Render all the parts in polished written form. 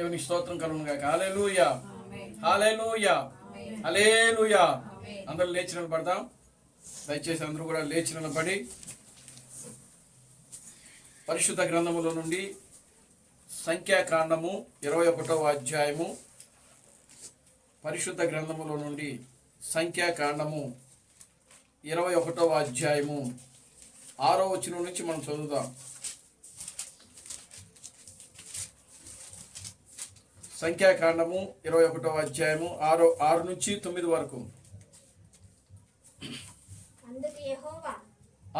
దేవుని స్తోత్రం కలుగునుగాక. హల్లెలూయా, హల్లెలూయా, హల్లెలూయా. అందరూ లేచి నిలబడదాం. దయచేసి అందరూ కూడా లేచి నిలబడి పరిశుద్ధ గ్రంథములో నుండి సంఖ్యాకాండము 21వ అధ్యాయము, పరిశుద్ధ గ్రంథములో నుండి సంఖ్యాకాండము 21వ అధ్యాయము 6వ వచనం నుంచి మనం చదువుదాం. సంఖ్యాకాండము 21వ అధ్యాయము 6 నుంచి 9 వరకు.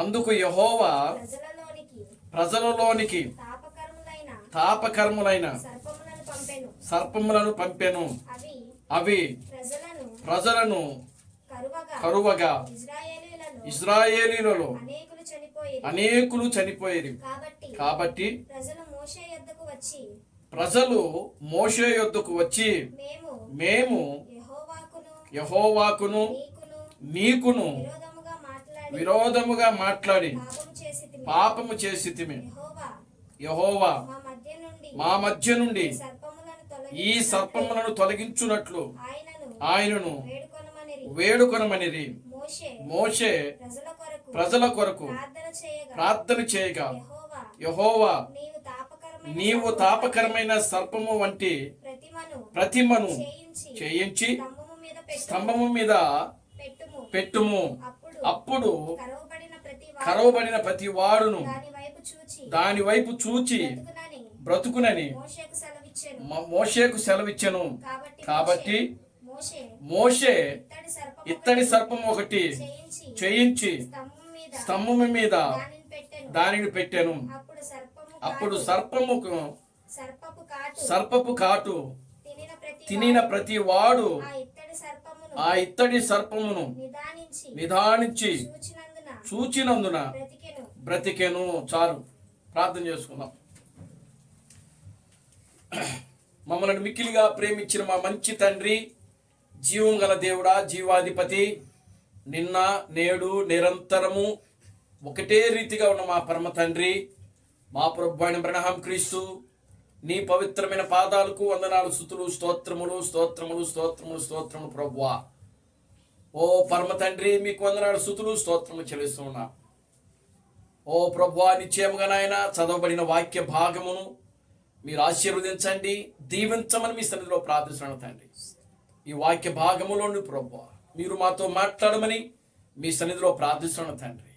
అందుకు యెహోవా ప్రజలలోనికి తాపకర్ములైన సర్పములను పంపెను. అవి ప్రజలను కరువగా ఇశ్రాయేలీయులలో అనేకులు చనిపోయేది. కాబట్టి ప్రజలు మోషే యొద్దకు వచ్చి, మేము యెహోవాకును నీకును విరోధముగా మాట్లాడి పాపము చేసితిమి. యెహోవా మా మధ్య నుండి ఈ సర్పములను తొలగించునట్లు ఆయనను వేడుకొనమనిరి. మోషే ప్రజల కొరకు ప్రార్థన చేయగా, యెహోవా నీవు తాపకరమైన సర్పము వంటి ప్రతిమను చేయించి స్తంభము మీద పెట్టుము. అప్పుడు కరవబడిన ప్రతి వాడును దాని వైపు చూచి బ్రతుకునని మోషేకు సెలవిచ్చెను. కాబట్టి మోషే ఇత్తడి సర్పం ఒకటి చేయించి స్తంభము మీద దానిని పెట్టెను. అప్పుడు సర్పపు కాటు తినిన ప్రతి వాడు ఆ ఇత్తడి సర్పమును నిదానించి చూచినందున బ్రతికెను. చాలు, ప్రార్థన చేసుకుందాం. మమ్మల్ని మిక్కిలిగా ప్రేమించిన మా మంచి తండ్రి, జీవం గల దేవుడా, జీవాధిపతి, నిన్న నేడు నిరంతరము ఒకటే రీతిగా ఉన్న మా పరమ తండ్రి, మా ప్రభు అయిన అబ్రహాం క్రీస్తు నీ పవిత్రమైన పాదాలకు వందనాలు, స్తుతులు, స్తోత్రములు స్తోత్రములు స్తోత్రములు స్తోత్రములు ప్రభువా. ఓ పరమ తండ్రి, మీకు వందనాలు, స్తుతులు, స్తోత్రములు చెల్లిస్తున్నా. ఓ ప్రభువా, నిశ్చయముగా నాయన చదవబడిన వాక్య భాగమును మీరు ఆశీర్వదించండి, దీవించమని మీ సన్నిధిలో ప్రార్థిస్తున్నాను తండ్రి. ఈ వాక్య భాగములోని ప్రభువా మీరు మాతో మాట్లాడమని మీ సన్నిధిలో ప్రార్థిస్తున్నాను తండ్రి.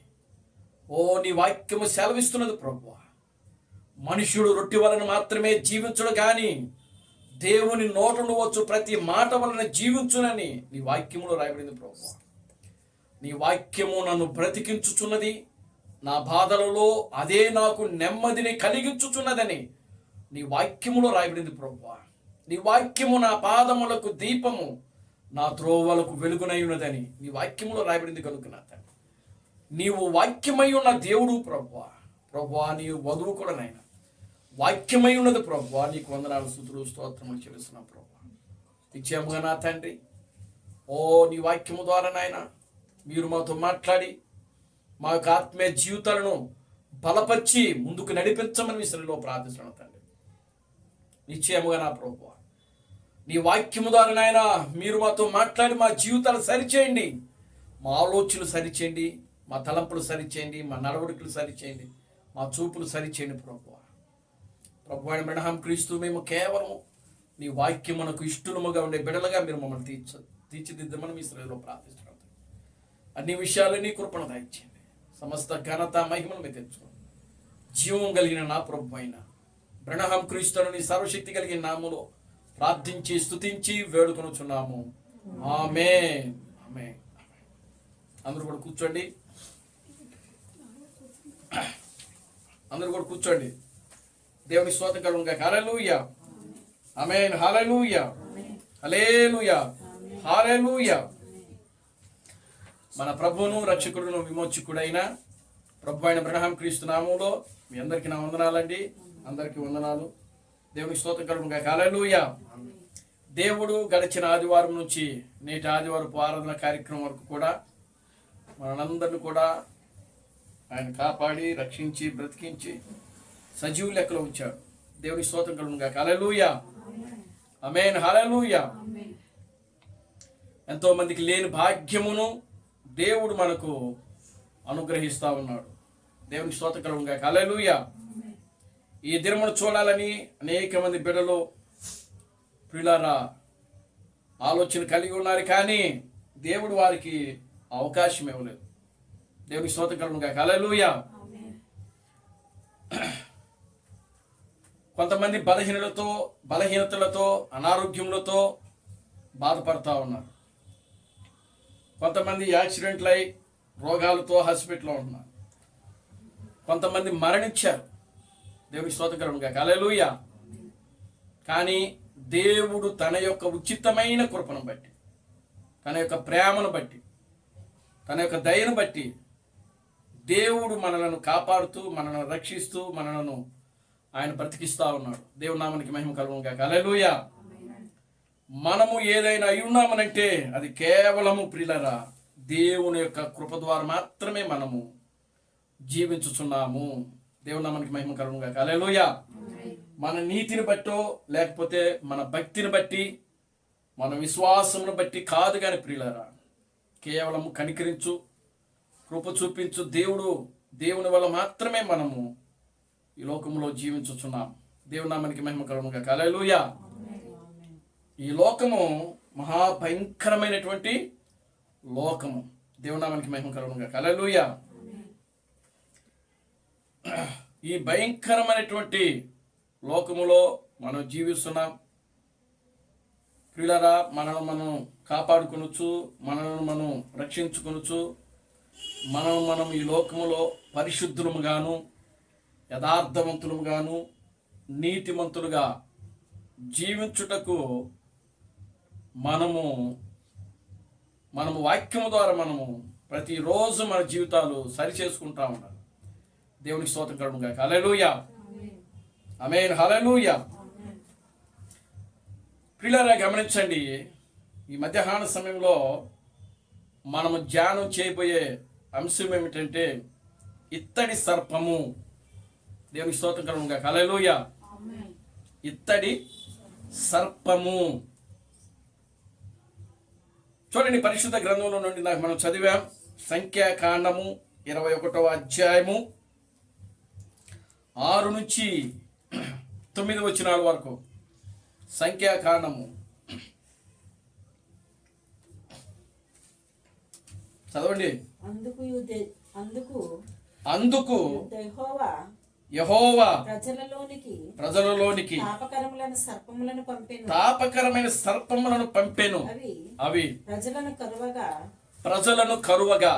ఓ నీ వాక్యము సెలవిస్తున్నది ప్రభువా, మనుష్యుడు రొట్టె వలన మాత్రమే జీవించుడు కానీ దేవుని నోట నుండి వచ్చు ప్రతి మాట వలన జీవించునని నీ వాక్యములో రాయబడింది ప్రభువా. నీ వాక్యము నన్ను బ్రతికించుచున్నది, నా బాధలలో అదే నాకు నెమ్మదిని కలిగించుచున్నదని నీ వాక్యములో రాయబడింది ప్రభువా. నీ వాక్యము నా పాదములకు దీపము, నా త్రోవలకు వెలుగునై ఉన్నదని నీ వాక్యములో రాయబడింది కనుక నా తండ్రి, నీవు వాక్యమై ఉన్న దేవుడు ప్రభువా. ప్రభువా, నీవు వధువు కూడా నాయన వాక్యమై ఉన్నది ప్రభువా. నీకు వందనాలు, స్తుతులు, స్తోత్రములు చెల్లిస్తున్నాం ప్రభువా. నిశ్చయముగా నా తండ్రి, ఓ నీ వాక్యము ద్వారా నాయన మీరు మాతో మాట్లాడి మా యొక్క ఆత్మీయ జీవితాలను బలపరిచి ముందుకు నడిపించమని మీ సన్నిధిలో ప్రార్థిస్తున్నాను తండ్రి. నిశ్చయముగా నా ప్రభువా, నీ వాక్యము ద్వారా నాయన మీరు మాతో మాట్లాడి మా జీవితాలు సరిచేయండి, మా ఆలోచనలు సరిచేయండి, మా తలంపులు సరిచేయండి, మా నడవడికలు సరిచేయండి, మా చూపులు సరిచేయండి ప్రభువా. ప్రభు అయిన అబ్రహాం క్రీస్తు మేము కేవలం నీ వాక్యమునకు ఇష్టముగా ఉండే బిడలుగా మీరు మమ్మల్ని తీర్చిదిద్దమని మీ సన్నిధిలో ప్రార్థిస్తున్నాం. అన్ని విషయాలు నీ కృపణ దయచేయండి. సమస్త ఘనత మహిమను మీరు తెచ్చుకోండి. జీవం కలిగిన నా ప్రభు అయిన అబ్రహాం క్రీస్తును నీ సర్వశక్తి కలిగిన నామములో ప్రార్థించి స్తుతించి వేడుకొనుచున్నాము. ఆమేన్, ఆమేన్. అందరూ కూడా కూర్చోండి. అందరూ కూడా కూర్చోండి. దేవుని స్తోత్రం కలుగునుగాక. హల్లెలూయా, ఆమేన్. హల్లెలూయా, హల్లెలూయా, హల్లెలూయా. మన ప్రభువును రక్షకుడును విమోచకుడైన ప్రభు అయిన అబ్రహాం క్రీస్తు నామములో మీ అందరికీ నా వందనాలండి. అందరికీ వందనాలు. దేవుని స్తోత్రం కలుగునుగాక. హల్లెలూయా. దేవుడు గడిచిన ఆదివారం నుంచి నేటి ఆదివారపు ఆరాధన కార్యక్రమం వరకు కూడా మనందరిని కూడా ఆయన కాపాడి రక్షించి బ్రతికించి సజీవ లెక్కలో ఉంచాడు. దేవుని స్తోత్రం కలుగునుగాక. హల్లెలూయా. ఆమేన్, హల్లెలూయా. ఎంతో మందికి లేని భాగ్యమును దేవుడు మనకు అనుగ్రహిస్తా ఉన్నాడు. దేవునికి స్తోత్రం కలుగును గాక. హల్లెలూయా. ఈ దినమును చూడాలని అనేక మంది బిడ్డలు ప్రియులారా ఆలోచన కలిగి ఉన్నారు, కానీ దేవుడు వారికి అవకాశం ఇవ్వలేదు. దేవునికి స్తోత్రం కలుగును గాక. హల్లెలూయా. కొంతమంది బలహీనతలతో అనారోగ్యములతో బాధపడతా ఉన్నారు. కొంతమంది యాక్సిడెంట్లై రోగాలతో హాస్పిటల్లో ఉంటున్నారు. కొంతమంది మరణించారు. దేవునికి స్తోత్రం కలుగును గాక. హల్లెలూయా. కానీ దేవుడు తన యొక్క ఉచితమైన కృపను బట్టి, తన యొక్క ప్రేమను బట్టి, తన యొక్క దయను బట్టి దేవుడు మనలను కాపాడుతూ, మనలను రక్షిస్తూ, మనలను ఆయన బ్రతికిస్తా ఉన్నాడు. దేవుని నామానికి మహిమ కలుగును గాక. హల్లెలూయా. మనము ఏదైనా అయి ఉన్నామనంటే అది కేవలము ప్రియులారా దేవుని యొక్క కృప ద్వారా మాత్రమే మనము జీవించుచున్నాము. దేవుని నామానికి మహిమ కలుగును గాక. హల్లెలూయా. మన నీతిని బట్టో లేకపోతే మన భక్తిని బట్టి, మన విశ్వాసమును బట్టి కాదు కానీ ప్రియులారా, కేవలము కనికరించు, కృప చూపించు దేవుని వల్ల మాత్రమే మనము ఈ లోకంలో జీవించుచున్నాం. దేవుని నామానికి మహిమ కలుగును గాక. హల్లెలూయా. ఈ లోకము మహాభయంకరమైనటువంటి లోకము. దేవుని నామానికి మహిమ కలుగును గాక. హల్లెలూయా. ఈ భయంకరమైనటువంటి లోకములో మనం జీవిస్తున్నాం. ప్రియులారా, మనల్ని మనం కాపాడుకొనొచ్చు, మనల్ని మనం రక్షించుకొనొచ్చు. మనం ఈ లోకములో పరిశుద్ధులముగాను, యథార్థవంతులముగాను, నీతిమంతులుగా జీవించుటకు మనము వాక్యము ద్వారా మనము ప్రతిరోజు మన జీవితాలు సరి చేసుకుంటా ఉండాలి. దేవునికి స్తోత్రం కలుగును గాక. హల్లెలూయా. ఆమేన్, హల్లెలూయా. ప్రియులారా, గమనించండి, ఈ మధ్యాహ్న సమయంలో మనము ధ్యానం చేయబోయే అంశం ఏమిటంటే ఇత్తడి సర్పము. దేవునికి స్తోత్రం కలుగును గాక. హల్లెలూయా. ఇత్తడి సర్పము. చూడండి, పరిశుద్ధ గ్రంథంలో నుండి మనం చదివాం. సంఖ్యాకాండము 21వ అధ్యాయము 6 నుంచి 9 వచనాల వరకు. సంఖ్యాకాండము చదవండి. అందుకు యెహోవా ప్రజలలోనికి తాపకరమైన సర్పములను పంపెను. అవి ప్రజలను కరువగా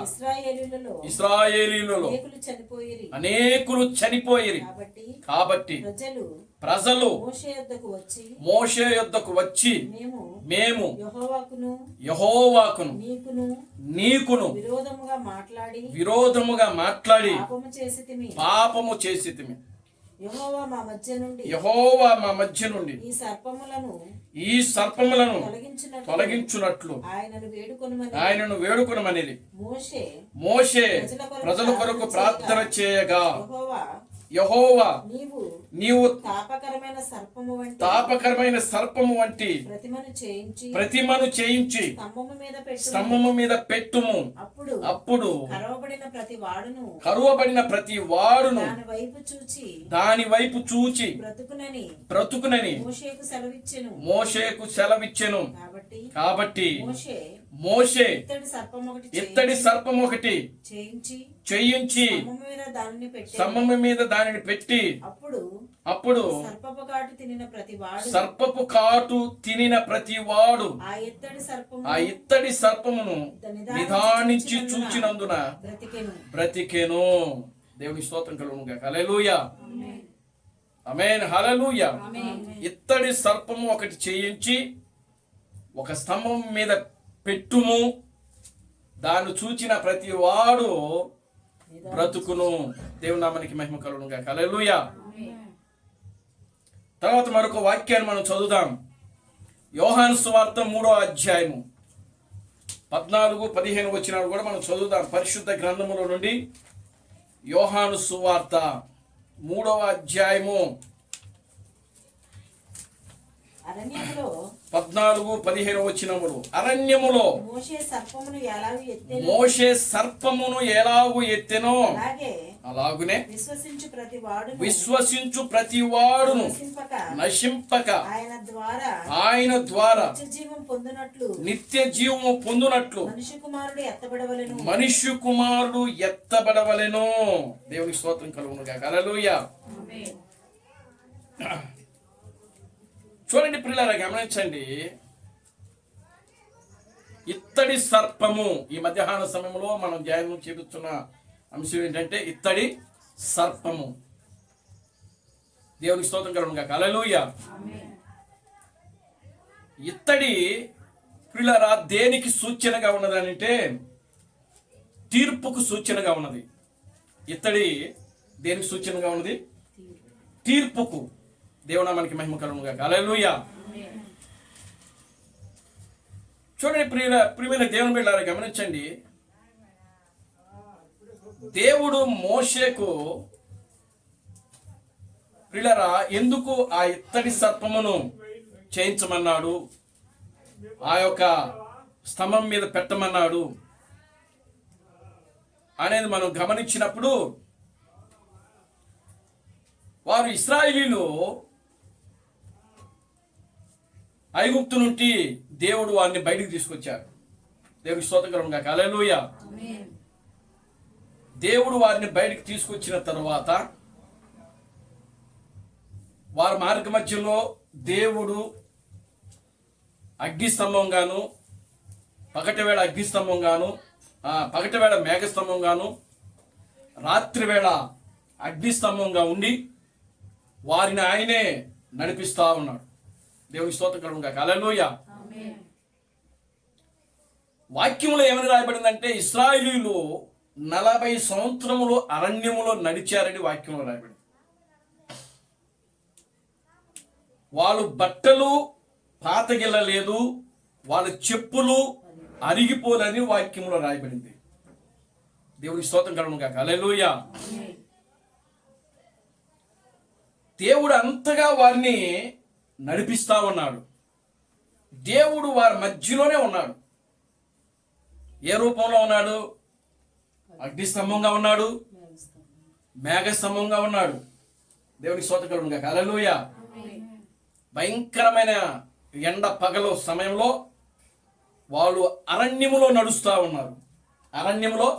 ఇశ్రాయేలీయులలో అనేకులు చనిపోయిరి. కాబట్టి ప్రజలు మోషే యొద్దకు వచ్చి మేము యెహోవాకును నీకును విరోధముగా మాట్లాడి పాపము చేసితిమి. యెహోవా మా మధ్య నుండి ఈ సర్పములను తొలగించునట్లు ఆయనను వేడుకొనమనిది. మోషే ప్రజల కొరకు ప్రార్థన చేయగా యెహోవా నీవు తాపకరమైన సర్పము వంటి ప్రతిమను చేయించి స్తంభము మీద పెట్టుము. అప్పుడు కరువబడిన ప్రతి వాడును దాని వైపు చూచి బ్రతుకునని మోషేకు సెలవిచ్చెను. కాబట్టి మోషే ఇత్తడి సర్పం ఒకటి చేయించి స్తంభము మీద దానిని పెట్టి అప్పుడు సర్పపు కాటు తినిన ప్రతి వాడు ఆ ఇత్తడి సర్పమును నిదానించి చూచినందున బ్రతికెను. దేవుని స్తోత్రం కలుగును గాక. హల్లెలూయా. ఆమేన్, హల్లెలూయా. ఇత్తడి సర్పము ఒకటి చేయించి ఒక స్తంభం మీద పెట్టుము, దాన్ని చూచిన ప్రతి వాడు బ్రతుకును. దేవుని నామానికి మహిమ కలుగును గాక. హల్లెలూయా. తర్వాత మరొక వాక్యాన్ని మనం చదువుదాం. యోహాను సువార్త 3వ అధ్యాయము 14-15 వచనాలు కూడా మనం చదువుదాం. పరిశుద్ధ గ్రంథములో నుండి యోహాను సువార్త 3వ అధ్యాయము 14-15 వచనములు. అరణ్యములో మోషే సర్పమును ఎలాగు ఎత్తెనో అలాగునే విశ్వసించు ప్రతి వాడును నశింపక ఆయన ద్వారా నిత్య జీవము పొందునట్లు మనుష్య కుమారుడు ఎత్తబడవలెను. దేవునికి స్తోత్రం కలుగును గాక. హల్లెలూయా. చూడండి ప్రియులారా, గమనించండి. ఇత్తడి సర్పము, ఈ మధ్యాహ్న సమయంలో మనం ధ్యానం చేస్తున్న అంశం ఏంటంటే ఇత్తడి సర్పము. దేవునికి స్తోత్రం కలుగును గాక. హల్లెలూయా. ఇత్తడి ప్రియులారా దేనికి సూచనగా ఉన్నది అంటే తీర్పుకు సూచనగా ఉన్నది. ఇత్తడి దేనికి సూచనగా ఉన్నది? తీర్పుకు. దేవునా మనకి మహిమ కలుగును గాక. హల్లెలూయా. చూడండి ప్రియమైన దేవుని బిడ్డలారా, గమనించండి. దేవుడు మోషేకు ప్రియులారా ఎందుకు ఆ ఇత్తడి సర్పమును చేయించమన్నాడు, ఆ యొక్క స్తంభం మీద పెట్టమన్నాడు అనేది మనం గమనించినప్పుడు, వారు ఇశ్రాయేలీలు ఐగుప్తు నుండి దేవుడు వారిని బయటికి తీసుకొచ్చారు. దేవుడికి స్తోత్రం కలుగును గాక. హల్లెలూయా. దేవుడు వారిని బయటికి తీసుకొచ్చిన తర్వాత వారి మార్గ మధ్యలో దేవుడు అగ్నిస్తంభం గాను, పగటివేళ అగ్నిస్తంభం గాను, పగటివేళ మేఘస్తంభం గాను, రాత్రివేళ అగ్నిస్తంభంగా ఉండి వారిని ఆయనే నడిపిస్తా ఉన్నాడు. దేవునికి స్తోత్రం కలుగును గాక. హల్లెలూయా. వాక్యంలో ఏమని రాయబడిందంటే ఇశ్రాయేలీయులు 40 సంవత్సరములు అరణ్యములో నడిచారని వాక్యంలో రాయబడింది. వాళ్ళు బట్టలు పాతగిల్లలేదు, వాళ్ళ చెప్పులు అరిగిపోలని వాక్యంలో రాయబడింది. దేవునికి స్తోత్రం కలుగును గాక. హల్లెలూయా. దేవుడు అంతగా వారిని నడిపిస్తా ఉన్నాడు. దేవుడు వారి మధ్యలోనే ఉన్నాడు. ఏ రూపంలో ఉన్నాడు? అగ్నిస్తంభంగా ఉన్నాడు, మేఘస్తంభంగా ఉన్నాడు. దేవునికి స్తోత్రం కలుగును గాక. హల్లెలూయా. భయంకరమైన ఎండ పగలు సమయంలో వాళ్ళు అరణ్యములో నడుస్తూ ఉన్నారు. అరణ్యములో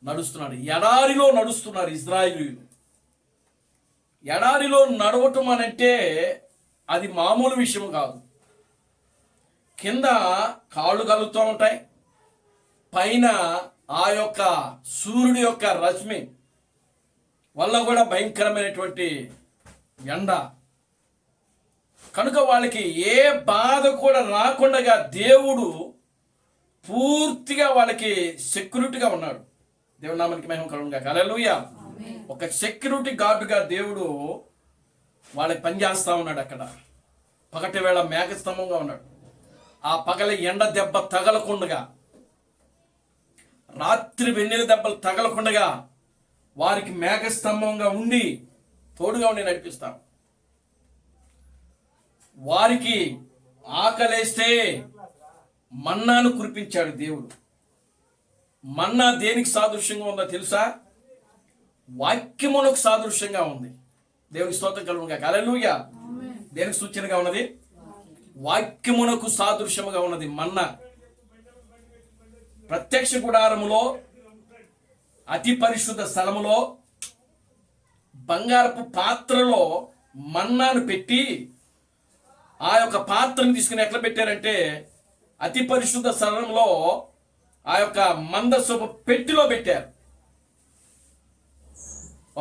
నడుస్తున్నాడు, ఎడారిలో నడుస్తున్నారు ఇశ్రాయేలీయులు. ఎడారిలో నడవటం అనంటే అది మామూలు విషయం కాదు. కింద కాళ్ళు కలుగుతూ ఉంటాయి, పైన ఆ యొక్క సూర్యుడి యొక్క రశ్మి వల్ల కూడా భయంకరమైనటువంటి ఎండ. కనుక వాళ్ళకి ఏ బాధ కూడా రాకుండా దేవుడు పూర్తిగా వాళ్ళకి సెక్యూరిటీగా ఉన్నాడు. దేవుని నామానికి మహిమ కలుగును గాక. హల్లెలూయా. ఒక సెక్యూరిటీ గార్డుగా దేవుడు వాళ్ళకి పనిచేస్తా ఉన్నాడు. అక్కడ పగటి వేళ మేఘస్తంభంగా ఉన్నాడు. ఆ పగల ఎండ దెబ్బ తగలకుండగా, రాత్రి వెన్నెల దెబ్బలు తగలకుండగా వారికి మేఘస్తంభంగా ఉండి తోడుగా ఉండి నడిపిస్తాం. వారికి ఆకలేస్తే మన్నాను కురిపించాడు దేవుడు. మన్నా దేనికి సాదృశ్యంగా ఉందో తెలుసా? వాక్యమునకు సాదృశ్యంగా ఉంది. దేవునికి స్తోత్రం కలుగును గాక. హల్లెలూయా. దేనికి సూచనగా ఉన్నది? వాక్యమునకు సాదృశ్యముగా ఉన్నది మన్నా. ప్రత్యక్ష గుడారములో, అతి పరిశుద్ధ స్థలములో బంగారపు పాత్రలో మన్నాను పెట్టి ఆ యొక్క పాత్రను తీసుకుని ఎట్లా పెట్టారంటే అతి పరిశుద్ధ స్థలంలో ఆ యొక్క మందసపు పెట్టిలో పెట్టారు.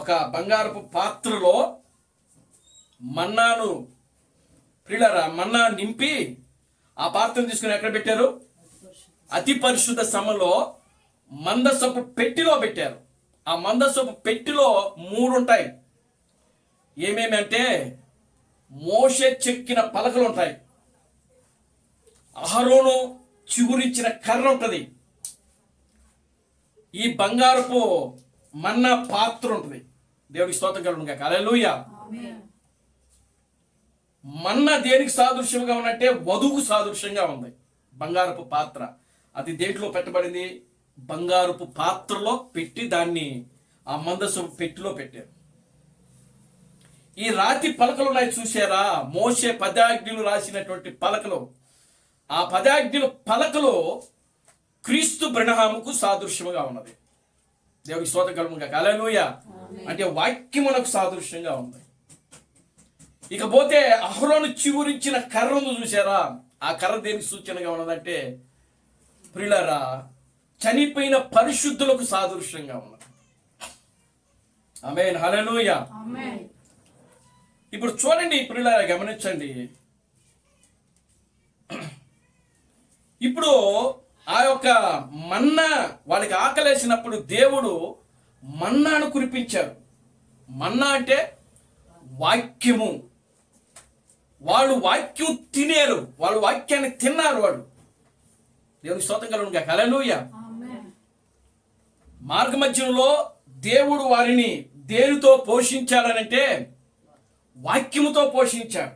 ఒక బంగారపు పాత్రలో మన్నాను మన్నా నింపి ఆ పాత్రను తీసుకుని ఎక్కడ పెట్టారు? అతి పరిశుద్ధ స్థలంలో మందసపు పెట్టిలో పెట్టారు. ఆ మందసపు పెట్టిలో 3 ఉంటాయి. ఏమేమి అంటే మోషే చెక్కిన పలకలు ఉంటాయి, అహరోను చిగురించిన కర్ర ఉంటుంది, ఈ బంగారపు మన్నా పాత్ర ఉంటుంది. దేవుడికి స్తోత్రం కలుగును గాక. హల్లెలూయా. మన్న దేనికి సాదృశ్యంగా ఉన్నట్టే వధువుకు సాదృశ్యంగా ఉంది. బంగారపు పాత్ర అది దేంట్లో పెట్టబడింది? బంగారపు పాత్రలో పెట్టి దాన్ని ఆ మందసం పెట్టిలో పెట్టారు. ఈ రాతి పలకలు ఉన్నాయి చూసారా? మోషే 10 ఆజ్ఞలు రాసినటువంటి పలకలు. ఆ 10 ఆజ్ఞల పలకలో క్రీస్తు బ్రహ్మముకు సాదృశ్యముగా ఉన్నది. దేవునికి స్తోత్రం కలుగును గాక. హల్లెలూయా. అంటే వాక్యమునకు సాదృశ్యంగా ఉంది. ఇకపోతే అహరోను చిగురించిన కర్ర ఉంది చూసారా? ఆ కర్ర దేనికి సూచనగా ఉన్నదంటే ప్రియులారా, చనిపోయిన పరిశుద్ధులకు సాదృశ్యంగా ఉన్నది. ఆమేన్. హల్లెలూయా. ఇప్పుడు చూడండి ప్రియులారా, గమనించండి. ఇప్పుడు ఆ యొక్క మన్నా వాళ్ళకి ఆకలేసినప్పుడు దేవుడు మన్నాను కురిపించారు. మన్నా అంటే వాక్యము. వాళ్ళు వాక్యం తినేరు, వాళ్ళు వాక్యాన్ని తిన్నారు. వాళ్ళు దేవునికి స్తోత్రం కలుగును గాక. హల్లెలూయా. మార్గ మధ్యంలో దేవుడు వారిని దేనితో పోషించాడనంటే వాక్యముతో పోషించాడు.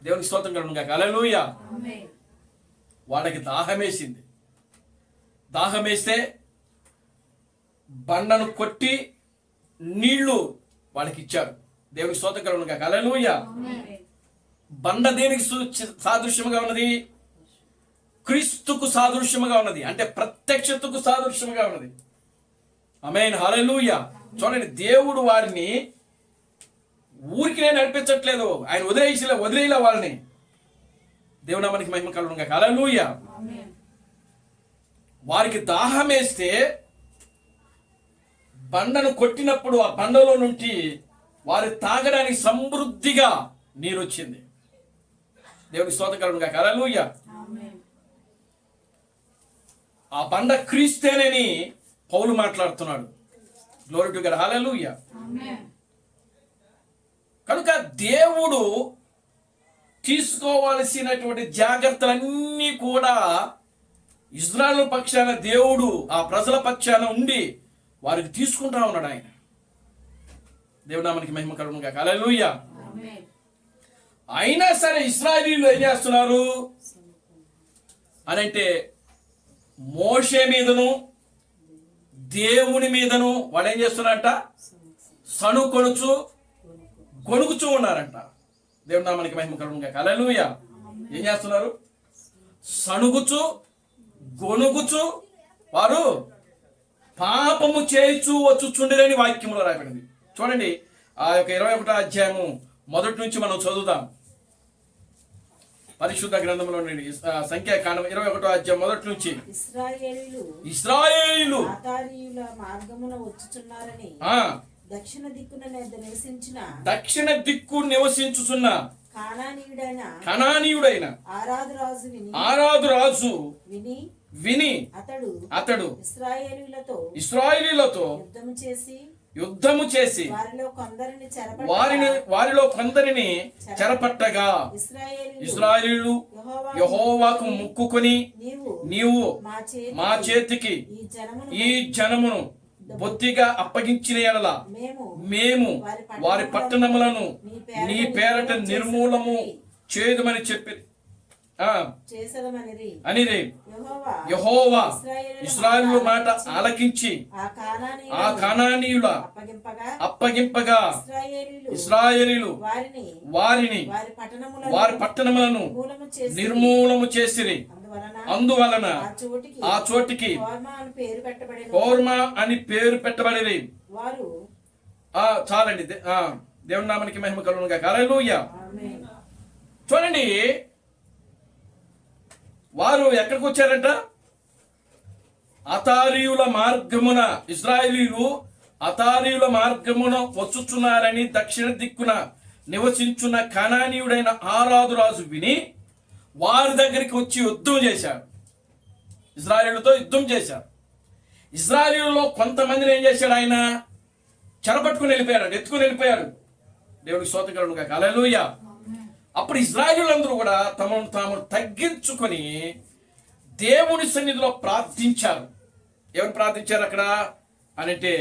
దేవునికి స్తోత్రం కలుగును గాక. హల్లెలూయా. వాళ్ళకి దాహమేసింది. దాహమేస్తే బండను కొట్టి నీళ్లు వాళ్ళకి ఇచ్చాడు. దేవునికి స్తోత్రం కలుగును గాక. హల్లెలూయా. బండ దేనికి సాదృశ్యముగా ఉన్నది? క్రీస్తుకు సాదృశ్యముగా ఉన్నది. అంటే ప్రత్యక్షతకు సాదృశ్యముగా ఉన్నది. ఆమేన్. హల్లెలూయా. చూడండి, దేవుడు వారిని ఊరికి నడిపించట్లేదు. ఆయన వదిలేయలే వాళ్ళని. దేవుడు మనకి మహిమ కలుగును గాక. హల్లెలూయా. వారికి దాహం వేస్తే బండను కొట్టినప్పుడు ఆ బండలో నుండి వారి తాగడానికి సమృద్ధిగా నీరు వచ్చింది. దేవునికి స్తోత్రం కలుగును గాక. హల్లెలూయా. ఆ బండ క్రీస్తేనని పౌలు మాట్లాడుతున్నాడు. Glory to God. హల్లెలూయా. కనుక దేవుడు తీసుకోవాల్సినటువంటి జాగ్రత్తలన్నీ కూడా ఇజ్రాయేలు పక్షాన దేవుడు ఆ ప్రజల పక్షాన ఉండి వారికి తీసుకుంటా ఉన్నాడు ఆయన. దేవుడు నామానికి మహిమ కలుగును గాక. హల్లెలూయా. అయినా సరే ఇశ్రాయేలీయులు ఏం చేస్తున్నారు అని అంటే మోషే మీదను దేవుని మీదను వాళ్ళు ఏం చేస్తున్నారంట? గొణుగుచూ ఉన్నారంట. దేవుని నామానికి మహిమ కలుగును గాక. హల్లెలూయా. ఏం చేస్తున్నారు? సణుగుచు గొణుగుచు వారు పాపము చేయుచు వచ్చుచుండిరని వాక్యములో రాయబడింది. చూడండి, ఆ యొక్క 21వ అధ్యాయము మొదటి నుంచి మనం చదువుదాం. పరిశుద్ధ గ్రంథంలో సంఖ్యాకాండం 21వ అధ్యాయం మొదటి నుంచి. ఇశ్రాయేలీయులు మార్గమున వచ్చుచున్నారని దక్షిణ దిక్కు నివసించుచున్న కనానీయుడైన ఆరాదు రాజు విని అతడు ఇశ్రాయేలీయులతో యుద్ధము చేసి వారిలో కొందరిని చెరపట్టగా ఇశ్రాయేలీయులు యెహోవాకు మొక్కుకొని నీవు మా చేతికి ఈ జనమును బొత్తిగా అప్పగించిన యెడల మేము వారి పట్టణములను నీ పేరట నిర్మూలము చేయుదమని చెప్పి అనిరి. యెహోవా ఇశ్రాయేలు మాట ఆలకించి ఆ కానానీయుల అప్పగింపగా ఇశ్రాయేలీయులు వారిని వారి పట్టణములను నిర్మూలము చేసిరి. అందువలన ఆ చోటికి హోర్మా అని పేరు పెట్టబడి. చాలండి. దేవుని నామానికి మహిమ కలుగును గాక. హల్లెలూయా. చూడండి, వారు ఎక్కడికి వచ్చారంట? అతారీయుల మార్గమున ఇశ్రాయేలీయులు అతారీయుల మార్గమున వచ్చుచున్నారని దక్షిణ దిక్కున నివసించున్న కనానీయుడైన ఆరాదు రాజు విని వారి దగ్గరికి వచ్చి యుద్ధం చేశాడు. ఇశ్రాయేలుతో యుద్ధం చేశారు. ఇశ్రాయేలులో కొంతమందిని ఏం చేశాడు? ఆయన చెరపట్టుకుని వెళ్ళిపోయాడు, ఎత్తుకుని వెళ్ళిపోయాడు. దేవుడికి స్తోత్రం కలుగును గాక. హల్లెలూయా. అప్పుడు ఇశ్రాయేలీయులందరూ కూడా తమను తాము తగ్గించుకొని దేవుని సన్నిధిలో ప్రార్థించారు. ఎవరు ప్రార్థించారు అక్కడ అనంటే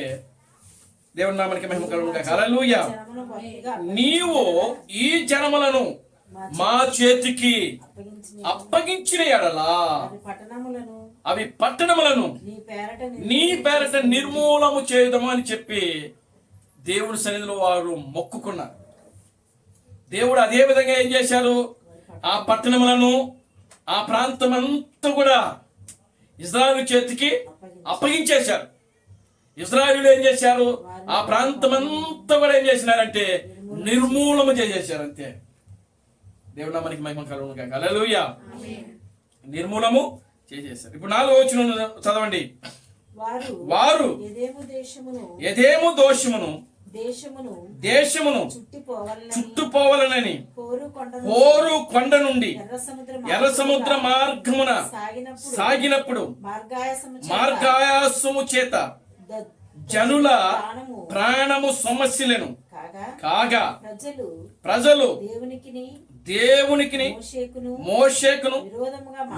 దేవుని నామానికి మహిమ కలుగును గాక. హల్లెలూయా. జనమును బొత్తిగా నీవు ఈ జనములను మా చేతికి అప్పగించిన అప్పగించిన ఎడలా అవి పట్టణములను నీ పేరట నిర్మూలము చేయదము అని చెప్పి దేవుని సన్నిధిలో వారు మొక్కుకున్నారు. దేవుడు అదే విధంగా ఏం చేశారు? ఆ పట్టణములను, ఆ ప్రాంతం అంతా కూడా ఇజ్రాయేలు చేతికి అప్పగించేశారు. ఇజ్రాయేలు ఏం చేశారు? ఆ ప్రాంతం అంతా కూడా ఏం చేసినారంటే నిర్మూలన చేసేశారు. అంతే. దేవుడు నామానికి మహిమ కలుగును గాక. హల్లెలూయా. నిర్మూలము చేసేశారు. ఇప్పుడు 4వ వచనం చదవండి. వారు ఎదేము దేశమును చుట్టుపోవాలనని హోరు కొండ నుండి ఎర్ర సముద్ర మార్గమున సాగినప్పుడు మార్గాయాసము చేత జనుల ప్రాణము సమస్యలను కాగా ప్రజలు దేవునికి మోషేకును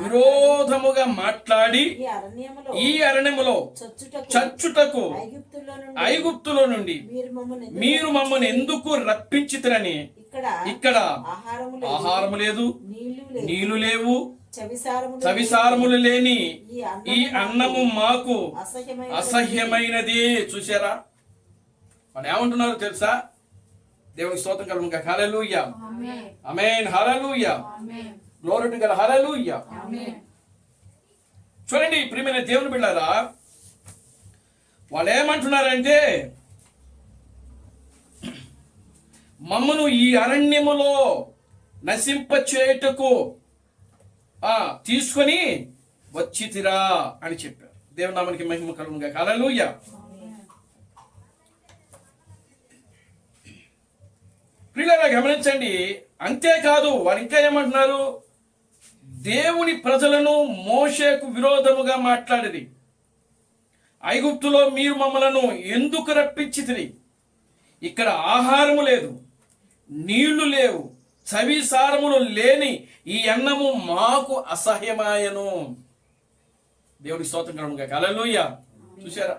విరోధముగా మాట్లాడి ఈ అరణ్యములో చచ్చుటకు ఐగుప్తులో నుండి మీరు మమ్మల్ని ఎందుకు రప్పించితిరని ఇక్కడ ఆహారము లేదు, నీళ్లు లేవు, చవిసారములు లేని ఈ అన్నము మాకు అసహ్యమైనది. చూసారా? వాళ్ళు ఏమంటున్నారు తెలుసా? దేవునికి స్తోత్రం కలుగును గాక. హల్లెలూయా. ఆమేన్. హల్లెలూయా. Glory to God. హల్లెలూయా. చూడండి ప్రియమైన దేవుని బిడ్డలారా, వాళ్ళు ఏమంటున్నారంటే మమ్మను ఈ అరణ్యములో నశింప చేయుటకు తీసుకొని వచ్చితిరా అని చెప్పారు. దేవుని నామానికి మహిమ కలుగును గాక. హల్లెలూయా. ప్రియులారా గమనించండి. అంతేకాదు వారు ఇంకా ఏమంటున్నారు? దేవుని ప్రజలను మోషేకు విరోధముగా మాట్లాడిరి. ఐగుప్తులో మీరు మమ్మలను ఎందుకు రప్పించితిరి? ఇక్కడ ఆహారము లేదు, నీళ్లు లేవు, చవిసారములు లేని ఈ అన్నము మాకు అసహ్యమాయను. దేవుడి స్తోత్రం కలుగును గాక. హల్లెలూయా. చూసారా?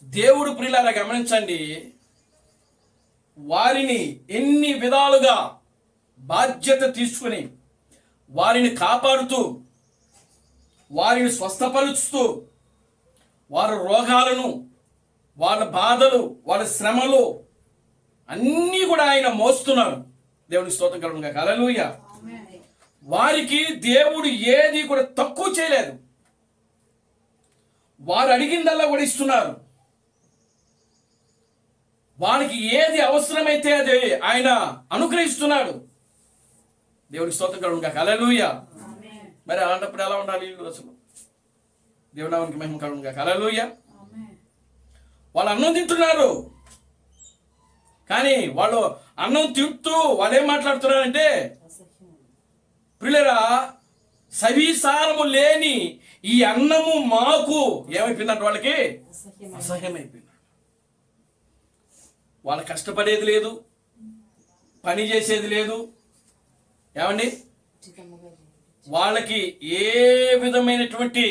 దేవుడు ప్రియులారా గమనించండి, వారిని ఎన్ని విధాలుగా బాధ్యత తీసుకుని వారిని కాపాడుతూ, వారిని స్వస్థపరుచుతూ, వారి రోగాలను, వాళ్ళ బాధలు, వాళ్ళ శ్రమలు అన్నీ కూడా ఆయన మోస్తున్నారు. దేవునికి స్తోత్రం కలుగును గాక. హల్లెలూయా. వారికి దేవుడు ఏది కూడా తక్కువ చేయలేదు. వారు అడిగిందల్లా కూడా ఇస్తున్నారు. వారికి ఏది అవసరమైతే అది ఆయన అనుగ్రహిస్తున్నాడు. దేవునికి స్తోత్రం కలుగును గాక. హల్లెలూయా. మరి అలాంటప్పుడు ఎలా ఉండాలి వీళ్ళు? అసలు దేవుని నామానికి మహిమ కలుగును గాక. హల్లెలూయా. వాళ్ళు అన్నం తింటున్నారు, కానీ వాళ్ళు అన్నం తింటూ వాళ్ళు ఏం మాట్లాడుతున్నారంటే, ప్రియులారా సవిసారము లేని ఈ అన్నము మాకు ఏమైపోయిందంటే వాళ్ళకి అసహ్యమైపోయింది. వాళ్ళు కష్టపడేది లేదు, పని చేసేది లేదు. ఏమండి? వాళ్ళకి ఏ విధమైనటువంటి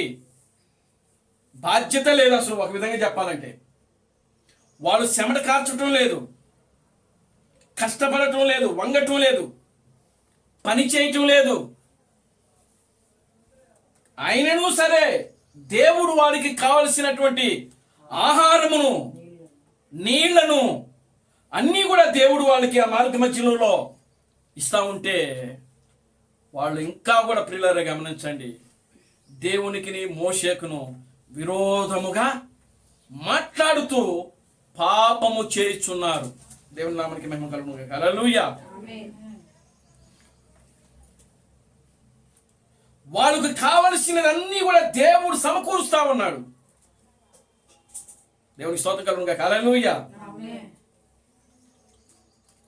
బాధ్యత లేదు. అసలు ఒక విధంగా చెప్పాలంటే వాళ్ళు చెమట కార్చటం లేదు, కష్టపడటం లేదు, వంగటం లేదు, పని చేయటం లేదు. అయినను సరే దేవుడు వారికి కావలసినటువంటి ఆహారమును, నీళ్లను అన్నీ కూడా దేవుడు వాళ్ళకి ఆ మార్గ మధ్యలో ఇస్తా ఉంటే వాళ్ళు ఇంకా కూడా ప్రియులారా గమనించండి, దేవునికి మోషేకును విరోధముగా మాట్లాడుతూ పాపము చేయుచున్నారు. దేవుని నామానికి మహిమ కలుగును గాక. హల్లెలూయా. వాళ్ళకు కావలసినవన్నీ కూడా దేవుడు సమకూరుస్తా ఉన్నాడు. దేవునికి స్తోత్రం కలుగును గాక. హల్లెలూయా.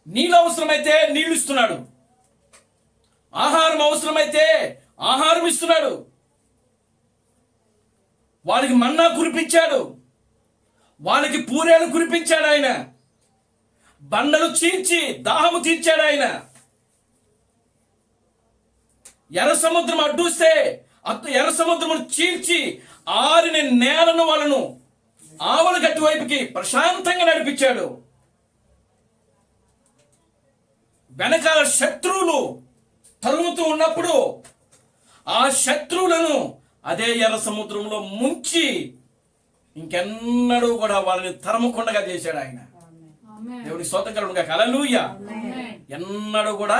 నీళ్ళు అవసరమైతే నీళ్లు ఇస్తున్నాడు, ఆహారం అవసరమైతే ఆహారం ఇస్తున్నాడు. వాళ్ళకి మన్నా కురిపించాడు, వాళ్ళకి పూరేలు కురిపించాడు ఆయన, బండలు చీల్చి దాహము తీర్చాడు ఆయన. ఎర్ర సముద్రం అడ్డూస్తే ఎర్ర సముద్రమును చీల్చి ఆరిన నేలను వాళ్ళను ఆవల గట్టు వైపుకి ప్రశాంతంగా నడిపించాడు. వెనకాల శత్రువులు తరుముతూ ఉన్నప్పుడు ఆ శత్రువులను అదే ఎర్ర సముద్రంలో ముంచి ఇంకెన్నడూ కూడా వాళ్ళని తరమకుండగా చేశాడు ఆయన. దేవుని స్తోత్రం కలుగునుగాక. హల్లెలూయా. ఎన్నడూ కూడా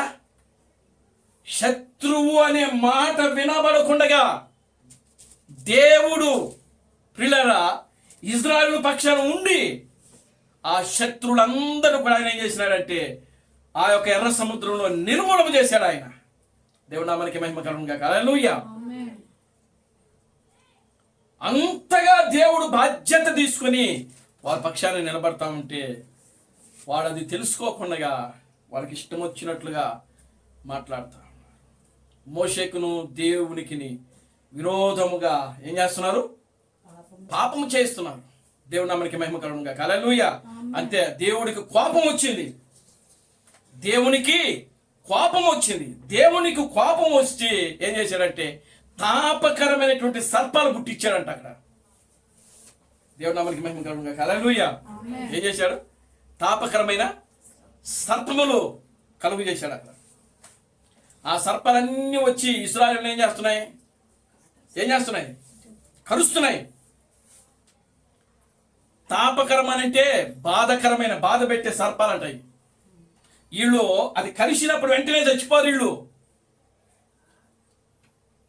శత్రువు అనే మాట వినబడకుండగా దేవుడు ప్రియులారా ఇజ్రాయేలు పక్షాన ఉండి ఆ శత్రువులందరూ కూడా ఆయన ఏం చేసినాడంటే ఆ యొక్క ఎర్ర సముద్రంలో నిర్మూలన చేశాడు ఆయన. దేవుడు నామానికి మహిమ కలుగునుగాక. హల్లెలూయా. అంతగా దేవుడు బాధ్యత తీసుకొని వారి పక్షాన్ని నిలబడతా ఉంటే వాడు అది తెలుసుకోకుండా వాళ్ళకి ఇష్టం వచ్చినట్లుగా మాట్లాడతా మోషేకును దేవునికి విరోధముగా ఏం చేస్తున్నారు? పాపము చేస్తున్నారు. దేవుడు నామానికి మహిమ కలుగునుగాక. హల్లెలూయా. అంతే, దేవుడికి కోపం వచ్చింది. దేవునికి కోపం వచ్చింది. దేవునికి కోపం వచ్చి ఏం చేశాడంటే తాపకరమైనటువంటి సర్పాలు పుట్టించాడంట అక్కడ. దేవుడు నామానికి మహిమ కలుగునుగాక. హల్లెలూయా. ఏం చేశాడు? తాపకరమైన సర్పములు కలుగు చేశాడు అక్కడ. ఆ సర్పాలన్నీ వచ్చి ఇశ్రాయేలును ఏం చేస్తున్నాయి? కరుస్తున్నాయి. తాపకరమనంటే బాధకరమైన, బాధ పెట్టే సర్పాలు అంటాయి. వీళ్ళు అది కలిసినప్పుడు వెంటనే చచ్చిపోరు వీళ్ళు.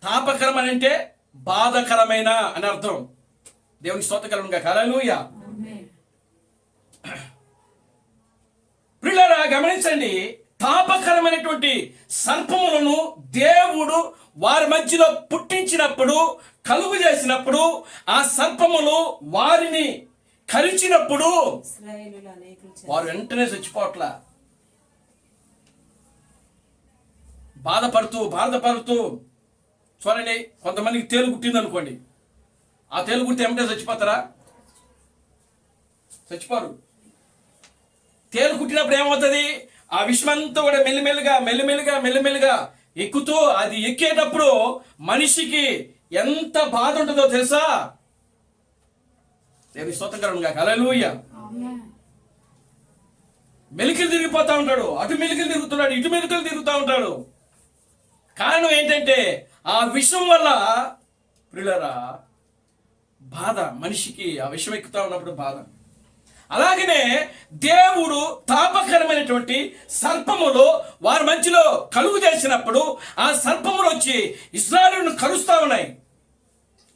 తాపకరమనంటే బాధకరమైన అని అర్థం. దేవునికి స్తోత్రం కలుగునుగాక. హల్లెలూయా. ప్రియులారా గమనించండి, తాపకరమైనటువంటి సర్పములను దేవుడు వారి మధ్యలో పుట్టించినప్పుడు, కలుగు చేసినప్పుడు, ఆ సర్పములు వారిని కరిచినప్పుడు వారు వెంటనే చచ్చిపోవట్లా. బాధపడుతూ చూడండి, కొంతమందికి తేలు కుట్టింది అనుకోండి, ఆ తేలు కుడితే ఏమంటే చచ్చిపోతారా? చచ్చిపోరు. తేలు కుట్టినప్పుడు ఏమవుతుంది? ఆ విషమంతా కూడా మెల్లిమెల్లిగా ఎక్కుతూ, అది ఎక్కేటప్పుడు మనిషికి ఎంత బాధ ఉంటుందో తెలుసా? దేవుని స్తోత్రం కలుగునుగాక. హల్లెలూయా. మెలికలు తిరిగిపోతా ఉంటాడు, అటు మెలికలు తిరుగుతున్నాడు, ఇటు మెలికలు తిరుగుతూ ఉంటాడు. కారణం ఏంటంటే ఆ విషం వల్ల ప్రియులారా బాధ, మనిషికి ఆ విషం ఎక్కుతా ఉన్నప్పుడు బాధ. అలాగనే దేవుడు తాపకరమైనటువంటి సర్పములు వారి మధ్యలో కలుగు చేసినప్పుడు ఆ సర్పములు వచ్చి ఇశ్రాయేలును కరుస్తా ఉన్నాయి.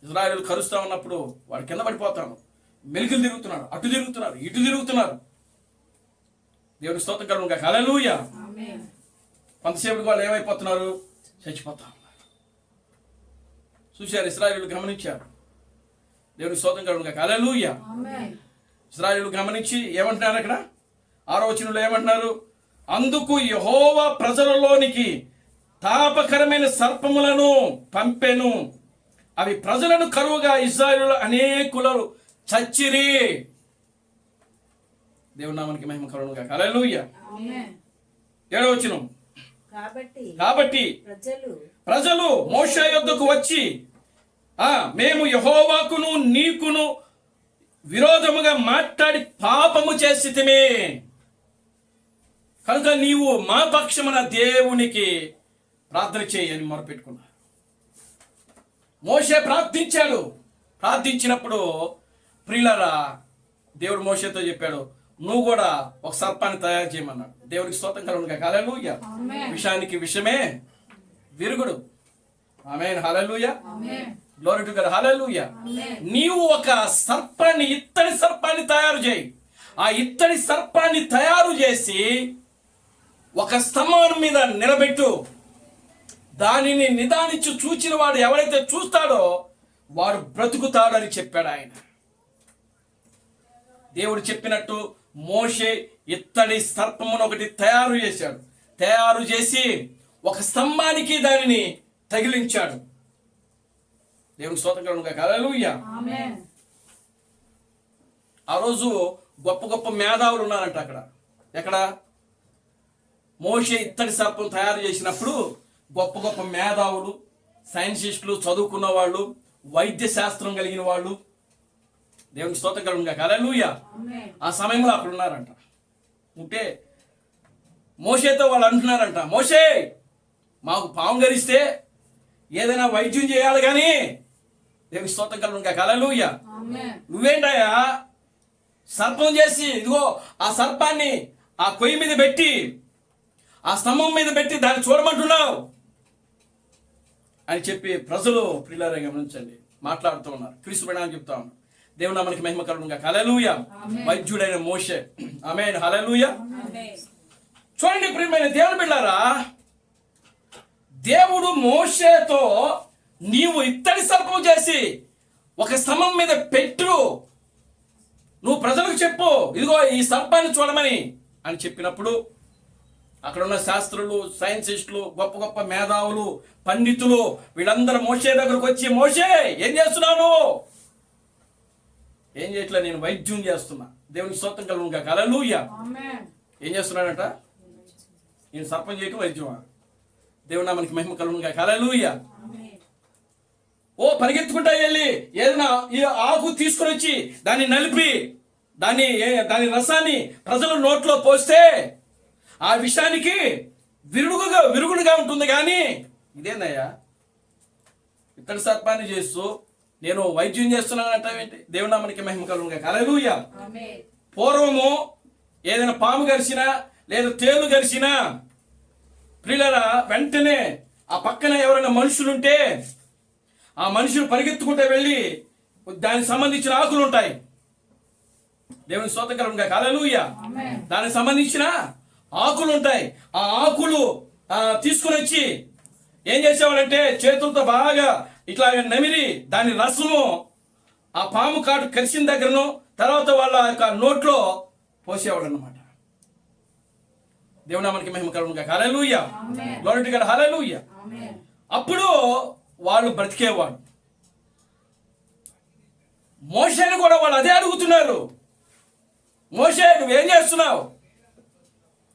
ఇశ్రాయేలు కరుస్తా ఉన్నప్పుడు వాడు కింద పడిపోతాడు, మెలికలు తిరుగుతున్నాడు, అటు తిరుగుతున్నారు, ఇటు తిరుగుతున్నారు. దేవుని స్తోత్రం కలుగునుగాక. హల్లెలూయా. కొంతసేపటికి వాళ్ళు ఏమైపోతున్నారు? చచ్చిపోతా ఉన్నారు. చూశారు, ఇశ్రాయేలు గమనించారు. దేవుని స్తోత్రం కలుగునుగాక. హల్లెలూయా. ఇశ్రాయేలు గమనించి ఏమంటున్నారు అక్కడ 6వ వచనంలో ఏమంటున్నారు? అందుకు యెహోవా ప్రజలలోనికి తాపకరమైన సర్పములను పంపెను, అవి ప్రజలను కరువుగా ఇశ్రాయేలు అనేకులు చచ్చిరి. దేవుని నామానికి మహిమ కలుగునుగాక. హల్లెలూయా. 7వ వచనం, కాబట్టి ప్రజలు మోషే యొద్దకు వచ్చి మేము యెహోవాకును నీకును విరోధముగా మాట్లాడి పాపము చేసితిమే కనుక నీవు మా పక్షమున దేవునికి ప్రార్థన చేయి అని మొరపెట్టుకున్నారు. మోషే ప్రార్థించాడు. ప్రార్థించినప్పుడు ప్రియులారా దేవుడు మోషేతో చెప్పాడు, నువ్వు కూడా ఒక సర్పాన్ని తయారు చేయమన్నాడు. దేవునికి స్తోత్రం కలుగునుగాక. హల్లెలూయా. విషానికి విషమే విరుగుడు. ఆమేన్. హల్లెలూయా. Glory to God. హల్లెలూయా. నీవు ఒక సర్పాన్ని, ఇత్తడి సర్పాన్ని తయారు చేయి. ఆ ఇత్తడి సర్పాన్ని తయారు చేసి ఒక స్తంభం మీద నిలబెట్టు. దానిని నిదానించి చూచిన వాడు ఎవరైతే చూస్తాడో వాడు బ్రతుకుతాడని చెప్పాడు ఆయన. దేవుడు చెప్పినట్టు మోషే ఇత్తడి సర్పమును ఒకటి తయారు చేశాడు. తయారు చేసి ఒక స్తంభానికి దానిని తగిలించాడు. దేవునికి స్తోత్రం కలుగునుగాక. హల్లెలూయా. ఆ రోజు గొప్ప గొప్ప మేధావులు ఉన్నారంట అక్కడ. ఎక్కడ? మోషే ఇత్తడి సర్పం తయారు చేసినప్పుడు గొప్ప గొప్ప మేధావులు, సైంటిస్టులు, చదువుకున్న వాళ్ళు, వైద్య శాస్త్రం కలిగిన వాళ్ళు, దేవునికి స్తోత్రం కలుగును గాక. హల్లెలూయా. ఆ సమయంలో అక్కడ ఉన్నారంట. ఉంటే మోషేతో వాళ్ళు అంటున్నారంట, మోషే మాకు పాము గరిస్తే ఏదైనా వైద్యం చేయాలి కానీ దేవునికి స్తోత్రం కలుగును గాక. హల్లెలూయా. నువ్వేంటయ్యా సర్పం చేసి ఇదిగో ఆ సర్పాన్ని ఆ కొయ్యి మీద పెట్టి ఆ స్తంభం మీద పెట్టి దాన్ని చూడమంటున్నావు అని చెప్పి ప్రజలు ప్రియులారా గమనించండి మాట్లాడుతూ ఉన్నారు. క్రీస్తు అని చెప్తా ఉన్నారు. దేవుని నామానికి మహిమ కలుగును గాక. హల్లెలూయా. వైద్యుడైన మోషే. ఆమేన్. హల్లెలూయా. చూడండి ప్రియమైన దేవుని బిడ్డలారా, దేవుడు మోషేతో నీవు ఇత్తడి సర్పం చేసి ఒక స్తంభం మీద పెట్టు, నువ్వు ప్రజలకు చెప్పు ఇదిగో ఈ సర్పాన్ని చూడమని అని చెప్పినప్పుడు అక్కడ ఉన్న శాస్త్రులు, సైంటిస్టులు, గొప్ప గొప్ప మేధావులు, పండితులు వీళ్ళందరూ మోషే దగ్గరకు వచ్చి, మోషే ఏం చేస్తున్నావు? ఏం చేయట్లే, నేను వైద్యం చేస్తున్నా. దేవునికి స్తోత్రం కలుగును గాక. హల్లెలూయా. ఏం చేస్తున్నాడంట? నేను సర్పం చేయటం వైద్యమా? దేవుని నామానికి మహిమ కలుగును గాక. హల్లెలూయా. ఓ పరిగెత్తుకుంటా వెళ్ళి ఏదైనా ఈ ఆకు తీసుకుని వచ్చి దాన్ని నలిపి దాని రసాన్ని ప్రజల నోట్లో పోస్తే ఆ విషయానికి విరుగుడుగా ఉంటుంది. కానీ ఇదేందయ్యా ఇత్తడి సర్పాన్ని చేస్తూ నేను వైద్యం చేస్తున్నాను అంటావేంటి? దేవుని నామానికి మహిమ కలుగును గాక. హల్లెలూయా. పూర్వము ఏదైనా పాము గరిచినా లేదా తేలు గరిచినా ప్రియులారా వెంటనే ఆ పక్కన ఎవరైనా మనుషులుంటే ఆ మనుషులు పరిగెత్తుకుంటే వెళ్ళి దానికి సంబంధించిన ఆకులు ఉంటాయి. దేవుని స్తోత్రం కలుగును గాక. హల్లెలూయా. దానికి సంబంధించిన ఆకులు ఉంటాయి. ఆ ఆకులు తీసుకుని వచ్చి ఏం చేసేవాళ్ళంటే చేతులతో బాగా ఇట్లా నమిరి దాని రసము ఆ పాము కాటు కరిసిన దగ్గరను తర్వాత వాళ్ళ యొక్క నోట్లో పోసేవాడు అన్నమాట. దేవుని నామానికి మహిమ కలుగును గాక. హల్లెలూయా. Glory to God. హల్లెలూయా. అప్పుడు వాళ్ళు బ్రతికేవాడు. మోషేని కూడా వాళ్ళు అదే అడుగుతున్నారు, మోషే నువ్వేం చేస్తున్నావు?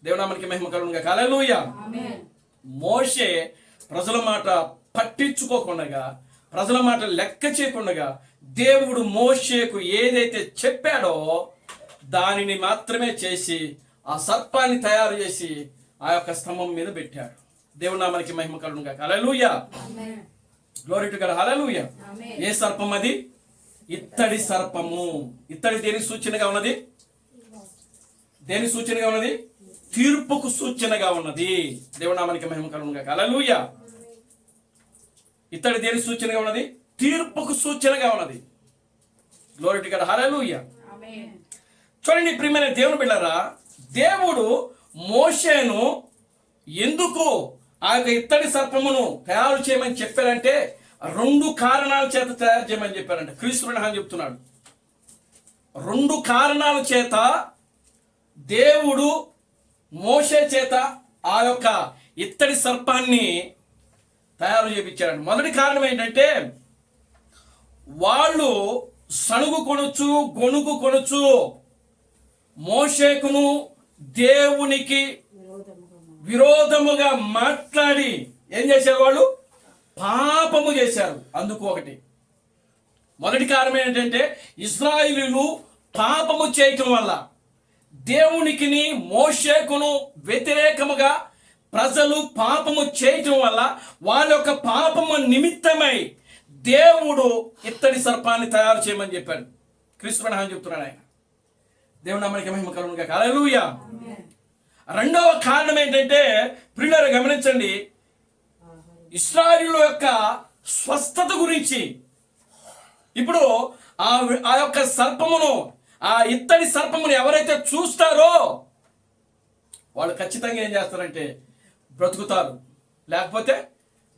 దేవుని నామానికి మహిమ కలుగును గాక. హల్లెలూయా. మోషే ప్రజల మాట పట్టించుకోకుండా, ప్రజల మాట లెక్క చేయకుండా దేవుడు మోషేకు ఏదైతే చెప్పాడో దానిని మాత్రమే చేసి ఆ సర్పాన్ని తయారు చేసి ఆ యొక్క స్తంభం మీద పెట్టాడు. దేవుని నామానికి మహిమ కలుగును గాక. హల్లెలూయా. Glory to God. హల్లెలూయా. ఏ సర్పం అది? ఇత్తడి సర్పము. ఇత్తడి దేనికి సూచనగా ఉన్నది? దేని సూచనగా ఉన్నది? తీర్పుకు సూచనగా ఉన్నది. దేవుని నామానికి మహిమ కలుగును గాక. హల్లెలూయా. ఇత్తడి దేని సూచనగా ఉన్నది? తీర్పుకు సూచనగా ఉన్నది. Glory to God. హల్లెలూయా. చూడండి ప్రియమైన దేవుని బిడ్డలారా, దేవుడు మోషేను ఎందుకు ఆ యొక్క ఇత్తడి సర్పమును తయారు చేయమని చెప్పారంటే 2 కారణాల చేత తయారు చేయమని చెప్పారంట. క్రీస్తు అని చెప్తున్నాడు. 2 కారణాల చేత దేవుడు మోషే చేత ఆ యొక్క ఇత్తడి సర్పాన్ని తయారు చేయించాడు. మొదటి కారణం ఏంటంటే వాళ్ళు సణుగు కొనొచ్చు, గొణుగు కొనొచ్చు మోషేకును దేవునికి విరోధముగా మాట్లాడి ఏం చేశారు? వాళ్ళు పాపము చేశారు. అందుకు ఒకటి మొదటి కారణం ఏంటంటే ఇశ్రాయేలీయులు పాపము చేయటం వల్ల దేవునికిని మోషేకును వ్యతిరేకముగా ప్రజలు పాపము చేయటం వల్ల వాళ్ళ యొక్క పాపము నిమిత్తమై దేవుడు ఇత్తడి సర్పాన్ని తయారు చేయమని చెప్పాడు. క్రీస్తు అని చెప్తున్నాడు ఆయన. దేవుని నామానికి మహిమ కలుగును గాక. హల్లెలూయా. రెండవ కారణం ఏంటంటే ప్రియులారా గమనించండి, ఇశ్రాయేలు యొక్క స్వస్థత గురించి. ఇప్పుడు ఆ యొక్క సర్పమును, ఆ ఇత్తడి సర్పమును ఎవరైతే చూస్తారో వాళ్ళు ఖచ్చితంగా ఏం చేస్తారంటే బ్రతుకుతారు, లేకపోతే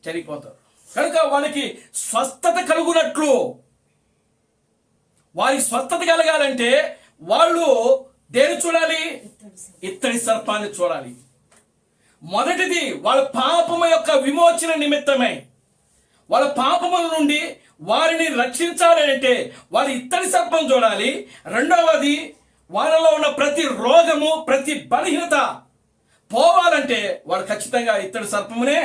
చనిపోతారు. కనుక వాళ్ళకి స్వస్థత కలుగునట్లు, వారికి స్వస్థత కలగాలంటే వాళ్ళు దేని చూడాలి? ఇత్తడి సర్పాన్ని చూడాలి. మొదటిది వాళ్ళ పాపము యొక్క విమోచన నిమిత్తమై, వాళ్ళ పాపముల నుండి వారిని రక్షించాలి అంటే వారి ఇత్తడి సర్పం చూడాలి. రెండవది వాళ్ళలో ఉన్న ప్రతి రోగము, ప్రతి బలహీనత పోవాలంటే వాళ్ళు ఖచ్చితంగా ఇత్తడి సర్పమునే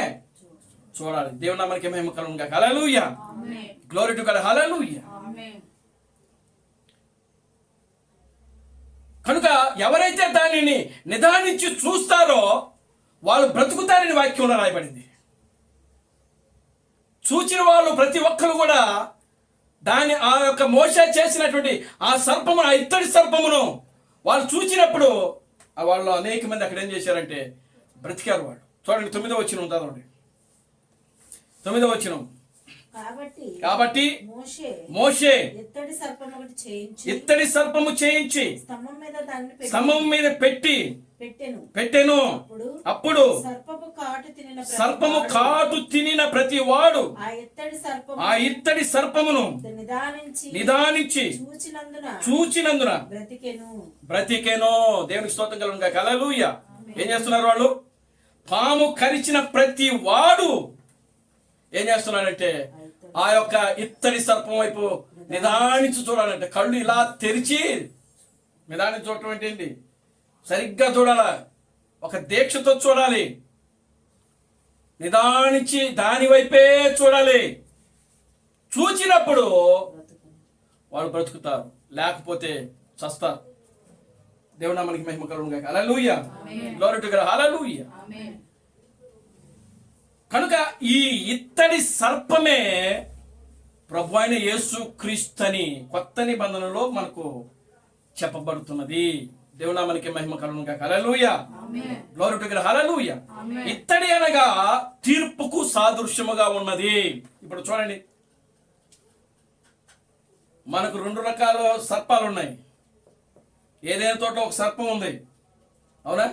చూడాలి. దేవుని నామానికి మహిమ కలుగును గాక. హల్లెలూయా. Glory to God. హల్లెలూయా. కనుక ఎవరైతే దానిని నిదానించి చూస్తారో వాళ్ళు బ్రతుకుతారని వాక్యంలో రాయబడింది. చూచిన వాళ్ళు ప్రతి ఒక్కరు కూడా ఆ యొక్క మోషే చేసినటువంటి ఆ సర్పమును, ఆ ఇత్తడి సర్పమును వాళ్ళు చూచినప్పుడు వాళ్ళు అనేక మంది అక్కడ ఏం చేశారంటే బ్రతికారు వాళ్ళు. చూడండి 9వ వచనం ఉంటుందండి. 9వ వచనం. కాబట్టి మోషే ఇత్తడి సర్పము చేయించి స్తంభం మీద పెట్టెను. అప్పుడు సర్పము కాటు తినిన ప్రతి వాడు ఆ ఇత్తడి సర్పమును నిదానించి చూచినందున బ్రతికెను. దేవునికి స్తోత్రం కలుగును గాక. హల్లెలూయా. ఏం చేస్తున్నారు వాళ్ళు? పాము కరిచిన ప్రతి వాడు ఏం చేస్తున్నాడంటే ఆ యొక్క ఇత్తడి సర్పం వైపు నిదానించి చూడాలంటే కళ్ళు ఇలా తెరిచి నిదానించి చూడటం ఏంటి? సరిగ్గా చూడాల, ఒక దీక్షతో చూడాలి, నిదానించి దాని వైపే చూడాలి. చూచినప్పుడు వాళ్ళు బ్రతుకుతారు, లేకపోతే చస్తారు. దేవుని నామానికి మహిమ కలుగును గాక. హల్లెలూయా. Glory to God. హల్లెలూయా. కనుక ఈ ఇత్తడి సర్పమే ప్రభు అయిన యేసు క్రీస్తుని కొత్త నిబంధనలో మనకు చెప్పబడుతున్నది. దేవుని నామానికి మహిమ కలుగును గాక. హల్లెలూయా. Glory to God. హల్లెలూయా. ఇత్తడి అనగా తీర్పుకు సాదృశ్యముగా ఉన్నది. ఇప్పుడు చూడండి, మనకు 2 రకాల సర్పాలు ఉన్నాయి. ఏదైనా తోట ఒక సర్పం ఉంది, అవునా?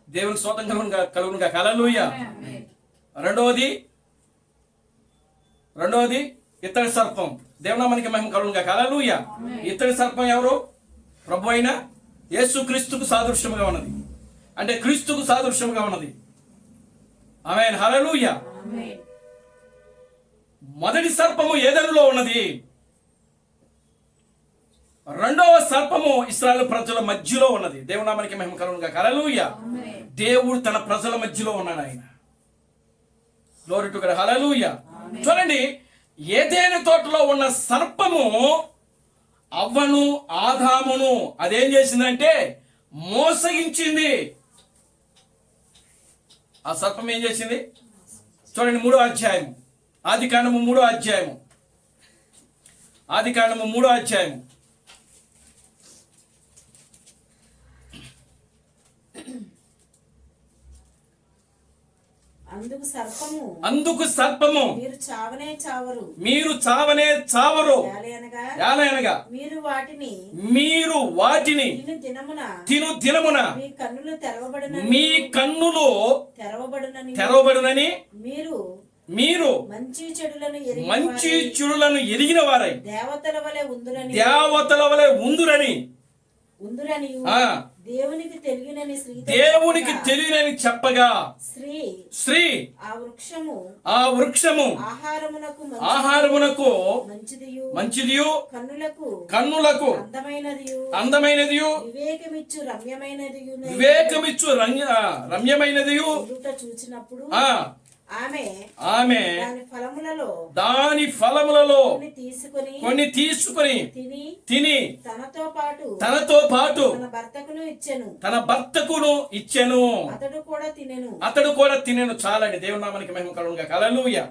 దేవునికి స్తోత్రం కలుగును గాక. హల్లెలూయా. రెండవది ఇత్తడి సర్పం. దేవునామానికి మహిమ కలుగును గాక. హల్లెలూయా. ఇత్తడి సర్పం ఎవరు? ప్రభు అయిన యేసు క్రీస్తుకు సాదృశ్యముగా ఉన్నది, అంటే క్రీస్తుకు సాదృశ్యముగా ఉన్నది. ఆమేన్. హల్లెలూయా. మొదటి సర్పము ఏదెనులో ఉన్నది. రెండవ సర్పము ఇశ్రాయేలు ప్రజల మధ్యలో ఉన్నది. దేవునామానికి మహిమ కలుగును గాక. హల్లెలూయా. దేవుడు తన ప్రజల మధ్యలో ఉన్నాడు ఆయన. Glory to God. హల్లెలూయా. చూడండి, ఏదైనా తోటలో ఉన్న సర్పము అవ్వను ఆదామును అదేం చేసిందంటే మోసగించింది. ఆ సర్పం ఏం చేసింది? చూడండి 3వ అధ్యాయం, ఆదికాండము 3వ అధ్యాయము, ఆదికాండము 3వ అధ్యాయము. అందుకు సర్పము మీరు చావనే చావరు, యాలయనగా మీరు వాటిని తిను దినమున మీ కన్నులు తెరవబడునని మీరు మంచి చెడులను ఎరిగిన వారై దేవతల వలె ఉందురని దేవునికి తెలియనని చెప్పగా స్త్రీ ఆ వృక్షము ఆహారమునకు మంచిదియు కన్నులకు అందమైనదియు వివేకమిచ్చు రమ్యమైనదియు ఆమె దాని ఫలములలో కొన్ని తీసుకొని తిని తనతో పాటు తన భర్తకును ఇచ్చెను. అతడు కూడా తినెను. చాలండి. దేవుని నామానికి మహిమ కలుగును గాక. హల్లెలూయా.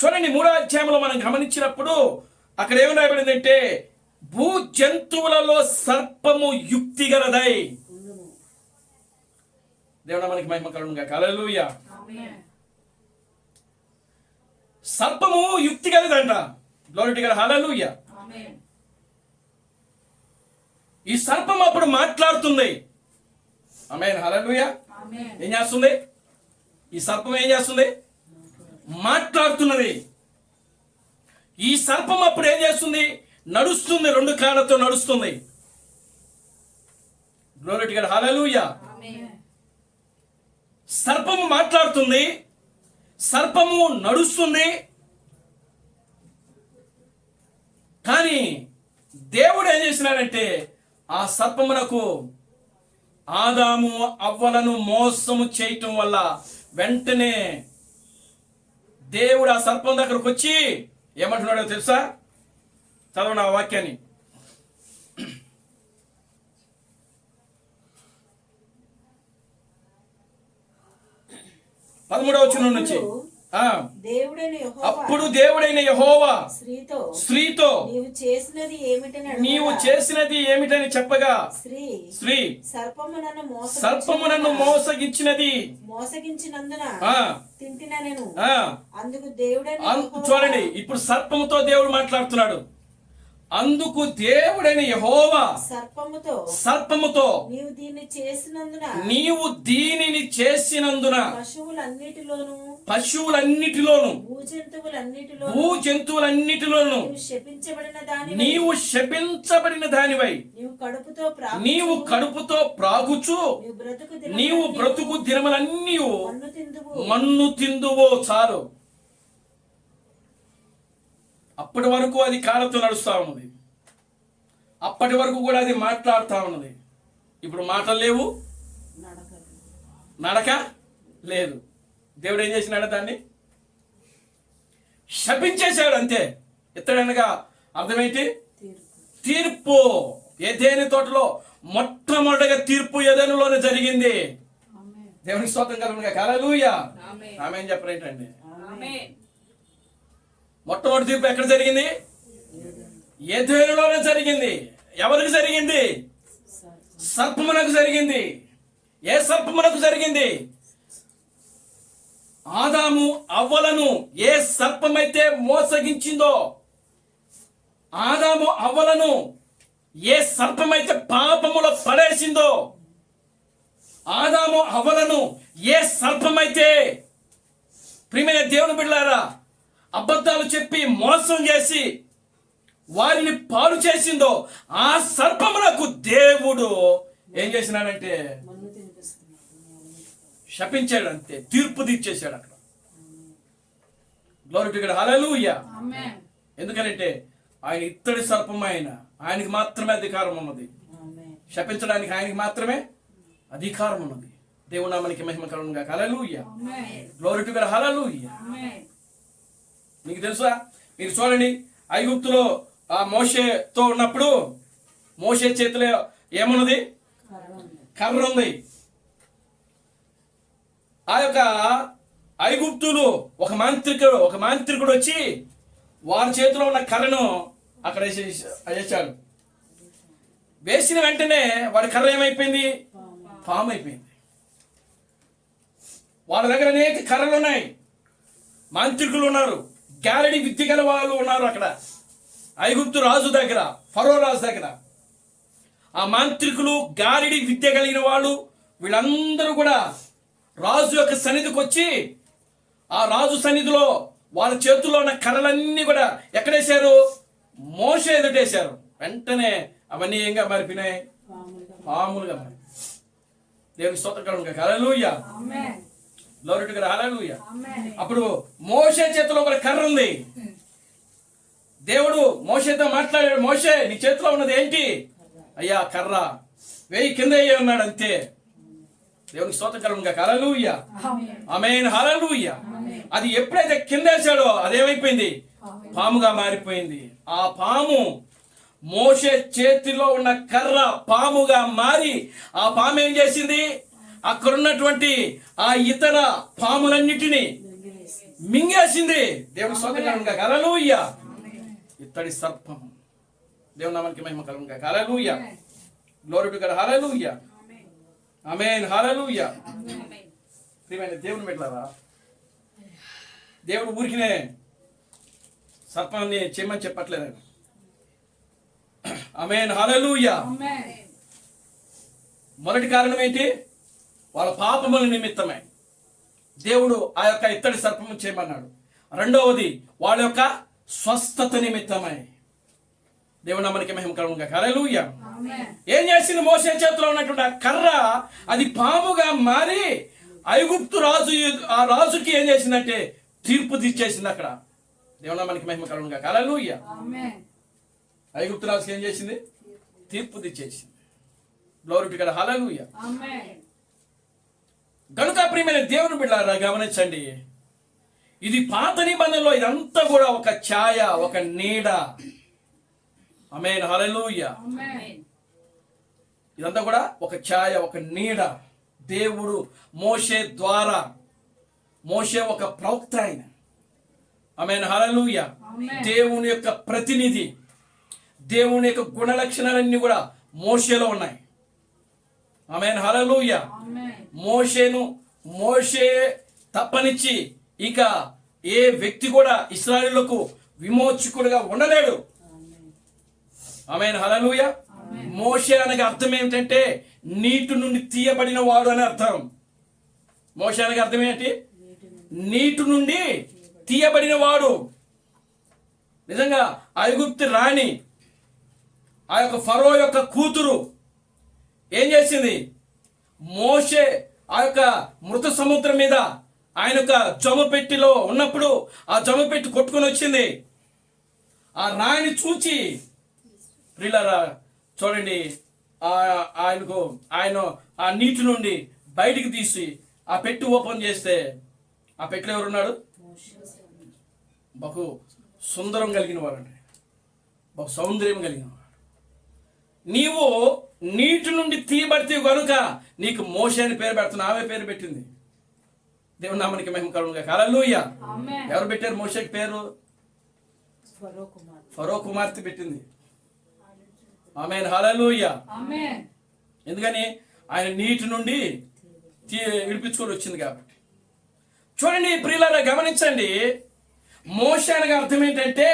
చూడండి 3వ అధ్యాయంలో మనం గమనించినప్పుడు అక్కడ ఏమి రాయబడిందంటే భూ జంతువులలో సర్పము యుక్తి గలదై. దేవుని నామానికి మహిమ కలుగును గాక. హల్లెలూయా. సర్పము యుక్తి కలదంట. Glory to God. హల్లెలూయా. ఈ సర్పం అప్పుడు మాట్లాడుతుంది. ఆమేన్. హల్లెలూయా. ఏం చేస్తుంది? ఈ సర్పం ఏం చేస్తుంది? మాట్లాడుతున్నది. ఈ సర్పం అప్పుడు ఏం చేస్తుంది? నడుస్తుంది, 2 కాళ్ళతో నడుస్తుంది. Glory to God. హల్లెలూయా. సర్పము మాట్లాడుతుంది, సర్పము నడుస్తుంది. కానీ దేవుడు ఏం చేసినాడంటే ఆ సర్పమునకు ఆదాము అవ్వలను మోసము చేయటం వల్ల వెంటనే దేవుడు ఆ సర్పం దగ్గరకు వచ్చి ఏమంటున్నాడో తెలుసా? చదవండి ఆ వాక్యాన్ని. 13వ వచనం నుంచి ఆ, దేవుడైన యెహోవా అప్పుడు దేవుడైన యెహోవా స్త్రీతో స్త్రీతో నీవు చేసినది ఏమిటని నీవు అడగగా, చేసినది ఏమిటని చెప్పగా స్త్రీ సర్పము నన్ను మోసగించినది మోసగించినందున ఆ, తింటినెను. ఆ, అందుకు దేవుడైన యెహోవా చూడండి ఇప్పుడు సర్పముతో దేవుడు మాట్లాడుతున్నాడు. అందుకు దేవుడైన యెహోవా సర్పముతో నీవు దీన్ని చేసినందున నీవు దీనిని చేసినందున పశువులన్నిటిలోను భూజంతువులన్నిటిలోను భూజంతువులన్నిటిలోను నీవు శపించబడిన దానివై నీవు కడుపుతో ప్రాగుచు నీవు బ్రతుకు దినములన్నీ మన్ను తిందువో. చాలు, అప్పటి వరకు అది కాళ్ళతో నడుస్తూ ఉన్నది, అప్పటి వరకు కూడా అది మాట్లాడుతూ ఉన్నది. ఇప్పుడు మాటలు లేవు, నడక లేదు. దేవుడు ఏం చేసినాడు? దాన్ని శపించేశాడు అంతే. ఎత్తడనగా అర్థమేంటి? తీర్పు. ఏదైనా తోటలో మొట్టమొదటిగా తీర్పు ఏదైనాలోనే జరిగింది. దేవునికి స్తోత్రం కలుగునుగాక. హల్లెలూయా. ఆమేన్ చెప్పరేంటండి? మొట్టమొదటి తీర్పు ఎక్కడ జరిగింది? ఏదైనాలోనే జరిగింది. ఎవరికి జరిగింది? సర్పమునకు జరిగింది. ఏ సర్పమునకు జరిగింది? ఆదాము అవ్వలను ఏ సర్పమైతే మోసగించిందో, ఆదాము అవ్వలను ఏ సర్పమైతే పాపములో పడేసిందో, ఆదాము అవ్వలను ఏ సర్పమైతే ప్రియమైన దేవుని బిడ్డలారా అబద్ధాలు చెప్పి మోసం చేసి వారిని పాడు చేసిందో, ఆ సర్పములకు దేవుడు ఏం చేసినాడంటే శపించాడు అంతే. తీర్పు తీర్చేశాడు అక్కడ. Glory to God. హల్లెలూయా. ఎందుకనంటే ఆయన ఇత్తడి సర్పం, ఆయనకి మాత్రమే అధికారం ఉన్నది. శపించడానికి ఆయనకి మాత్రమే అధికారం ఉన్నది. దేవుని నామానికి మహిమ కలుగునుగాక. హల్లెలూయా. Glory to God. హల్లెలూయా. మీకు తెలుసా? మీరు చూడండి, ఐగుప్తులో ఆ మోషేతో ఉన్నప్పుడు మోషే చేతిలో ఏమున్నది? కర్ర ఉంది. ఆ యొక్క ఐగుప్తులు ఒక మాంత్రికుడు వచ్చి వారి చేతిలో ఉన్న కర్రను అక్కడ వేసాడు. వేసిన వెంటనే వాడి కర్ర ఏమైపోయింది? పాము అయిపోయింది. వాళ్ళ దగ్గర అనేక కర్రలు ఉన్నాయి, మాంత్రికులు ఉన్నారు, గారడి విద్య గల వాళ్ళు ఉన్నారు అక్కడ ఐగుప్తు రాజు దగ్గర, ఫరో రాజు దగ్గర. ఆ మాంత్రికులు, గారడి విద్య కలిగిన వాళ్ళు వీళ్ళందరూ కూడా రాజు యొక్క సన్నిధికి వచ్చి ఆ రాజు సన్నిధిలో వాళ్ళ చేతుల్లో ఉన్న కర్రలన్నీ కూడా ఎక్కడేశారు? మోషే ఎదుటేశారు. వెంటనే అవన్నీ ఏంగా మారిపోయినాయి? పాములుగా మారి. దేవుని స్తోత్రం కలుగునుగాక. హల్లెలూయా. Glory to God. హల్లెలూయా. అప్పుడు మోషే చేతిలో ఒక కర్ర ఉంది. దేవుడు మోషేతో మాట్లాడాడు. మోషే, నీ చేతిలో ఉన్నది ఏంటి? అయ్యా కర్ర. వేయి కింద అన్నాడు అంతే. దేవునికి స్తోత్రం కలుగునుగాక. హల్లెలూయా. ఆమేన్. హల్లెలూయా. అది ఎప్పుడైతే కింద వేసాడో అదేమైపోయింది? పాముగా మారిపోయింది. ఆ పాము మోషే చేతిలో ఉన్న కర్ర పాముగా మారి ఆ పాము ఏం చేసింది? అక్కడున్నటువంటి ఆ ఇతర పాములన్నిటినీ మింగేసింది. దేవునికి స్తోత్రం కలుగునుగాక. హల్లెలూయా. ఇత్తడి సర్పం. దేవుని నామానికి మహిమ కలుగునుగాక. హల్లెలూయా. Glory to God. హల్లెలూయా. ఆమేన్. హల్లెలూయా. ప్రియమైన దేవుని బిడ్డలారా, దేవుడు ఊరికినే సర్పాన్ని చేయమని చెప్పట్లేదు. ఆమేన్. హల్లెలూయా. మొదటి కారణం ఏంటి? వాళ్ళ పాపముల నిమిత్తమే దేవుడు ఆ యొక్క ఇత్తడి సర్పము చేయమన్నాడు. రెండవది వాళ్ళ యొక్క స్వస్థత నిమిత్తమై. దేవుని నామానికి మహిమ కలుగునుగాక. హల్లెలూయా. ఏం చేసింది? మోషే చేతిలో ఉన్నటువంటి ఆ కర్ర అది పాముగా మారి ఐగుప్తు రాజు, ఆ రాజుకి ఏం చేసిందంటే తీర్పు తీర్చేసింది అక్కడ. దేవుని నామానికి మహిమ కలుగునుగాక. హల్లెలూయా. ఐగుప్తు రాజుకి ఏం చేసింది? తీర్పు తీర్చేసింది. Glory to God. హల్లెలూయా. గనుక ప్రియమైన దేవుని బిడ్డలారా గమనించండి, ఇది పాత నిబంధనలో ఇదంతా కూడా ఒక ఛాయ, ఒక నీడ. ఆమేన్. హల్లెలూయా. ఇదంతా కూడా ఒక ఛాయ, ఒక నీడ. దేవుడు మోషే ద్వారా మోషే ఒక ప్రవక్త ఆయన. ఆమేన్, హల్లెలూయా. దేవుని యొక్క ప్రతినిధి. దేవుని యొక్క గుణ లక్షణాలన్నీ కూడా మోషేలో ఉన్నాయి. ఆమేన్, హల్లెలూయా. మోషే తప్పనిచ్చి ఇక ఏ వ్యక్తి కూడా ఇశ్రాయేలులకు విమోచకుడుగా ఉండలేడు. ఆమేన్, హల్లెలూయా. మోషే అనగా అర్థం ఏమిటంటే నీటి నుండి తీయబడిన వాడు అని అర్థం. మోషే అనగా అర్థం ఏంటి? నీటి నుండి తీయబడిన వాడు. నిజంగా ఐగుప్తు రాణి, ఆ యొక్క ఫరో యొక్క కూతురు ఏం చేసింది? మోషే ఆ యొక్క మృత సముద్రం మీద ఆయన యొక్క జమ పెట్టిలో ఉన్నప్పుడు ఆ జమ పెట్టి కొట్టుకొని వచ్చింది. ఆ రాణి చూచి, ప్రియులారా చూడండి, ఆయన ఆ నీటి నుండి బయటికి తీసి ఆ పెట్టి ఓపెన్ చేస్తే ఆ పెట్టిలో ఎవరున్నాడు? బహు సుందరం కలిగిన వాడు, బహు సౌందర్యం కలిగిన వాడు. నీవు నీటి నుండి తీయబడితే కనుక నీకు మోషే అని పేరు పెడుతున్నా. ఆమె పేరు పెట్టింది. దేవుని నామానికి మహిమ కలుగునుగాక. హల్లెలూయా. ఎవరు పెట్టారు మోషేకి పేరు? ఫరో కుమార్తె పెట్టింది. ఆమేన్, హల్లెలూయా. ఎందుకని? ఆయన నీటి నుండి విడిపించుకొని వచ్చింది కాబట్టి. చూడండి ప్రియులారా, గమనించండి. మోషే అనగా అర్థం ఏంటంటే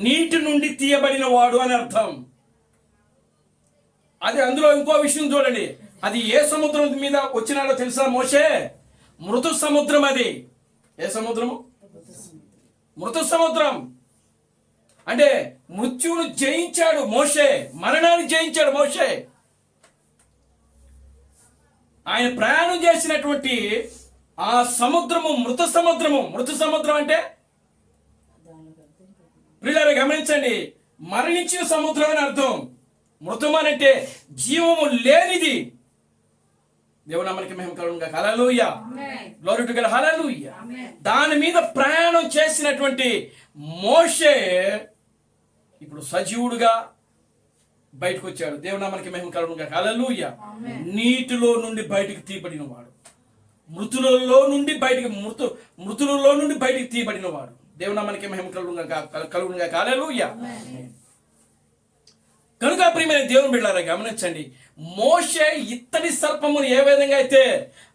నీటి నుండి తీయబడిన వాడు అని అర్థం. అది అందులో ఇంకో విషయం చూడండి. అది ఏ సముద్రం మీద వచ్చినాడో తెలుసా? మోషే మృతు సముద్రం. అది ఏ సముద్రము? మృతు సముద్రం. అంటే మృత్యువును జయించాడు మోషే, మరణాన్ని జయించాడు మోషే. ఆయన ప్రయాణం చేసినటువంటి ఆ సముద్రము మృత సముద్రము. మృత సముద్రం అంటే ప్రియులారా గమనించండి, మరణించిన సముద్రం అని అర్థం. మృతం అని అంటే జీవము లేనిది. దేవుని నామానికి మహిమ కలుగునుగాక. హల్లెలూయా. Glory to God. హల్లెలూయా. దాని మీద ప్రయాణం చేసినటువంటి మోషే ఇప్పుడు సజీవుడుగా బయటకు వచ్చాడు. దేవుని నామానికి మహిమ కలుగునుగాక. హల్లెలూయా. నీటిలో నుండి బయటికి తీయబడిన వాడు, మృతులలో నుండి బయటికి తీయబడిన వాడు. దేవుని నామానికి మహిమ కలుగునుగాక. హల్లెలూయా. కనుక ప్రియమైన దేవుని బిడ్డలారా గమనించండి, మోషే ఇత్తడి సర్పమును ఏ విధంగా అయితే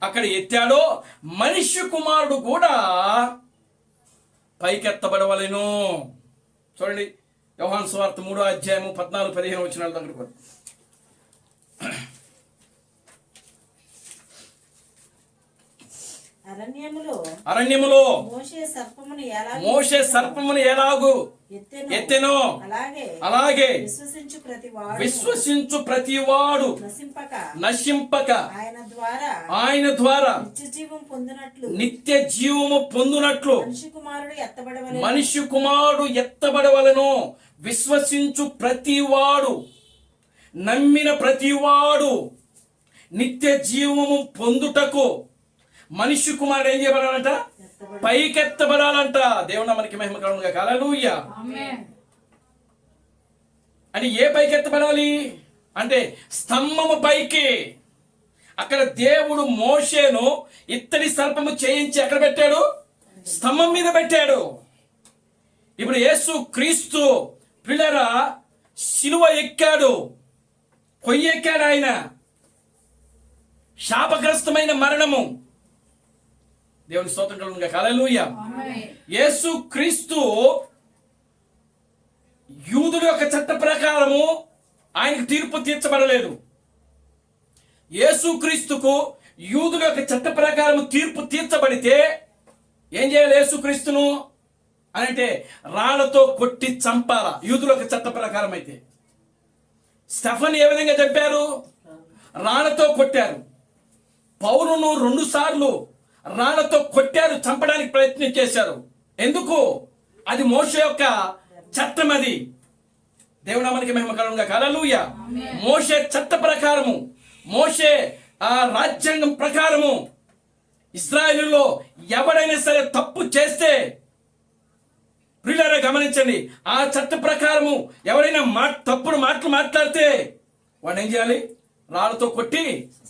అక్కడ ఎత్తాడో మనుష్య కుమారుడు కూడా పైకెత్తబడవలెను. చూడండి యోహాను సువార్త 3వ అధ్యాయము 14-15 వచనాల దగ్గరకు. అరణ్యములో మోషే సర్పమును ఎలాగు ఎత్తెనో అలాగే విశ్వసించు ప్రతివాడు నశింపక ఆయన ద్వారా నిత్య జీవము పొందునట్లు మనిషి కుమారుడు ఎత్తబడవలెను. విశ్వసించు ప్రతివాడు, నమ్మిన ప్రతివాడు నిత్య జీవము పొందుటకు మనిషి కుమారుడు ఏం చేయబడాలంట? పైకెత్తబడాలంట. దేవుని నామానికి మహిమ కలుగునుగాక. హల్లెలూయా. అని ఏ పైకెత్తబడాలి అంటే స్తంభము పైకి. అక్కడ దేవుడు మోషేను ఇత్తడి సర్పము చేయించి ఎక్కడ పెట్టాడు? స్తంభం మీద పెట్టాడు. ఇప్పుడు యేసు క్రీస్తు ప్రియులారా శిలువ ఎక్కాడు, కొయ్యెక్కాడు. ఆయన శాపగ్రస్తమైన మరణము. దేవుని స్తోత్రం కలుగునుగాక. హల్లెలూయా. యేసు క్రీస్తు యూదుల యొక్క చట్ట ప్రకారము ఆయనకు తీర్పు తీర్చబడలేదు. యేసు క్రీస్తుకు యూదుల యొక్క చట్ట ప్రకారము తీర్పు తీర్చబడితే ఏం చేయాలి? యేసు క్రీస్తును అని అంటే రాళ్లతో కొట్టి చంపాల. యూదుల యొక్క చట్ట ప్రకారం అయితే స్టెఫన్ ఏ విధంగా చంపారు? రాళ్లతో కొట్టారు. పౌలును 2 సార్లు రాళ్లతో కొట్టారు, చంపడానికి ప్రయత్నం చేశారు. ఎందుకు? అది మోషే యొక్క చట్టం. అది దేవుని నామానికి మహిమ కలుగునుగాక. హల్లెలూయా. మోషే చట్ట ప్రకారము, మోషే ఆ రాజ్యాంగం ప్రకారము ఇశ్రాయేలులో ఎవడైనా సరే తప్పు చేస్తే ప్రియులారా గమనించండి, ఆ చట్ట ప్రకారము ఎవరైనా తప్పుడు మాటలు మాట్లాడితే వాడు ఏం చేయాలి? రాళ్లతో కొట్టి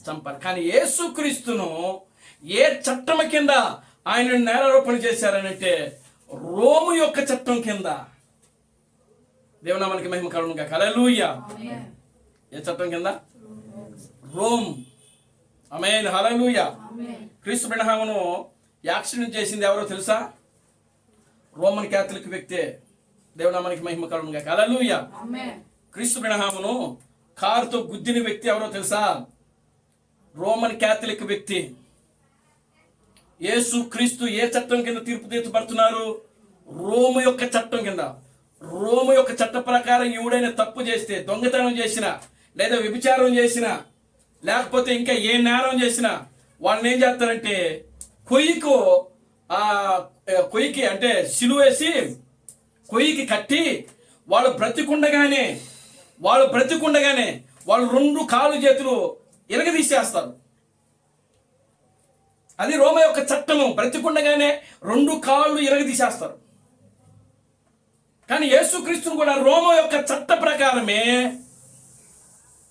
చంపాలి. కానీ యేసుక్రీస్తును ఏ చట్టం కింద ఆయన నేరారోపణ చేశారని అంటే రోము యొక్క చట్టం కింద. దేవునామానికి మహిమ కలుగును గాక. హల్లెలూయా. ఏ చట్టం కింద? రోమ్. ఆమేన్. హల్లెలూయా. క్రీస్తు బ్రహ్మను యాక్సిడెంట్ చేసింది ఎవరో తెలుసా? రోమన్ క్యాథలిక్ వ్యక్తే. దేవునామానికి మహిమ కలుగును గాక. హల్లెలూయా. క్రీస్తు బ్రహ్మను కారుతో గుద్దిన వ్యక్తి ఎవరో తెలుసా? రోమన్ క్యాథలిక్ వ్యక్తి. యేసు క్రీస్తు ఏ చట్టం కింద తీర్పు తీర్చబడుతున్నారు? రోము యొక్క చట్టం కింద. రోము యొక్క చట్ట ప్రకారం ఎవడైనా తప్పు చేస్తే, దొంగతనం చేసినా, లేదా వ్యభిచారం చేసినా, లేకపోతే ఇంకా ఏ నేరం చేసినా వాళ్ళని ఏం చేస్తారంటే కొయ్యికి అంటే సిలువేసి కొయ్యికి కట్టి వాళ్ళు బ్రతికుండగానే వాళ్ళు 2 కాళ్ళు చేతులు ఇరగదీసేస్తారు. అది రోమ యొక్క చట్టము. బ్రతికుండగానే 2 కాళ్ళు ఇరగదీసేస్తారు. కానీ యేసుక్రీస్తును కూడా రోమ యొక్క చట్ట ప్రకారమే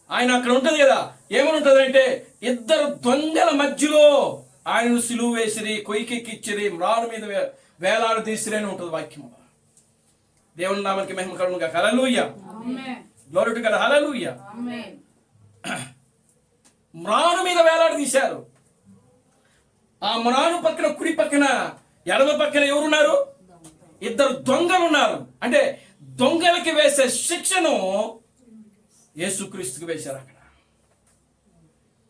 ఆయన అక్కడ ఉంటుంది కదా, ఏమని ఉంటుంది అంటే 2 దొంగల మధ్యలో ఆయనను సిలువ వేసిరి, కొయ్యికెక్కిచ్చిరి, మ్రాను మీద వేలాడు తీసిరి అని ఉంటుంది వాక్యం. దేవుని నామానికి మహిమ కలుగును గాక. హల్లెలూయా. Glory to God. హల్లెలూయా. మ్రాను మీద వేలాడు తీశారు. ఆ మ్రాను పక్కన, కుడి పక్కన, ఎడమ పక్కన ఎవరున్నారు? 2 దొంగలు ఉన్నారు. అంటే దొంగలకి వేసే శిక్షను యేసుక్రీస్తుకి వేశారు అక్కడ.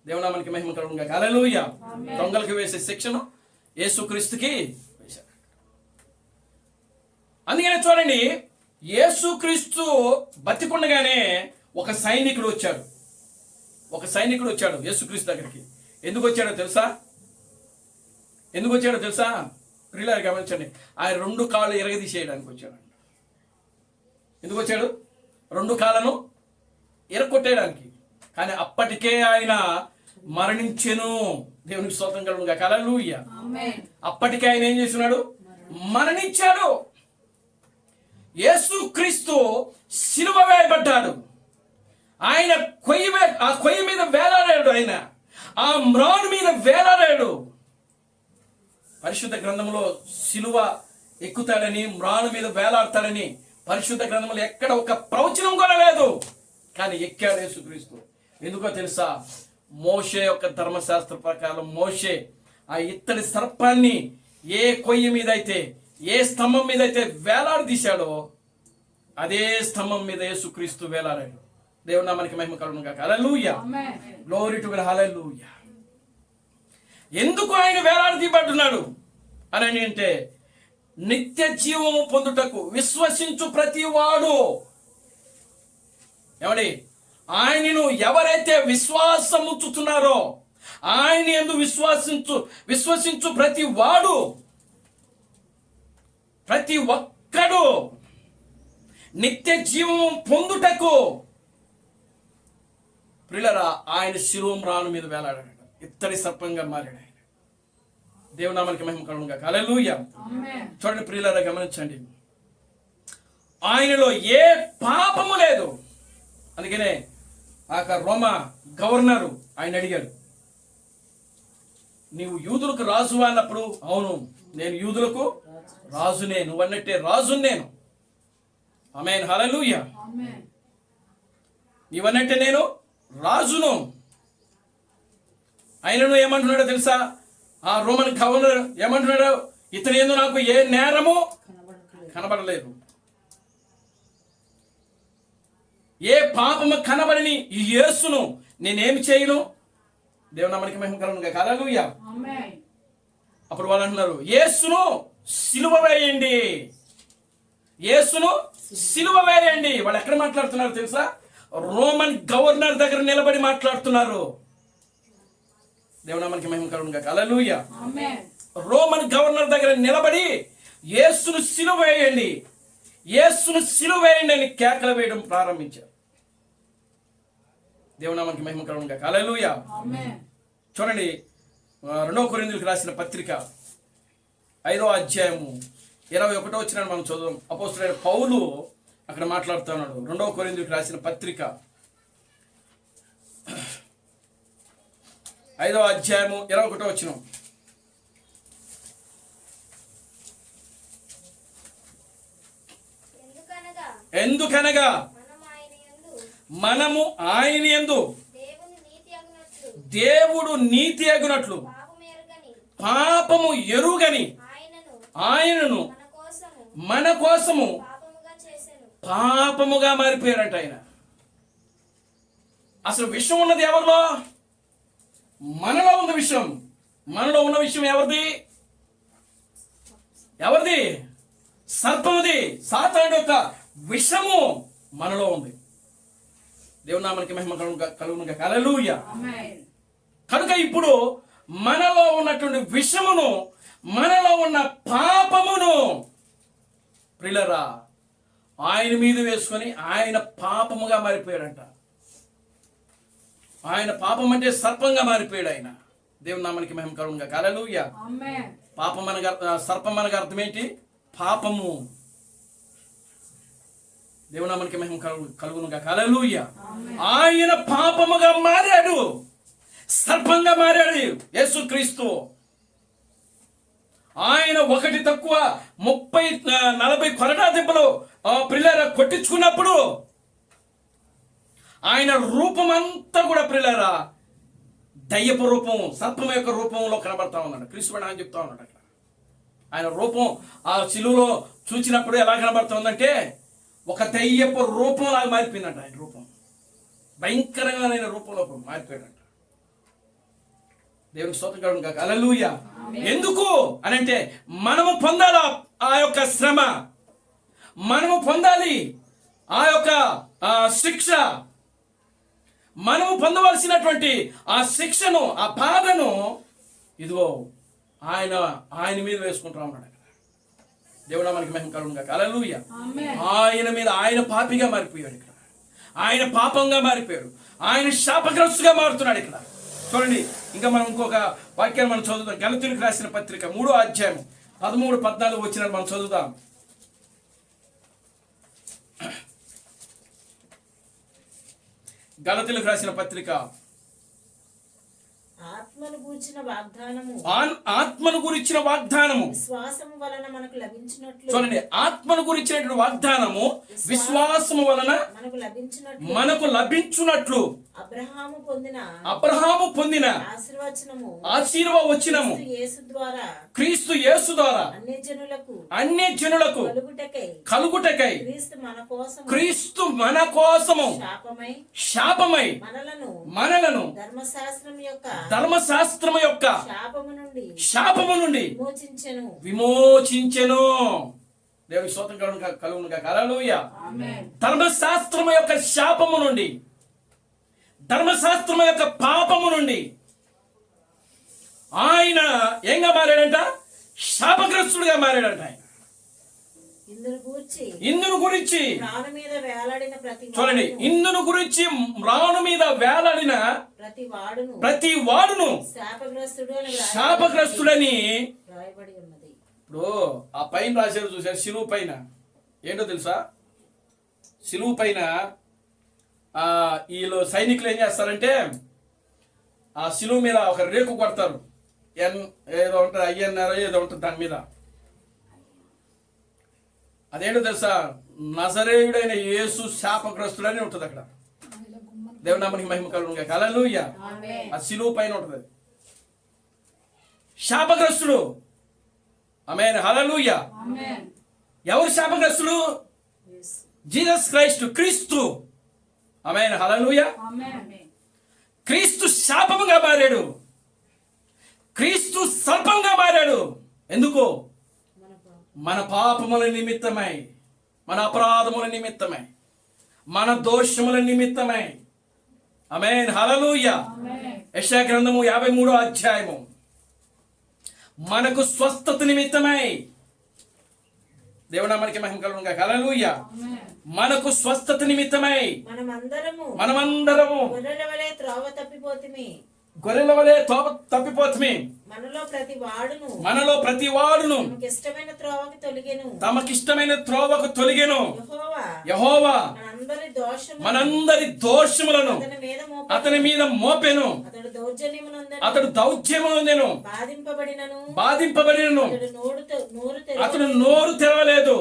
దేవునామానికి మహిమ కలుగును గాక. హల్లెలూయా. దొంగలకి వేసే శిక్షను యేసుక్రీస్తుకి వేశారు. అందుకనే చూడండి, యేసుక్రీస్తు బతికుండగానే ఒక సైనికుడు వచ్చాడు యేసుక్రీస్తు దగ్గరికి. ఎందుకు వచ్చాడో తెలుసా? ప్రియులారా గమనించండి. ఆయన 2 కాళ్ళు ఇరగదీసేయడానికి వచ్చాడు. ఎందుకు వచ్చాడు? 2 కాళ్ళను ఇరగొట్టేయడానికి. కానీ అప్పటికే ఆయన మరణించెను. దేవునికి స్తోత్రం కలుగును గాక. హల్లెలూయా. అప్పటికే ఆయన ఏం చేస్తున్నాడు? మరణించాడు. యేసుక్రీస్తు సిలువ వేయబడ్డాడు. ఆయన ఆ కొయ్యి మీద వేలాడాడు. ఆయన ఆ మ్రాను మీద వేలాడాడు. పరిశుద్ధ గ్రంథంలో సిలువ ఎక్కుతాడని, మ్రాను మీద వేలాడతాడని పరిశుద్ధ గ్రంథంలో ఎక్కడ ఒక ప్రవచనం కూడా లేదు. కానీ ఎక్కాడు యేసుక్రీస్తు. ఎందుకో తెలుసా? మోషే యొక్క ధర్మశాస్త్ర ప్రకారం మోషే ఆ ఇత్తడి సర్పాన్ని ఏ కొయ్యి మీద అయితే, ఏ స్తంభం మీద అయితే వేలాడు తీశాడో అదే స్తంభం మీద యేసుక్రీస్తు వేలాడాడు. దేవుని నామానికి మహిమ కలుగును గాక. హల్లెలూయా. Glory to God. హల్లెలూయా. ఎందుకు ఆయన వేలాడదీయబడుతున్నాడు అని అంటే, నిత్య జీవము పొందుటకు విశ్వసించు ప్రతి వాడు, ఏమండి, ఆయనను ఎవరైతే విశ్వాసముచ్చుతున్నారో, ఆయన యందు విశ్వసించు ప్రతి వాడు, ప్రతి ఒక్కడు నిత్య జీవము పొందుటకు, ప్రియులారా, ఆయన శిలువ మ్రాను మీద వేలాడాడు. ఇత్తడి సర్పంగా మారాడు ఆయన. దేవునామానికి మహిమ కలుగును గాక. హల్లెలూయా. చూడండి ప్రియులారా, గమనించండి. ఆయనలో ఏ పాపము లేదు. అందుకనే ఆ రోమా గవర్నరు ఆయన అడిగాడు, నీవు యూదులకు రాజు అన్నప్పుడు, అవును నేను యూదులకు రాజునే, నువ్వన్నట్టే రాజు నేను. ఆమేన్. హల్లెలూయా. నీవన్నట్టే నేను రాజును. ఆయనను ఏమంటున్నాడో తెలుసా? ఆ రోమన్ గవర్నర్ ఏమంటున్నాడు? ఇతని యందు నాకు ఏ నేరము కనబడలేదు, ఏ పాపము కనబడని ఈ యేసును నేనేమి చేయను. దేవునామానికి మహిమ కలుగును గాక. హల్లెలూయా. అప్పుడు వాళ్ళు అంటున్నారు, యేసును సిలువ వేయండి, యేసును సిలువ వేయండి. వాళ్ళు ఎక్కడ మాట్లాడుతున్నారు తెలుసా? రోమన్ గవర్నర్ దగ్గర నిలబడి మాట్లాడుతున్నారు. దేవునామానికి మహిమ కలుగును గాక. హల్లెలూయా. రోమన్ గవర్నర్ దగ్గర నిలబడి యేసును సిలువ వేయండి, యేసును సిలువ వేయండి అని కేకలు వేయడం ప్రారంభించారు. దేవునామానికి మహిమ కలుగును గాక. హల్లెలూయా. చూడండి, 2 కొరింథీయులకు రాసిన పత్రిక 5వ అధ్యాయము 21వ వచనాన్ని మనం చదువుదాం. అపోస్తలుడైన పౌలు అక్కడ మాట్లాడుతున్నాడు. 2వ కొరింథీయులకు రాసిన పత్రిక 5వ అధ్యాయము 21వ వచనం. ఎందుకనగా మనము ఆయన యందు దేవుడు నీతి అగునట్లు పాపము ఎరుగని ఆయనను మన కోసము పాపముగా మారిపోయాడంట ఆయన. అసలు విషయం ఉన్నది ఎవరిలో? మనలో ఉంది విషయం. మనలో ఉన్న విషయం ఎవరిది? ఎవరిది? సర్పముది. సాతానుడి యొక్క విషము మనలో ఉంది. దేవుని నామానికి మహిమ కలుగునుగాక. హల్లెలూయా. కనుక ఇప్పుడు మనలో ఉన్నటువంటి విషమును, మనలో ఉన్న పాపమును ప్రియులారా ఆయన మీద వేసుకొని ఆయన పాపముగా మారిపోయాడంట. ఆయన పాపం అంటే సర్పంగా మారిపోయాడు ఆయన. దేవుని నామానికి మహిమ కలుగునుగాక. హల్లెలూయా. పాపం అనగా, సర్పం అనగా అర్థం ఏంటి? పాపము. దేవుని నామానికి మహిమ కలుగునుగాక. హల్లెలూయా. ఆయన పాపముగా మారాడు, సర్పంగా మారాడు యేసుక్రీస్తు. ఆయన ఒకటి తక్కువ 30-40 కొరడా దెబ్బలు ప్రియులారా కొట్టించుకున్నప్పుడు ఆయన రూపం అంతా కూడా ప్రియులారా దయ్యపు రూపం, సర్పం యొక్క రూపంలో కనబడతా ఉన్నాడు. క్రీస్తు అని చెప్తా ఉన్నాడు. అక్కడ ఆయన రూపం ఆ శిలువలో చూచినప్పుడు ఎలా కనబడతా ఉందంటే ఒక దయ్యపు రూపం లాగా మారిపోయిందంట. ఆయన రూపం భయంకరమైన రూపంలో మారిపోయాడంట. దేవునికి స్తోత్రం కలుగును గాక. హల్లెలూయా. ఎందుకు అని అంటే మనము పొందాల ఆ యొక్క శ్రమ, మనము పొందాలి ఆ యొక్క శిక్ష, మనము పొందవలసినటువంటి ఆ శిక్షను, ఆ బాధను ఇదిగో ఆయన మీద వేసుకుంటా ఉన్నాడు. దేవుడా మనకి మహిమ కలుగును గాక. హల్లెలూయా. ఆయన మీద ఆయన పాపిగా మారిపోయాడు. ఇక్కడ ఆయన పాపంగా మారిపోయాడు. ఆయన శాపగ్రస్తుగా మారుతున్నాడు. ఇక్కడ చూడండి, ఇంకా మనం ఇంకొక వాక్యాన్ని మనం చదువుతాం. గలతీయులకు రాసిన పత్రిక 3వ అధ్యాయం 13-14 వచ్చినట్టు మనం చదువుతాం. గలతీయులకు రాసిన పత్రిక ఆత్మను గురించిన వాగ్దానము, ఆత్మను గురించిన వాగ్దానము విశ్వాసము వలన మనకు లభించినట్లు. చూడండి, ఆత్మను గురించినటువంటి వాగ్దానము విశ్వాసము వలన మనకు లభించున్నట్లు అబ్రహాము పొందిన ఆశీర్వచనము క్రీస్తు యేసు ద్వారా అన్ని జనులకు కలుగుటకై క్రీస్తు మన కోసము శాపమై మనలను ధర్మశాస్త్రము యొక్క శాపము నుండి విమోచించెను. దేవుని స్తోత్రం కలుగును గాక. హల్లెలూయా. ధర్మశాస్త్రము యొక్క శాపము నుండి, ధర్మశాస్త్రము యొక్క పాపము నుండి ఆయన ఏంగా మారాడంట? శాపగ్రస్తుడిగా మారాడంట. ఆయన ఇందును గురించి చూడండి, ఇందును గురించి రాను మీద వేలాడిన ప్రతి వాడును శాపగ్రస్తుడని. ఇప్పుడు ఆ పైన రాశారు చూసారు, శిలువు పైన ఏంటో తెలుసా? శిలువు పైన వీళ్ళు సైనికులు ఏం చేస్తారంటే ఆ శిలువు మీద ఒక రేకు కొడతారు. ఏదో ఉంటుంది, అయ్యన్నారో ఏదో ఉంటుంది దాని మీద. అదేంటో తెలుసా? నజరేయుడైన యేసు శాపగ్రస్తుడని ఉంటుంది అక్కడ. దేవుని నామానికి మహిమ కలుగును గాక. హల్లెలూయా. ఆ శిలువ పైన ఉంటుంది శాపగ్రస్తుడు. ఆమేన్. హల్లెలూయా. ఎవరు శాపగ్రస్తుడు? జీసస్ క్రైస్ట్, క్రీస్తు. ఆమేన్. హల్లెలూయా. క్రీస్తు శాపముగా మారాడు, క్రీస్తు సర్పంగా మారాడు. ఎందుకు? మన పాపముల నిమిత్తమై, మన అపరాధముల నిమిత్తమై, మన దోషముల నిమిత్తమై. ఆమేన్. హల్లెలూయా. యెషయా గ్రంథము 53వ అధ్యాయము మనకు స్వస్థత నిమిత్తమై. దేవుని నామానికి మహిమ కలుగును గాక. హల్లెలూయా. మనకు స్వస్థత నిమిత్తమై మనమందరము గొర్రెల వలె తప్పిపోతుమి. మనలో ప్రతి వాడును మనలో ప్రతి వాడును తమకిష్టమైన త్రోవకి తొలిగెను. తమకిష్టమైన త్రోవకు తొలిగెను. యెహోవా యెహోవా మనందరి దోషములను మనందరి దోషములను అతని మీద మోపెను. అతడు దౌర్జన్యమునొందెను. బాధింపబడినను. అతడు నోరు తెరవలేదు.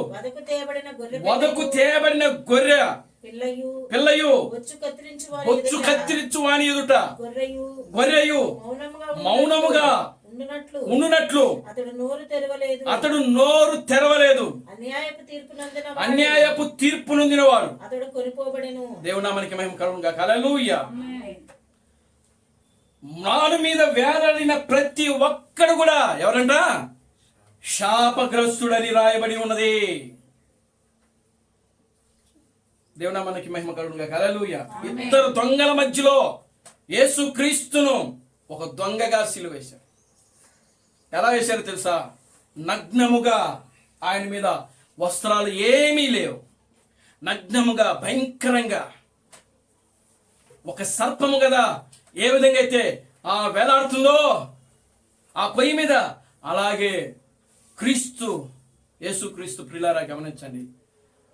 వదకు తేబడిన గొర్రె పిల్లయు బొచ్చు కత్తిరించు వాని ఎదుట గొర్రెయు మౌనముగా ఉండునట్లు అతడు నోరు తెరవలేదు. అన్యాయపు తీర్పు నొందినవాడు. దేవుని నామానికి మహిమ కలుగును గాక. హల్లెలూయా. నాను మీద వేలాడిన ప్రతి ఒక్కడు కూడా ఎవరంట? శాపగ్రస్తుడని రాయబడి ఉన్నది. దేవుని నామానికి మహిమ కలుగును గాక. హల్లెలూయా. ఇద్దరు దొంగల మధ్యలో యేసు క్రీస్తును ఒక దొంగగా సిలువేశారు. ఎలా వేశారు తెలుసా? నగ్నముగా, ఆయన మీద వస్త్రాలు ఏమీ లేవు, నగ్నముగా భయంకరంగా, ఒక సర్పము కదా ఏ విధంగా అయితే వేలాడుతుందో ఆ పొయ్యి మీద, అలాగే క్రీస్తు, యేసు క్రీస్తు ప్రియులారా గమనించండి,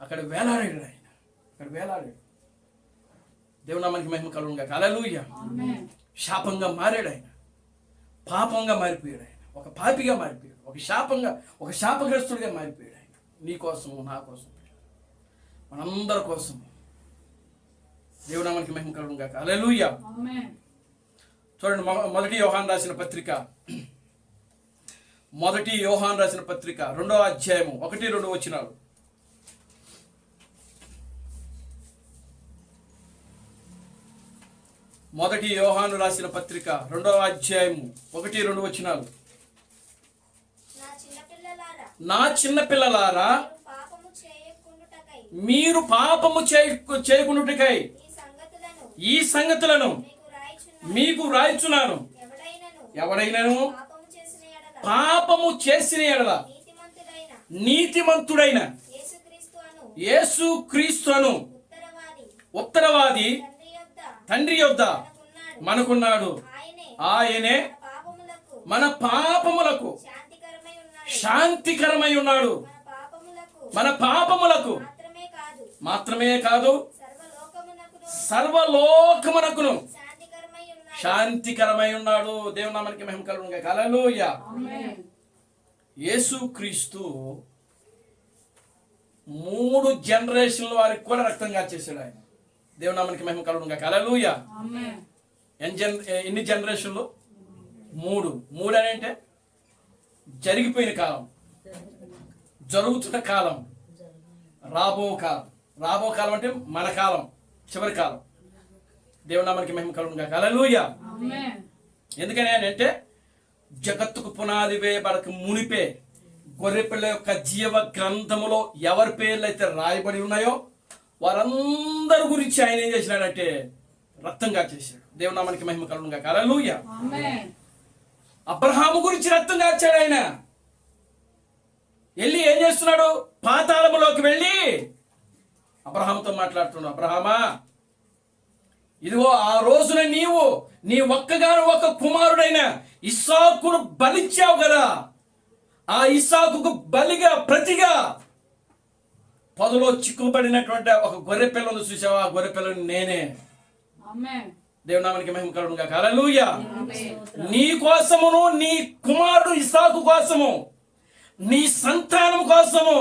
అక్కడ వేలాడాడు. ఆయన అక్కడ వేలాడాడు. దేవుని నామానికి మహిమ కలుగును గాక. హల్లెలూయా. శాపంగా మారాడు. ఆయన పాపంగా మారిపోయాడు. ఆయన ఒక పాపిగా మారిపోయాడు. ఒక శాపగ్రస్తుడిగా మారిపోయాడు. ఆయన నీ కోసము, నా కోసం, మనందరి కోసము. దేవుని నామానికి మహిమ కలుగును గాక. హల్లెలూయా. చూడండి, మొదటి యోహాను రాసిన పత్రిక 2వ అధ్యాయము 1-2 వచనాలు. మొదటి యోహాను రాసిన పత్రిక 2వ అధ్యాయము 1-2 వచనాలు. నా చిన్న పిల్లలారా, మీరు పాపము చేయకుండుటకై ఈ సంగతులను మీకు రాయిచున్నాను. ఎవడైనను పాపము చేసిన ఎడల నీతిమంతుడైన యేసు క్రీస్తును ఉత్తరవాది తండ్రి యొద్ద మనకున్నాడు. ఆయనే మన పాపములకు శాంతికరమై ఉన్నాడు. మన పాపములకు మాత్రమే కాదు, సర్వలోకమునకును శాంతికరమై ఉన్నాడు. దేవుని నామానికి మహిమ కలుగును గాక. హల్లెలూయా. యేసు క్రీస్తు 3 జనరేషన్ల వారికి కూడా రక్తం కార్చేశాడు. ఆయన దేవుని నామానికి మహిమ కలుగును గాక. హల్లెలూయా. ఎన్ని జనరేషన్లు? 3 అని అంటే జరిగిపోయిన కాలం, జరుగుతున్న కాలం, రాబో కాలం అంటే మన కాలం, చివరి కాలం. దేవుని నామానికి మహిమ కలుగును గాక. హల్లెలూయా. ఎందుకని అంటే జగత్తుకు పునాది వేయబడక మునిపే గొర్రెపిల్ల యొక్క జీవ గ్రంథములో ఎవరి పేర్లు అయితే రాయబడి ఉన్నాయో వారందరి గురించి ఆయన ఏం చేసినాడంటే రక్తం కార్చేశాడు. దేవుని నామానికి మహిమ కలుగును గాక. హల్లెలూయా. అబ్రహాము గురించి రక్తం కార్చాడు. ఆయన వెళ్ళి ఏం చేస్తున్నాడు? పాతాళములోకి వెళ్ళి అబ్రహాముతో మాట్లాడుతున్నాడు. అబ్రహామా, ఇదిగో ఆ రోజున నీవు నీ ఒక్కగాను ఒక కుమారుడైన ఇస్సాకును బలిచ్చావు కదా, ఆ ఇస్సాకుకు బలిగా ప్రతిగా పొదలో చిక్కుపడినటువంటి ఒక గొర్రె పిల్లను చూసావా? ఆ గొర్రె పిల్లని నేనే. దేవుని నామానికి మహిమ కలుగును గాక. హల్లెలూయా. నీ కోసమును, నీ కుమారుడు ఇస్సాకు కోసము, నీ సంతానం కోసము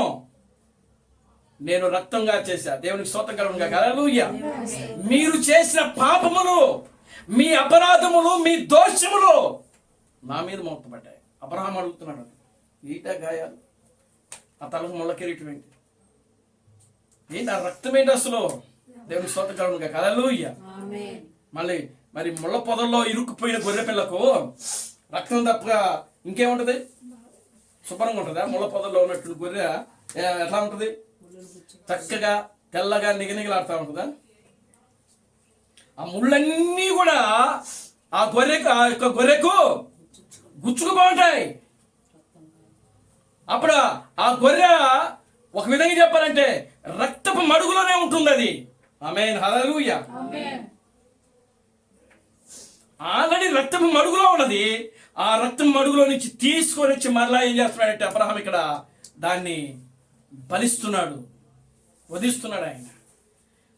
నేను రక్తంగా చేశా. దేవునికి స్తోత్రం కలుగును గాక. హల్లెలూయా. మీరు చేసిన పాపములు, మీ అపరాధములు, మీ దోషములు నా మీద మోపబడ్డాయి. అబ్రహాము అడుగుతున్నాడు, ఈట గాయాలు, ఆ తలకు ముళ్ళ కిరీటం ఏంటి? ఏంటి ఆ రక్తం ఏంటి అసలు? దేవునికి స్తోత్రం కలుగును గాక. హల్లెలూయా. మరి ముళ్ళ పొదల్లో ఇరుక్కుపోయిన గొర్రె పిల్లకు రక్తం తప్పగా ఇంకేముంటది? శుభ్రంగా ఉంటుందా? ముళ్ళ పొదల్లో ఉన్నట్టు గొర్రె ఎట్లా ఉంటుంది? చక్కగా తెల్లగా నిగనిగలాడుతూ ఉంటుందా? ఆ ముళ్ళన్నీ కూడా ఆ యొక్క గొర్రెకు గుచ్చుకుపోతాయి. అప్పుడు ఆ గొర్రె ఒక విధంగా చెప్పాలంటే రక్తపు మడుగులోనే ఉంటుంది అది. ఆమేన్. హల్లెలూయా. ఆల్రెడీ రక్తం మడుగులో ఉన్నది. ఆ రక్తం మడుగులో నుంచి తీసుకొని వచ్చి మరలా ఏం చేస్తున్నాడంటే అబ్రహాం ఇక్కడ దాన్ని బలిస్తున్నాడు, వధిస్తున్నాడు ఆయన.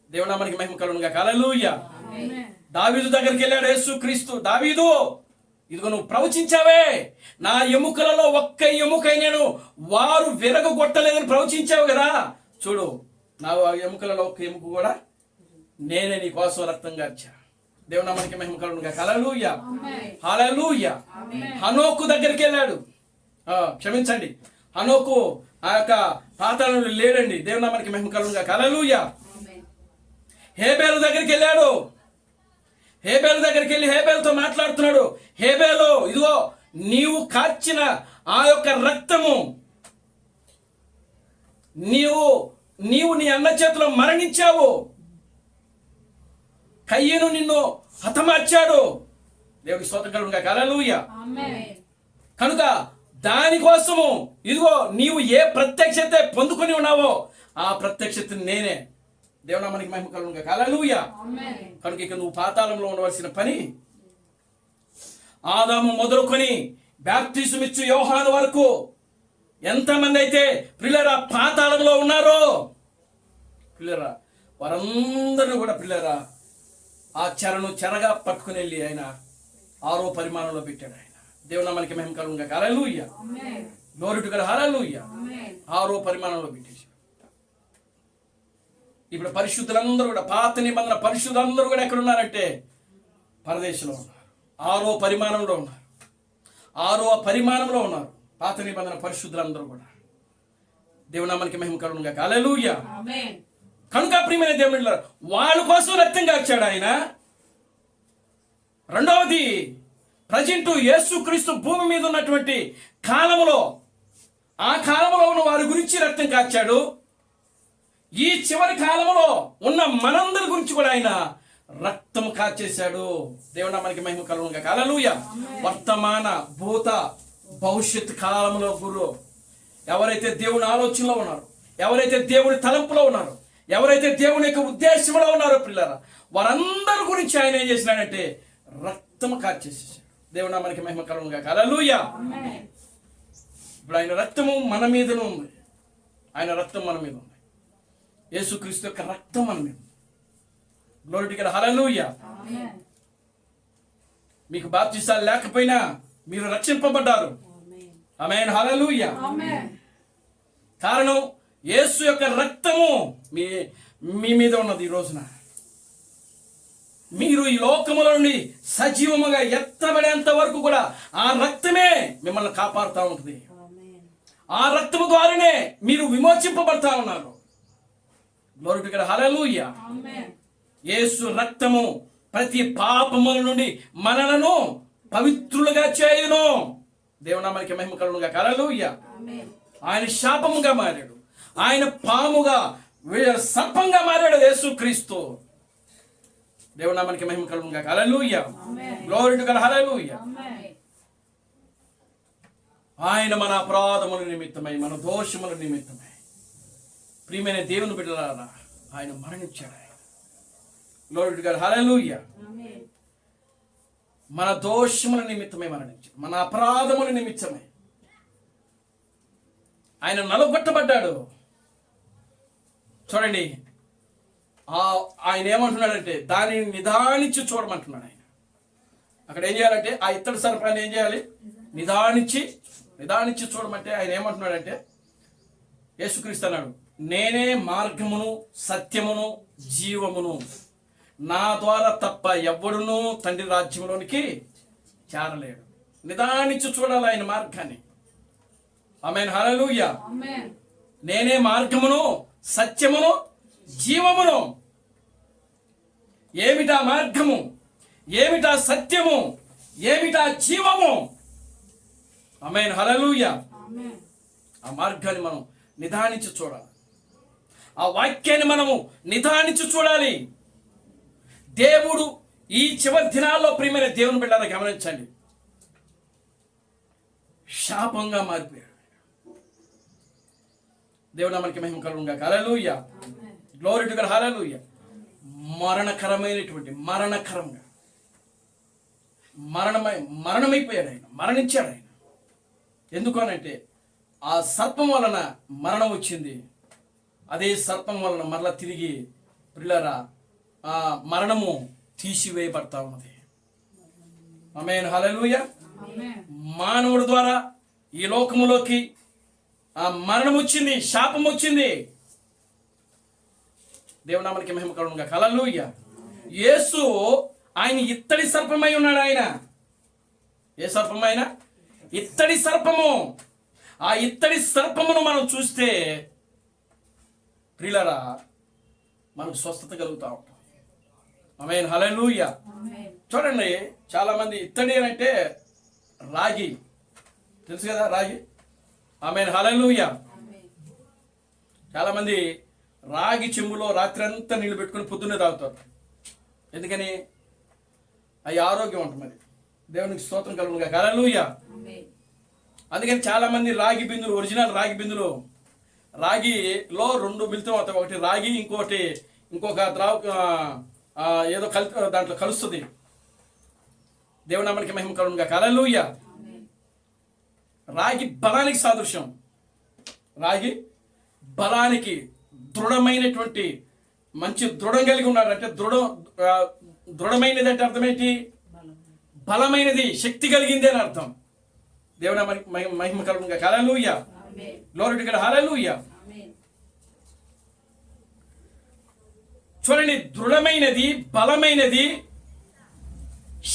దేవుడు నామానికి మహిమ కలుగునుగాక. హల్లెలూయా. దావీదు దగ్గరికి వెళ్ళాడు యేసుక్రీస్తు. దావీదు, ఇదిగో నువ్వు ప్రవచించావే, నా ఎముకలలో ఒక్క ఎముకై నేను వారు విరగొట్టలేదని ప్రవచించావు కదా, చూడు నా ఎముకలలో ఒక్క ఎముక కూడా నేనే నీ కోసం రక్తం గార్చా. దేవుని నామానికి మహిమ కలుగునుగాక. హల్లెలూయా. హల్లెలూయా. హనోకు దగ్గరికి వెళ్ళాడు. క్షమించండి, హనోకు ఆ యొక్క పాతాళంలో లేడండి. దేవుని నామానికి మహిమ కలుగునుగాక. హల్లెలూయా. హేబేలు దగ్గరికి వెళ్ళాడు. హేబేలు దగ్గరికి వెళ్ళి హేబేలుతో మాట్లాడుతున్నాడు. హేబేలు, ఇదిగో నీవు కార్చిన ఆ యొక్క రక్తము నీవు నీ అన్న చేతిలో మరణించావు. కయ్యను నిన్ను హతమార్చాడు. దేవుడి స్తోత్రం కలుగునుగాక. హల్లెలూయా. కనుక దానికోసము ఇదిగో నీవు ఏ ప్రత్యక్షత పొందుకొని ఉన్నావో ఆ ప్రత్యక్షత నేనే. దేవుని నామానికి మహిమ కలుగునుగాక. హల్లెలూయా. కనుక ఇక నువ్వు పాతాళంలో ఉండవలసిన పని, ఆదాము మొదలుకొని బాప్తిసం ఇచ్చు యోహాను వరకు ఎంతమంది అయితే ప్రియులారా పాతాళంలో ఉన్నారో, ప్రియులారా వారందరూ కూడా ప్రియులారా ఆ చెరగా పట్టుకుని వెళ్ళి ఆయన 6వ పరిమాణంలో పెట్టాడు ఆయన. దేవుని నామానికి మహిమ కలుగునుగాక. హల్లెలూయా. Glory to God. హల్లెలూయా. 6వ పరిమాణంలో పెట్టేసి ఇప్పుడు పరిశుద్ధులందరూ కూడా, పాత నిబంధన పరిశుద్ధులందరూ కూడా ఎక్కడ ఉన్నారంటే పరదేశంలో ఉన్నారు. 6వ పరిమాణంలో ఉన్నారు. 6వ పరిమాణంలో ఉన్నారు పాత నిబంధన పరిశుద్ధులందరూ కూడా. దేవుని నామానికి మహిమ కలుగునుగాక. హల్లెలూయా. కనుక ప్రియమైన దేవుని వాళ్ళ కోసం రక్తం కార్చాడు ఆయన. రెండవది, ప్రజెంట్ యేసుక్రీస్తు భూమి మీద ఉన్నటువంటి కాలములో, ఆ కాలంలో ఉన్న వారి గురించి రక్తం కార్చాడు. ఈ చివరి కాలంలో ఉన్న మనందరి గురించి కూడా ఆయన రక్తం కార్చేశాడు. దేవుని నామానికి మహిమ కలుగునుగాక. హల్లెలూయా. వర్తమాన, భూత, భవిష్యత్ కాలంలో గురు ఎవరైతే దేవుని ఆలోచనలో ఉన్నారు, ఎవరైతే దేవుని తలంపులో ఉన్నారు, ఎవరైతే దేవుని యొక్క ఉద్దేశంలో ఉన్నారో పిల్లరా, వారందరి గురించి ఆయన ఏం చేసినాడంటే రక్తం కార్చేసేసాడు. దేవుని నామానికి మహిమ కలుగునుగాక. హల్లెలూయా. ఇప్పుడు ఆయన రక్తము మన మీదను ఉంది. ఆయన రక్తం మన మీద ఉంది. యేసుక్రీస్తు యొక్క రక్తం మన మీద. Glory to God. హల్లెలూయా. మీకు బాప్తిసాలు లేకపోయినా మీరు రక్షింపబడ్డారు. ఆమేన్. హల్లెలూయా. కారణం యేసు యొక్క రక్తము మీ మీద ఉన్నది. ఈ రోజున మీరు ఈ లోకములో నుండి సజీవముగా ఎత్తబడేంత వరకు కూడా ఆ రక్తమే మిమ్మల్ని కాపాడుతూ ఉంటుంది. ఆ రక్తము ద్వారానే మీరు విమోచింపబడతా ఉన్నారు. Glory to God. హల్లెలూయా. యేసు రక్తము ప్రతి పాపముల నుండి మనలను పవిత్రులుగా చేయును. దేవుని నామానికి మహిమ కలుగునుగాక. హల్లెలూయా. ఆయన శాపముగా మారాడు. ఆయన పాముగా సర్పంగా మారాడు యేసుక్రీస్తు. దేవుని నామానికి మహిమ కలుగునుగాక. హల్లెలూయా. Glory to God. హల్లెలూయా. ఆయన మన అపరాధముల నిమిత్తమై, మన దోషముల నిమిత్తమై ప్రియమైన దేవుని బిడ్డలారా ఆయన మరణించాడు. Glory to God. హల్లెలూయా. మన దోషముల నిమిత్తమై మరణించాడు. మన అపరాధముల నిమిత్తమై ఆయన నలగొట్టబడ్డాడు. చూడండి, ఆయన ఏమంటున్నాడంటే దానిని నిదానించి చూడమంటున్నాడు. ఆయన అక్కడ ఏం చేయాలంటే ఆ ఇత్తడి సర్పాన్ని ఏం చేయాలి? నిదానించి చూడమంటే ఆయన ఏమంటున్నాడంటే, యేసుక్రీస్తు అన్నాడు, నేనే మార్గమును సత్యమును జీవమును, నా ద్వారా తప్ప ఎవ్వడునూ తండ్రి రాజ్యంలోనికి చేరలేడు. నిదానించి చూడాలి ఆయన మార్గాన్ని. ఆమేన్. హల్లెలూయా. నేనే మార్గమును సత్యమును జీవమును. ఏమిటా మార్గము? ఏమిటా సత్యము? ఏమిటా జీవము? ఆమేన్. హల్లెలూయా. ఆ మార్గాన్ని మనం నిదానించి చూడాలి. ఆ వాక్యాన్ని మనము నిదానించి చూడాలి. దేవుడు ఈ చివరి దినాల్లో ప్రియమైన దేవుని బిడ్డలను గమనించండి, శాపంగా మారిపోయాడు. దేవుడు నామానికి మహిమ కలుగునుగాక. హల్లెలూయా. Glory to God. హల్లెలూయా. మరణకరంగా మరణమైపోయాడు ఆయన, మరణించాడు ఆయన. ఎందుకు అనంటే ఆ సర్పం వలన మరణం వచ్చింది. అదే సర్పం వలన మరలా తిరిగి ప్రియులారా ఆ మరణము తీసివేయబడతా ఉన్నది. ఆమేన్, హల్లెలూయా. మానవుడి ద్వారా ఈ లోకములోకి ఆ మరణం వచ్చింది, శాపం వచ్చింది. దేవునామానికి మహిమ కలుగునుగా. హల్లెలూయా. యేసు ఆయన ఇత్తడి సర్పమై ఉన్నాడు. ఆయన ఏ సర్పం? ఆయన ఇత్తడి సర్పము. ఆ ఇత్తడి సర్పమును మనం చూస్తే ప్రియులారా మనకు స్వస్థత కలుగుతూ ఉంటాం. ఆమేన్, హల్లెలూయా. చూడండి, చాలా మంది ఇత్తడి అని అంటే రాగి తెలుసు కదా, రాగి. ఆమేన్, హల్లెలూయా. చాలా మంది రాగి చెంబులో రాత్రి అంతా నీళ్లు పెట్టుకుని పొద్దున్నే తాగుతారు. ఎందుకని? అవి ఆరోగ్యం ఉంటుంది. మరి దేవునికి స్తోత్రం కలుగునుగా. హల్లెలూయా. అందుకని చాలా మంది రాగి బిందులు, ఒరిజినల్ రాగి బిందులు, రాగిలో 2 మిళితం అవుతాయి. ఒకటి రాగి, ఇంకొక ఏదో దాంట్లో కలుస్తుంది. దేవునామానికి మహిమ కలుగునుగా. హల్లెలూయా. రాగి బలానికి సాదృశ్యం. రాగి బలానికి, దృఢమైనటువంటి మంచి దృఢం కలిగి ఉన్నాడు. అంటే దృఢమైనది అంటే అర్థం ఏంటి? బలమైనది, శక్తి కలిగింది అని అర్థం. దేవునామానికి మహిమ కలుగునుగా. హల్లెలూయా. Glory to God. హల్లెలూయా. చూడండి, దృఢమైనది, బలమైనది,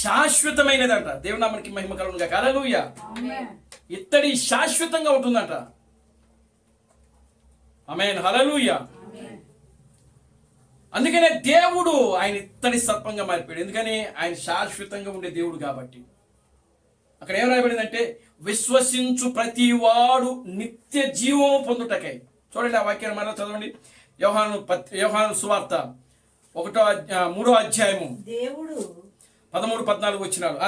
శాశ్వతమైనది అంట. దేవునామానికి మహిమ కలుగునుగా. హల్లెలూయా. ఇత్తడి శాశ్వతంగా ఉంటుందంట. ఆమేన్, హల్లెలూయా. అందుకనే దేవుడు ఆయన ఇత్తడి సర్పంగా మారిపోయాడు. ఎందుకని? ఆయన శాశ్వతంగా ఉండే దేవుడు కాబట్టి. అక్కడ ఏం రాయబడిందంటే విశ్వసించు ప్రతి వాడు నిత్య జీవము పొందుటకై. చూడండి, ఆ వాక్యాన్ని మరలా చదవండి. యోహాను సువార్త 3వ అధ్యాయము దేవుడు 13-14 వచనాలు.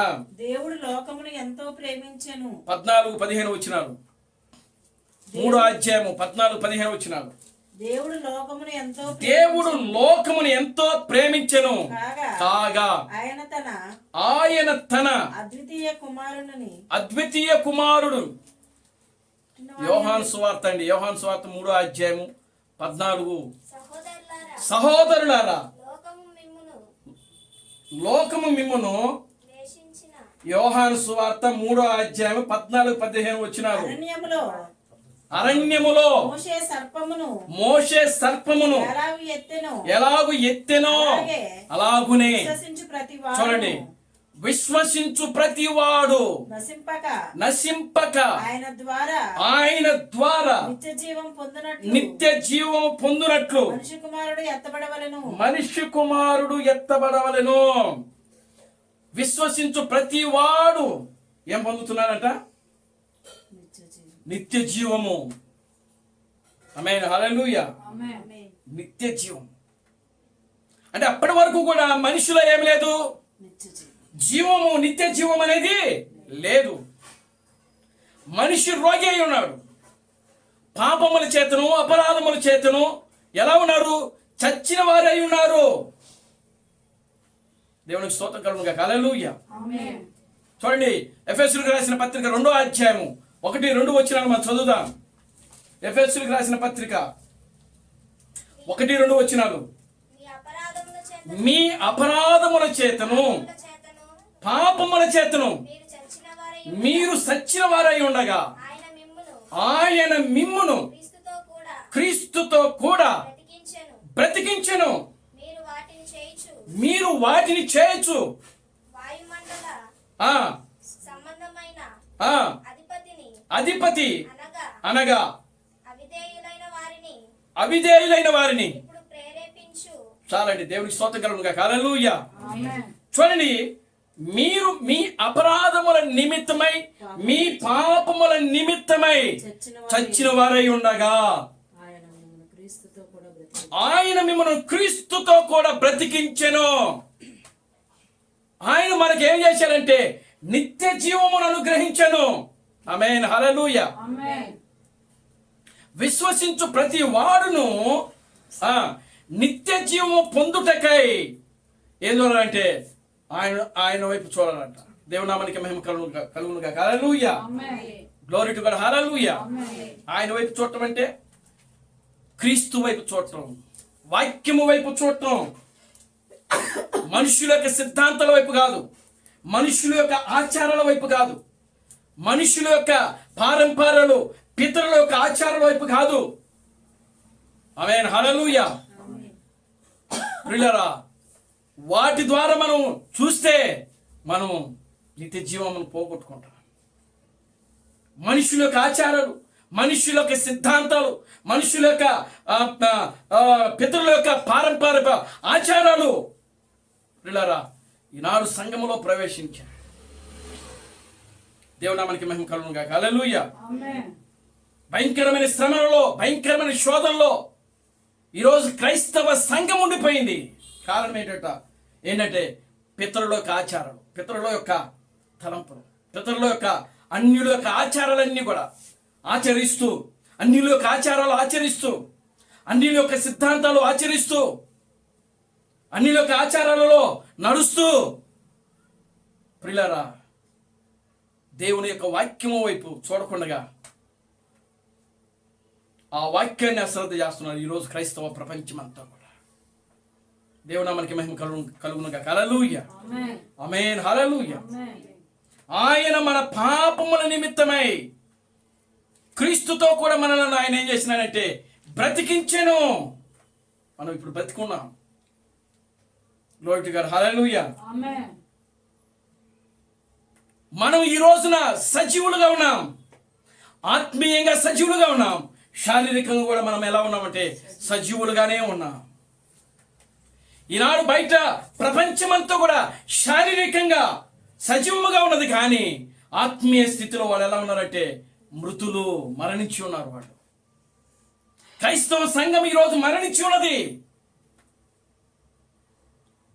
దేవుడు లోకమును ఎంతో ప్రేమించెను. 14-15 వచనాలు. 3వ అధ్యాయము 14-15 వచనాలు. దేవుడు లోకమును ఎంతో ప్రేమించెను కాగా ఆయన తన అద్వితీయ కుమారుడు. యోహాను సువార్త అండి, యోహాను సువార్త 3వ అధ్యాయము 14. సహోదరులారా, లోకము మిమ్మును, యోహాను సువార్త 3వ అధ్యాయం 14-15 వచనాలు. అరణ్యములో మోషే సర్పమును ఎలాగు ఎత్తెనో అలాగునే. చూడండి, విశ్వసించు ప్రతివాడు నశింపక ఆయన ద్వారా నిత్య జీవము పొందునట్లు మనిషి కుమారుడు ఎత్తబడవలెను. విశ్వసించు ప్రతివాడు ఏం పొందుతున్నాడంట? నిత్య జీవము. ఆమేన్, హల్లెలూయా. నిత్య జీవం అంటే అప్పటి వరకు కూడా మనిషిలో ఏం లేదు, జీవము, నిత్య జీవం అనేది లేదు. మనిషి రోగి అయి ఉన్నాడు. పాపముల చేతను, అపరాధముల చేతను ఎలా ఉన్నారు? చచ్చిన వారు అయి ఉన్నారు. దేవునికి స్తోత్రం కలుగునుగా. హల్లెలూయా. చూడండి, ఎఫెసీయులకు రాసిన పత్రిక 2వ అధ్యాయము 1-2 వచనాలు మనం చదువుదాం. ఎఫెసీయులకు రాసిన పత్రిక 1-2 వచనాలు. మీ అపరాధముల చేతను, పాపముల చేతను మీరు సచ్చిన వారై ఉండగా ఆయన మిమ్మును క్రీస్తుతో కూడా బ్రతికించెను. మీరు వాటిని చేయొచ్చు. అధిపతి అనగా అవిధేయులైన వారిని. చాలండి, దేవునికి స్తోత్రం కలుగునుగా. హల్లెలూయా. చూడండి, మీరు మీ అపరాధముల నిమిత్తమై, మీ పాపముల నిమిత్తమై చచ్చిన వారై ఉండగా ఆయన మిమ్మల్ని క్రీస్తుతో కూడా బ్రతికించెను. ఆయన మనకి ఏం చేశాడంటే నిత్య జీవమును అనుగ్రహించెను. ఆమేన్, హల్లెలూయా. విశ్వసించు ప్రతి వాడును నిత్య జీవము పొందుటకై ఏం చూడాలంటే ఆయన వైపు చూడాలంట. దేవుని నామానికి మహిమ కలుగునుగా. హల్లెలూయా. Glory to God. హల్లెలూయా. ఆయన వైపు చూడటం అంటే క్రీస్తు వైపు చూడటం, వాక్యము వైపు చూడటం, మనుషుల యొక్క సిద్ధాంతాల వైపు కాదు, మనుషుల యొక్క ఆచారాల వైపు కాదు, మనుషుల యొక్క పారంపర్యాలు, పితరుల యొక్క ఆచారాల వైపు కాదు. ఆమేన్. హల్లెలూయా. ప్రియులారా, వాటి ద్వారా మనం చూస్తే మనం నిత్య జీవమును పోగొట్టుకుంటాం. మనుషుల యొక్క ఆచారాలు, మనుషుల యొక్క సిద్ధాంతాలు, మనుషుల యొక్క పితరుల యొక్క పారంపర్య ఆచారాలు ప్రియులారా ఈనాడు సంఘములో ప్రవేశించారు. దేవునామానికి మహిమ కలుగునుగా. హల్లెలూయా. భయంకరమైన శ్రమలలో, భయంకరమైన శోధనలో ఈరోజు క్రైస్తవ సంఘం ఉండిపోయింది. కారణం ఏంటంటే పితరుల యొక్క ఆచారాలు, పితరుల యొక్క తలంపులు, పితరుల యొక్క అన్యుల యొక్క ఆచారాలన్నీ కూడా ఆచరిస్తూ, అన్యుల యొక్క ఆచారాలు ఆచరిస్తూ, అన్యుల యొక్క సిద్ధాంతాలు ఆచరిస్తూ, అన్యుల యొక్క ఆచారాలలో నడుస్తూ ప్రియులారా దేవుని యొక్క వాక్యము వైపు చూడకుండా ఆ వాక్యాన్ని అశ్రద్ధ చేస్తున్నారు ఈరోజు క్రైస్తవ ప్రపంచమంతా కూడా. దేవునామానికి మహిమ కలుగునుగా. హల్లెలూయా. ఆమేన్. హల్లెలూయా. ఆయన మన పాపముల నిమిత్తమై క్రీస్తుతో కూడా మనల్ని ఆయన ఏం చేసినాడంటే బ్రతికించెను. మనం ఇప్పుడు బ్రతికున్నాం. Glory to God. హల్లెలూయా. మనం ఈ రోజున సజీవులుగా ఉన్నాం, ఆత్మీయంగా సజీవులుగా ఉన్నాం, శారీరకంగా కూడా మనం ఎలా ఉన్నామంటే సజీవులుగానే ఉన్నాం. ఈనాడు బయట ప్రపంచమంతా కూడా శారీరకంగా సజీవముగా ఉన్నది, కానీ ఆత్మీయ స్థితిలో వాళ్ళు ఎలా ఉన్నారంటే మృతులు, మరణించి ఉన్నారు వాళ్ళు. క్రైస్తవ సంఘం ఈరోజు మరణించి ఉన్నది.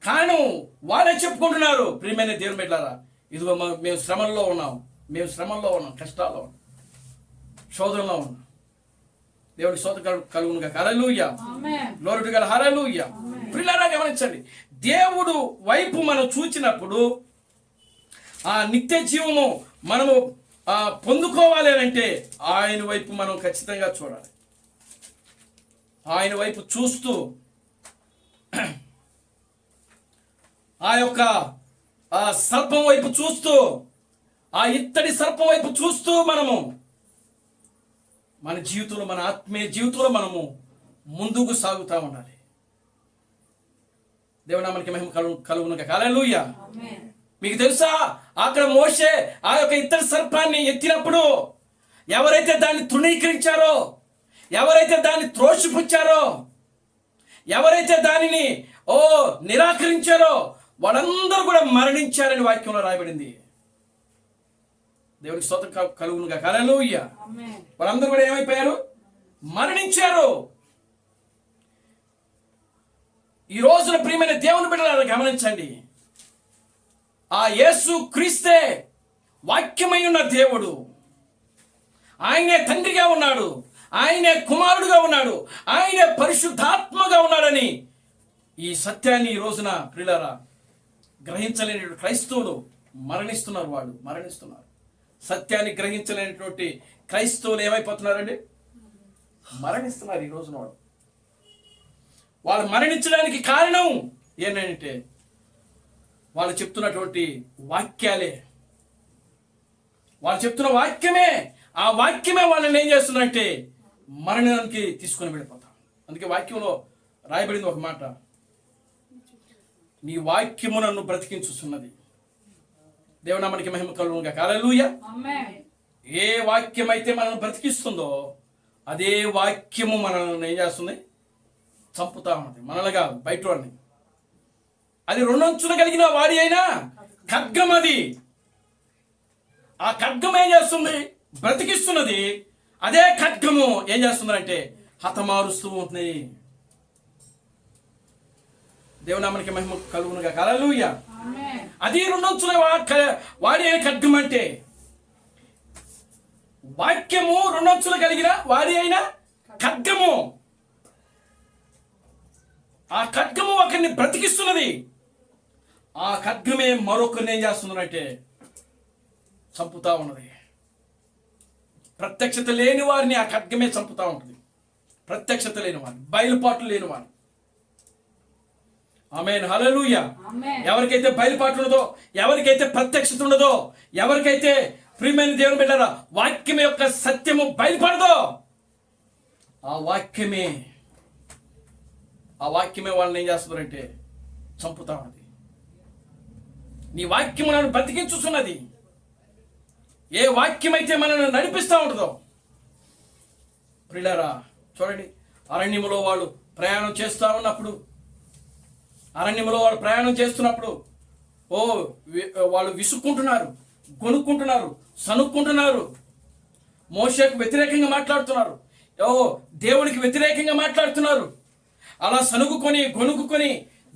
కారణం వాళ్ళే చెప్పుకుంటున్నారు, ప్రియమైన దేవుని బిడ్డలారా, ఇదిగో మేము శ్రమల్లో ఉన్నాం, మేము శ్రమల్లో ఉన్నాం, కష్టాల్లో ఉన్నాం, శోధనలో ఉన్నాం. దేవుడికి స్తోత్రం కలుగునుగా. హల్లెలూయా. Glory to God. హల్లెలూయా. ప్రియులారా గమనించండి, దేవుడు వైపు మనం చూచినప్పుడు ఆ నిత్య జీవము మనము పొందుకోవాలి అని అంటే ఆయన వైపు మనం ఖచ్చితంగా చూడాలి. ఆయన వైపు చూస్తూ ఆ యొక్క సర్పం వైపు చూస్తూ, ఆ ఇత్తడి సర్పం వైపు చూస్తూ మనము మన జీవితంలో, మన ఆత్మీయ జీవితంలో మనము ముందుకు సాగుతూ ఉండాలి. దేవునామానికి మహిమ కలుగునుగా. హల్లెలూయా. మీకు తెలుసా, అక్కడ మోషే ఆ యొక్క ఇత్తడి సర్పాన్ని ఎత్తినప్పుడు ఎవరైతే దాన్ని తృణీకరించారో, ఎవరైతే దాన్ని త్రోసిపుచ్చారో, ఎవరైతే దానిని నిరాకరించారో వాళ్ళందరూ కూడా మరణించారని వాక్యంలో రాయబడింది. దేవునికి స్తోత్రం కలుగునుగా. హల్లెలూయా. వాళ్ళందరూ కూడా ఏమైపోయారు? మరణించారు. ఈ రోజున ప్రియమైన దేవుని బిడ్డలారా గమనించండి, ఆ యేసు క్రీస్తే వాక్యమై ఉన్న దేవుడు. ఆయనే తండ్రిగా ఉన్నాడు, ఆయనే కుమారుడుగా ఉన్నాడు, ఆయనే పరిశుద్ధాత్మగా ఉన్నాడని ఈ సత్యాన్ని ఈ రోజున ప్రియులారా గ్రహించలేని క్రైస్తవులు మరణిస్తున్నారు. వాళ్ళు మరణిస్తున్నారు. సత్యాన్ని గ్రహించలేనటువంటి క్రైస్తవులు ఏమైపోతున్నారండి? మరణిస్తున్నారు ఈ రోజున. వాళ్ళు మరణించడానికి కారణం ఏంటంటే వాళ్ళు చెప్తున్నటువంటి వాక్యాలే, వాళ్ళు చెప్తున్న వాక్యమే, ఆ వాక్యమే వాళ్ళని ఏం చేస్తున్నారంటే మరణానికి తీసుకొని వెళ్ళిపోతాం. అందుకే వాక్యంలో రాయబడింది ఒక మాట, నీ వాక్యము నన్ను బ్రతికించుతున్నది. దేవునామానికి మహిమ కలుగునుగా. హల్లెలూయా. ఏ వాక్యం అయితే మనల్ని బ్రతికిస్తుందో అదే వాక్యము మనల్ని ఏం చేస్తుంది? చంపుతా ఉన్నది. మనలుగా బయట వాడిని. అది రెండంచులు కలిగిన వాడి అయినా ఖడ్గం. అది ఆ ఖడ్గం ఏం చేస్తుంది? బ్రతికిస్తున్నది. అదే ఖడ్గము ఏం చేస్తుందంటే హతమారుస్తూ ఉంటుంది. దేవునామానికి మహిమ కలుగునుగా. హల్లెలూయా. అది రెండంచుల వాడి అయిన ఖడ్గం అంటే వాక్యము రెండంచులు కలిగిన వాడి అయిన ఖడ్గము. ఆ ఖడ్గము ఒకరిని బ్రతికిస్తున్నది. ఆ ఖడ్గమే మరొకరిని ఏం చేస్తుందంటే చంపుతా ఉన్నది. ప్రత్యక్షత లేని వారిని ఆ ఖడ్గమే చంపుతా ఉంటుంది. ప్రత్యక్షత లేని వారిని, బయలుపాట్లు లేని వారిని. ఆమేన్, హల్లెలూయా. ఎవరికైతే బయలుపాటు ఉన్నదో, ఎవరికైతే ప్రత్యక్షత ఉన్నదో, ఎవరికైతే ప్రియమైన దేవుని బిడ్డలారా వాక్యం యొక్క సత్యము బయలుపడదో, ఆ వాక్యమే వాళ్ళని ఏం చేస్తుందంటే చంపుతా ఉన్నది. నీ వాక్యము నన్ను బతికించుతున్నది. ఏ వాక్యం అయితే మనల్ని నడిపిస్తూ ఉంటుందో. ప్రియులారా చూడండి, అరణ్యములో వాళ్ళు ప్రయాణం చేస్తూ ఉన్నప్పుడు, వాళ్ళు విసుక్కుంటున్నారు, గొనుక్కుంటున్నారు, సనుక్కుంటున్నారు, మోషేకు వ్యతిరేకంగా మాట్లాడుతున్నారు, దేవునికి వ్యతిరేకంగా మాట్లాడుతున్నారు. అలా సనుగుకొని గొనుక్కొని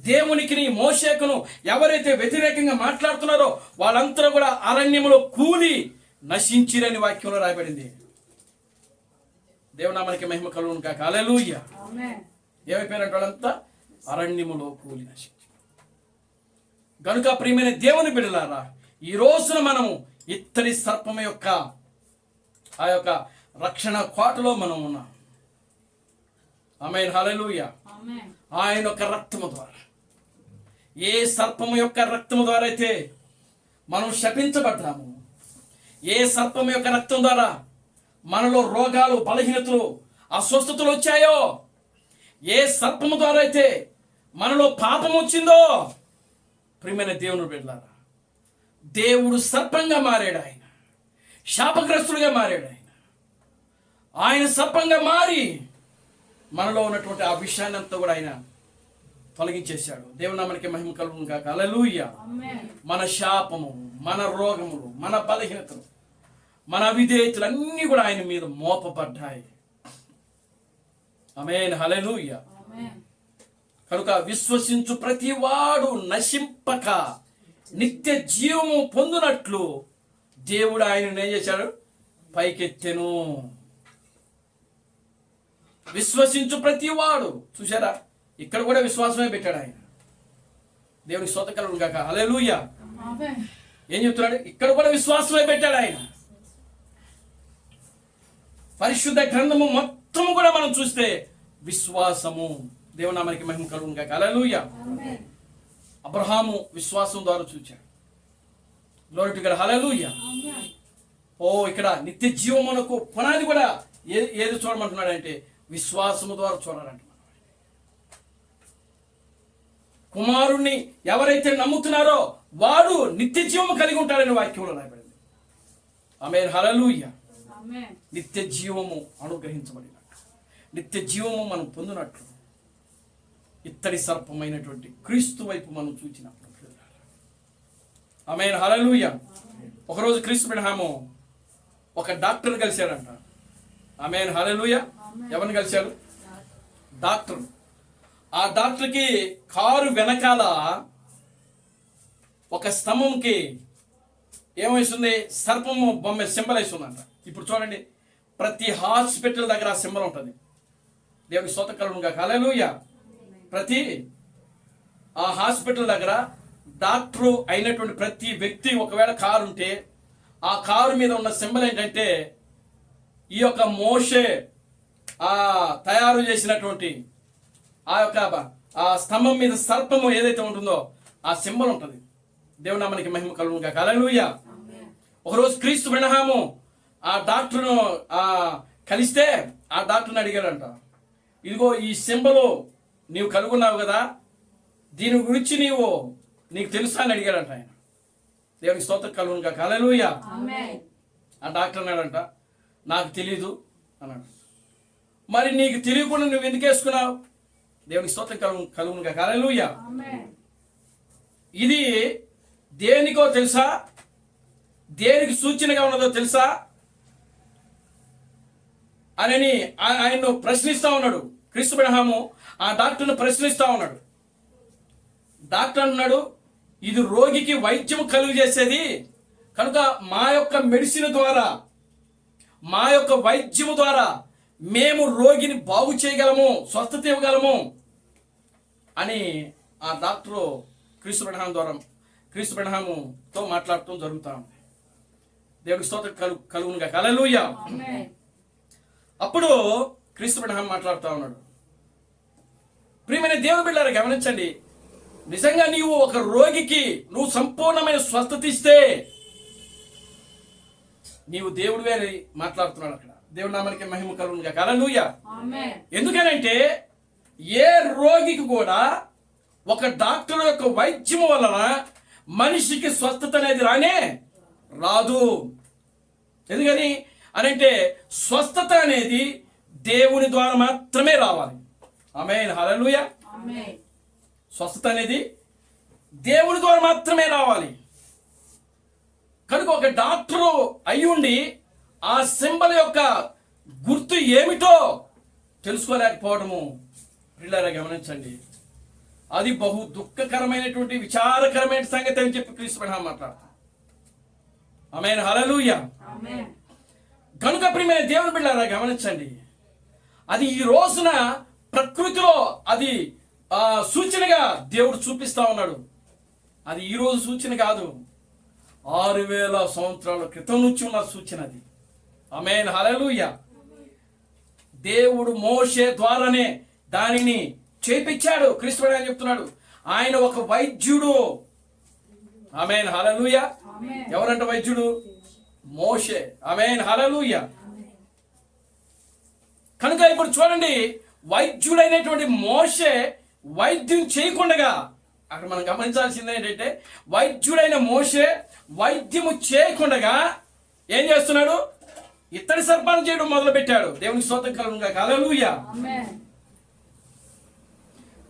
దేవునికి మోషేకును ఎవరైతే వ్యతిరేకంగా మాట్లాడుతున్నారో వాళ్ళంతా కూడా అరణ్యములో కూలి నశించిరని వాక్యంలో రాయబడింది. దేవునామానికి మహిమ కలుగును కాక. హల్లెలూయా. ఏమైపోయినట్టు వాళ్ళంతా అరణ్యములో కూలి నశించి. గనుక ప్రియమైన దేవుని బిడ్డలారా, ఈ రోజున మనము ఇత్తడి సర్పం యొక్క ఆ యొక్క రక్షణ కోటలో మనం ఉన్నాం. ఆమేన్, హల్లెలూయా. ఆయన యొక్క రక్తము ద్వారా, ఏ సర్పము యొక్క రక్తము ద్వారా అయితే మనం శపించబడ్డాము, ఏ సర్పము యొక్క రక్తం ద్వారా మనలో రోగాలు, బలహీనతలు, అస్వస్థతలు వచ్చాయో, ఏ సర్పము ద్వారా అయితే మనలో పాపం వచ్చిందో, ప్రియమైన దేవుని బిడ్డలారా, దేవుడు సర్పంగా మారాడు. ఆయన శాపగ్రస్తుడిగా మారాడు. ఆయన సర్పంగా మారి మనలో ఉన్నటువంటి ఆ విషయాన్ని అంతా కూడా ఆయన తొలగించేశాడు. దేవునామానికి మహిమ కలుగును కాక. హల్లెలూయా. మన శాపము, మన రోగములు, మన బలహీనతలు, మన అవిధేయతలు అన్నీ కూడా ఆయన మీద మోపబడ్డాయి. ఆమేన్, హల్లెలూయా. కనుక విశ్వసించు ప్రతి వాడు నశింపక నిత్య జీవము పొందునట్లు దేవుడు ఆయనను ఏం చేశాడు? పైకెత్తెను. విశ్వసించు ప్రతి వాడు, చూసారా, ఇక్కడ కూడా విశ్వాసమే పెట్టాడు ఆయన. దేవునికి స్తోత్రం కలుగును గాక. హల్లెలూయా. ఏం చెప్తున్నాడు? ఇక్కడ కూడా విశ్వాసమే పెట్టాడు ఆయన. పరిశుద్ధ గ్రంథము మొత్తము కూడా మనం చూస్తే విశ్వాసము. దేవునామానికి మహిమ కలుగును గాక. హల్లెలూయా. అబ్రహాము విశ్వాసం ద్వారా చూచాడు. Glory to God. హల్లెలూయా. ఇక్కడ నిత్య జీవమునకు పునాది కూడా ఏది చూడమంటున్నాడు అంటే విశ్వాసము ద్వారా చూడాలంటున్నాడు. కుమారుణ్ణి ఎవరైతే నమ్ముతున్నారో వాడు నిత్య జీవము కలిగి ఉంటాడని వాక్యంలో రాయబడింది. ఆమేన్, హల్లెలూయా. నిత్య జీవము అనుగ్రహించబడిన, నిత్య జీవము మనం పొందినట్లు ఇత్తడి సర్పమైనటువంటి క్రీస్తు వైపు మనం చూచినప్పుడు, ఆమేన్, హల్లెలూయా. ఒకరోజు క్రీస్తు అబ్రహాము ఒక డాక్టర్ కలిశాడంట. ఆమేన్, హల్లెలూయా. ఎవరిని కలిశాడు? డాక్టర్. ఆ డాక్టర్కి కారు వెనకాల ఒక స్తంభంకి ఏమేస్తుంది? సర్పము బొమ్మ సింబల్ వేస్తుందంట. ఇప్పుడు చూడండి, ప్రతి హాస్పిటల్ దగ్గర ఆ సింబల్ ఉంటుంది. దేవుని స్తోత్రం కలుగును గాక. హల్లెలూయా. ప్రతి ఆ హాస్పిటల్ దగ్గర డాక్టరు అయినటువంటి ప్రతి వ్యక్తి ఒకవేళ కారు ఉంటే ఆ కారు మీద ఉన్న సింబల్ ఏంటంటే ఈ యొక్క మోషే తయారు చేసినటువంటి ఆ యొక్క ఆ స్తంభం మీద సర్పము ఏదైతే ఉంటుందో ఆ సింబల్ ఉంటుంది. దేవునామానికి మహిమ కలుగును గాక. హల్లెలూయా. ఒకరోజు క్రీస్తు అబ్రహాము ఆ డాక్టర్ను కలిస్తే ఆ డాక్టర్ని అడిగాడంట, ఇదిగో ఈ సింబలు నీవు కలుగున్నావు కదా, దీని గురించి నీకు తెలుసా అని అడిగాడంట ఆయన. దేవునికి స్తోత్రం కలుగును గాక. హల్లెలూయా. ఆ డాక్టర్ అన్నాడంట, నాకు తెలీదు అన్నాడు. మరి నీకు తెలియకుండా నువ్వు ఎందుకు వేసుకున్నావు? దేవునికి స్తోత్రం కలుగును గాక. హల్లెలూయా. ఇది దేనికో తెలుసా? దేనికి సూచనగా ఉన్నదో తెలుసా అని ఆయన్ను ప్రశ్నిస్తా ఉన్నాడు. క్రీస్తు అబ్రహాము ఆ డాక్టర్ను ప్రశ్నిస్తా ఉన్నాడు. డాక్టర్ అన్నాడు, ఇది రోగికి వైద్యం కలుగు చేసేది కనుక మా యొక్క మెడిసిన్ ద్వారా, మా యొక్క వైద్యము ద్వారా మేము రోగిని బాగు చేయగలము, స్వస్థత ఇవ్వగలము అని ఆ డాక్టరు క్రీస్తు అబ్రహాముతో మాట్లాడటం జరుగుతూ ఉంది. దేవుడికి స్తోత్రం కలుగునుగా. హల్లెలూయా. అప్పుడు క్రీస్తు ప్రభువు మాట్లాడుతూ ఉన్నాడు. ప్రియమైన దేవుని బిడ్డలారా గమనించండి, నిజంగా నీవు ఒక రోగికి నువ్వు సంపూర్ణమైన స్వస్థత ఇస్తే నీవు దేవుడివే అని మాట్లాడుతున్నాడు అక్కడ. దేవుడి నామానికి మహిమ కలుగునుగా. హల్లెలూయా. ఎందుకనంటే ఏ రోగికి కూడా ఒక డాక్టర్ యొక్క వైద్యం వలన మనిషికి స్వస్థత అనేది రాదు. ఎందుకని అనంటే స్వస్థత అనేది దేవుని ద్వారా మాత్రమే రావాలి. ఆమేన్. హల్లెలూయా. స్వస్థత అనేది దేవుని ద్వారా మాత్రమే రావాలి. కనుక ఒక డాక్టరు అయ్యుండి ఆ సింబల్ యొక్క గుర్తు ఏమిటో తెలుసుకోలేకపోవడము పిల్లరా గమనించండి. అది బహు దుఃఖకరమైనటువంటి విచారకరమైన సంగతి అని చెప్పి క్రీస్తు ప్రభువు మాట్లాడతారు. ఆమేన్. హల్లెలూయా. కనుక ప్రియమైన దేవుని బిడ్డలారా గమనించండి, అది ఈ రోజున ప్రకృతిలో అది సూచనగా దేవుడు చూపిస్తా ఉన్నాడు. అది ఈ రోజు సూచన కాదు, 6000 సంవత్సరాల క్రితం నుంచి ఉన్న సూచన అది. ఆమేన్. హల్లెలూయా. దేవుడు మోషే ద్వారానే దానిని చేపించాడు. క్రీస్తు ప్రభువు చెప్తున్నాడు, ఆయన ఒక వైద్యుడు. ఆమేన్. హల్లెలూయా. ఎవరంట వైద్యుడు? మోషే. ఆమేన్. హల్లెలూయా. కనుక ఇప్పుడు చూడండి, వైద్యుడైనటువంటి మోషే వైద్యం చేయకుండా, అక్కడ మనం గమనించాల్సింది ఏంటంటే వైద్యుడైన మోషే వైద్యము చేయకుండా ఏం చేస్తున్నాడు? ఇత్తడి సర్పాన్ని చేయడం మొదలు పెట్టాడు. దేవునికి స్తోత్రం కలుగునుగా. హల్లెలూయా.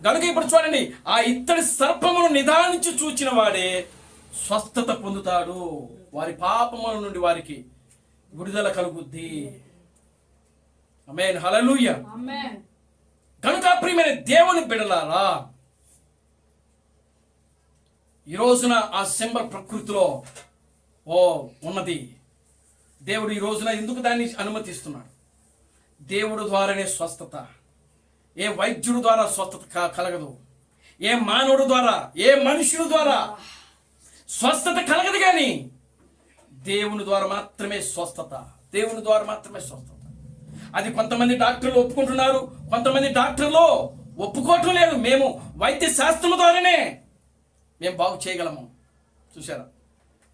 కనుక ఇప్పుడు చూడండి, ఆ ఇత్తడి సర్పమును నిదానించి చూచిన వాడే స్వస్థత పొందుతాడు. వారి పాపముల నుండి వారికి విడుదల కలుగుద్ది. ఆమేన్. హల్లెలూయా. కనుక ప్రియమైన దేవుని బిడ్డలారా, ఈ రోజున ఆ సింబల్ ప్రకృతిలో ఉన్నది. దేవుడు ఈ రోజున ఎందుకు దాన్ని అనుమతిస్తున్నాడు? దేవుడు ద్వారానే స్వస్థత. ఏ వైద్యుడు ద్వారా స్వస్థత కలగదు. ఏ మానవుడు ద్వారా, ఏ మనుషుడు ద్వారా స్వస్థత కలగదు. కానీ దేవుని ద్వారా మాత్రమే స్వస్థత. దేవుని ద్వారా మాత్రమే స్వస్థత. అది కొంతమంది డాక్టర్లు ఒప్పుకుంటున్నారు, కొంతమంది డాక్టర్లు ఒప్పుకోవటం లేదు. మేము వైద్య శాస్త్రం ద్వారానే మేము బాగు చేయగలము. చూసారా?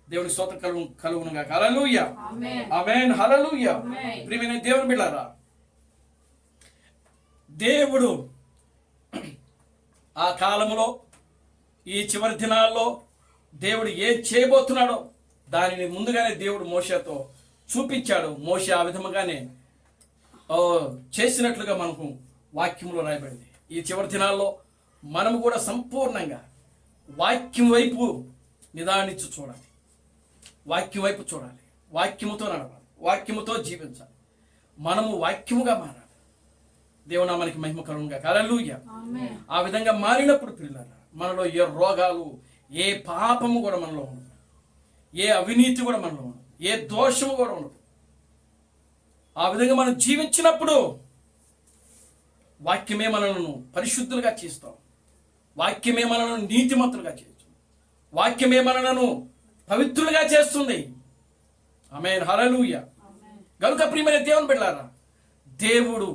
దేవుని స్తోత్రం కలుగునుగా. హల్లెలూయా. ఆమేన్. హల్లెలూయా. ప్రియమైన దేవుని బిడ్డలారా, దేవుడు ఆ కాలములో ఈ చివరి దినాల్లో దేవుడు ఏం చేయబోతున్నాడో దానిని ముందుగానే దేవుడు మోషేతో చూపించాడు. మోషే ఆ విధముగానే చేసినట్లుగా మనకు వాక్యంలో రాయబడింది. ఈ చివరి దినాల్లో మనము కూడా సంపూర్ణంగా వాక్యం వైపు నిదానించి చూడాలి. వాక్యం వైపు చూడాలి. వాక్యముతో నడవాలి. వాక్యముతో జీవించాలి. మనము వాక్యముగా మారాలి. దేవునామానికి మహిమ కలుగునుగా. హల్లెలూయా. ఆ విధంగా మారినప్పుడు పిల్లలు మనలో ఏ రోగాలు, ఏ పాపము కూడా మనలో ఉండదు. ఏ అవినీతి కూడా మనలో ఉండదు. ఏ దోషము కూడా ఉండదు. ఆ విధంగా మనం జీవించినప్పుడు వాక్యమే మనలను పరిశుద్ధులుగా చేస్తాం. వాక్యమే మనలను నీతిమంతులుగా చేస్తుంది. వాక్యమే మనలను పవిత్రులుగా చేస్తుంది. ఆమేన్. హల్లెలూయా. కనుక ప్రియమైన దేవుని బిడ్డలారా, దేవుడు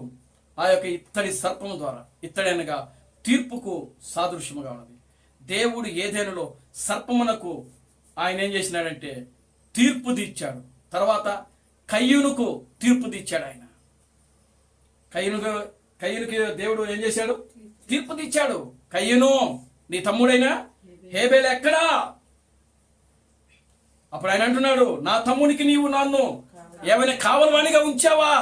ఆ యొక్క ఇత్తడి సర్పము ద్వారా, ఇత్తడి అనగా తీర్పుకు సాదృశ్యముగా ఉన్నది. దేవుడు ఏదేనులో సర్పమునకు ఆయన ఏం చేసినాడంటే తీర్పు తీర్చాడు. తర్వాత కయ్యూనుకు తీర్పు తీర్చాడు. ఆయన కయ్యూనుకి దేవుడు ఏం చేశాడు? తీర్పు తీర్చాడు. కయ్యూను, నీ తమ్ముడైనా హేబేలు ఎక్కడా? అప్పుడు ఆయన అంటున్నాడు, నా తమ్మునికి నీవు నన్ను ఏమైనా కావలవానిగా ఉంచావా?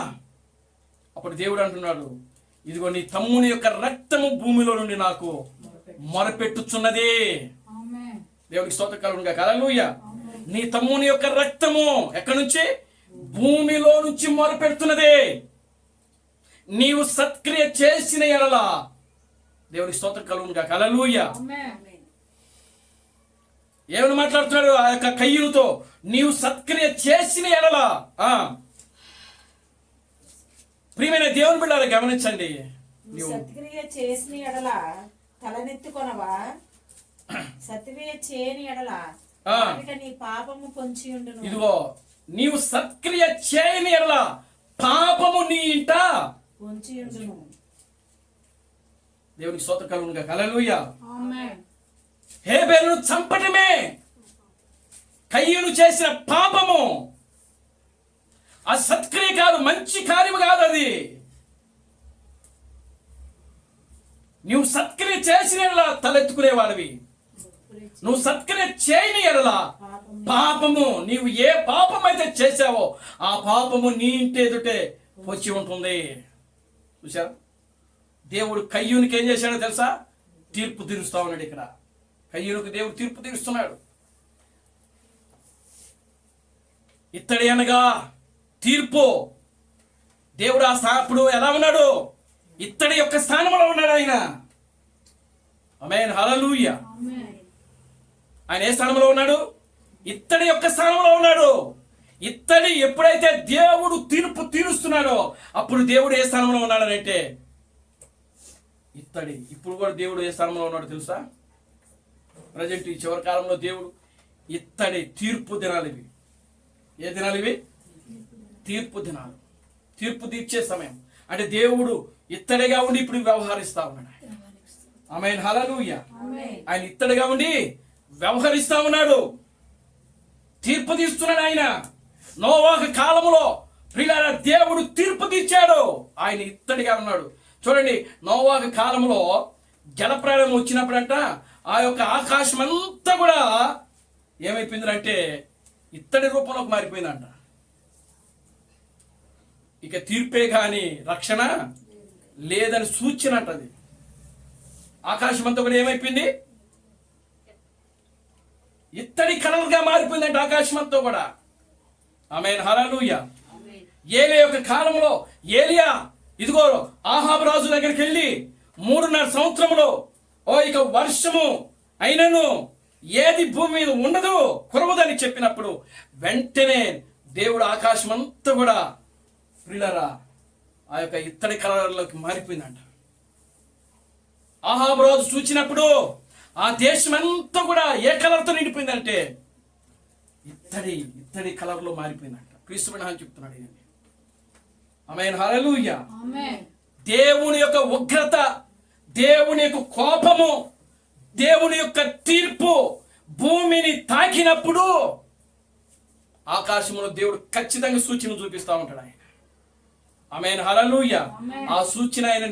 అప్పుడు దేవుడు అంటున్నాడు, ఇదిగో నీ తమ్ముని యొక్క రక్తము భూమిలో నుండి నాకు మొరపెట్టుచున్నది. దేవునికి స్తోత్రం కలుగునుగా. హల్లెలూయా. నీ తమ్ముని యొక్క రక్తము ఎక్కడి నుంచి? భూమిలో నుంచి మొరపెడుతున్నది. నీవు సత్క్రియ చేసిన ఎడల, దేవునికి స్తోత్రం కలుగునుగా. హల్లెలూయా. ఏమని మాట్లాడుతున్నాడు ఆ యొక్క కయ్యూనుతో? నీవు సత్క్రియ చేసిన ఎడల. ప్రియమైన దేవుని బిడ్డలారా గమనించండి, సత్క్రియ చేసిన ఎడల తలనెత్తుకొనవా? సత్క్రియ చేయని ఎడల నీ పాపము పొంచి ఉండును. ఇదిగో నీవు సత్క్రియ చేయని ఎడల పాపము నీ ఇంట పొంచి ఉండును. దేవునికి స్తోత్రం కలుగునుగా. హల్లెలూయా. ఆమేన్. హేబెలును చంపటమే కయ్యూను చేసిన పాపము. ఆ సత్క్రియ కాదు, మంచి కార్యము కాదు అది. నువ్వు సత్క్రియ చేసిన ఎడల తలెత్తుకునేవాడివి, నువ్వు సత్క్రియ చేయని ఎడల పాపము, నీవు ఏ పాపం అయితే చేశావో ఆ పాపము నీ ఇంటి ఎదుటే వచ్చి ఉంటుంది. చూసారా, దేవుడు కయ్యూనికి ఏం చేశాడో తెలుసా? తీర్పు తీరుస్తా ఉన్నాడు. ఇక్కడ కయ్యూనికి దేవుడు తీర్పు తీరుస్తున్నాడు. ఇత్తడి అనగా తీర్పు. దేవుడు ఆ అప్పుడు ఎలా ఉన్నాడు? ఇత్తడి యొక్క స్థానంలో ఉన్నాడు ఆయన. ఆమేన్, హల్లెలూయా. ఆయన ఏ స్థానంలో ఉన్నాడు? ఇత్తడి యొక్క స్థానంలో ఉన్నాడు. ఇత్తడి ఎప్పుడైతే దేవుడు తీర్పు తీరుస్తున్నాడో అప్పుడు దేవుడు ఏ స్థానంలో ఉన్నాడనంటే ఇత్తడి. ఇప్పుడు కూడా దేవుడు ఏ స్థానంలో ఉన్నాడు తెలుసా? ప్రజెంట్ ఈ చివరి కాలంలో దేవుడు ఇత్తడి. తీర్పు దినాలు ఇవి. ఏ దినాలు ఇవి? తీర్పు దినాలు. తీర్పు తీర్చే సమయం. అంటే దేవుడు ఇత్తడిగా ఉండి ఇప్పుడు వ్యవహరిస్తా ఉన్నాడు. ఆమేన్, హల్లెలూయా. ఆయన ఇత్తడిగా ఉండి వ్యవహరిస్తా ఉన్నాడు. తీర్పు తీస్తున్నాడు ఆయన. నోవాహు కాలంలో ప్రియులారా దేవుడు తీర్పు తీర్చాడు. ఆయన ఇత్తడిగా ఉన్నాడు. చూడండి, నోవాహు కాలంలో జలప్రళయం వచ్చినప్పుడంట ఆ యొక్క ఆకాశం అంతా కూడా ఏమైపోయిందంటే ఇత్తడి రూపంలోకి మారిపోయిందంట. ఇక తీర్పే గాని రక్షణ లేదని సూచన అంటది. ఆకాశం అంతా కూడా ఏమైపోయింది? ఇత్తడి కలర్గా మారిపోయిందంటే ఆకాశం అంతా కూడా. ఆమేన్, హల్లెలూయా. ఏలియా యొక్క కాలంలో ఏలియా ఇదిగో ఆహాబు రాజు దగ్గరికి వెళ్ళి 3.5 సంవత్సరంలో ఇక వర్షము అయినను ఏది భూమి మీద ఉండదు, కురవదని చెప్పినప్పుడు వెంటనే దేవుడు ఆకాశం అంతా కూడా ప్రియులారా ఆ యొక్క ఇత్తడి కలర్లోకి మారిపోయిందంట. ఆహాబు రాజు చూచినప్పుడు ఆ దేశం అంతా కూడా ఏ కలర్తో నిండిపోయిందంటే ఇత్తడి కలర్లో మారిపోయిందంట. క్రీస్తు అని చెప్తున్నాడు. ఇది ఆమేన్, హల్లెలూయా. దేవుని యొక్క ఉగ్రత, దేవుని యొక్క కోపము, దేవుని యొక్క తీర్పు భూమిని తాకినప్పుడు ఆకాశంలో దేవుడు ఖచ్చితంగా సూచన చూపిస్తా ఉంటాడు ఆయన. ఆమేన్, హల్లెలూయా. ఆ సూచన ఆయన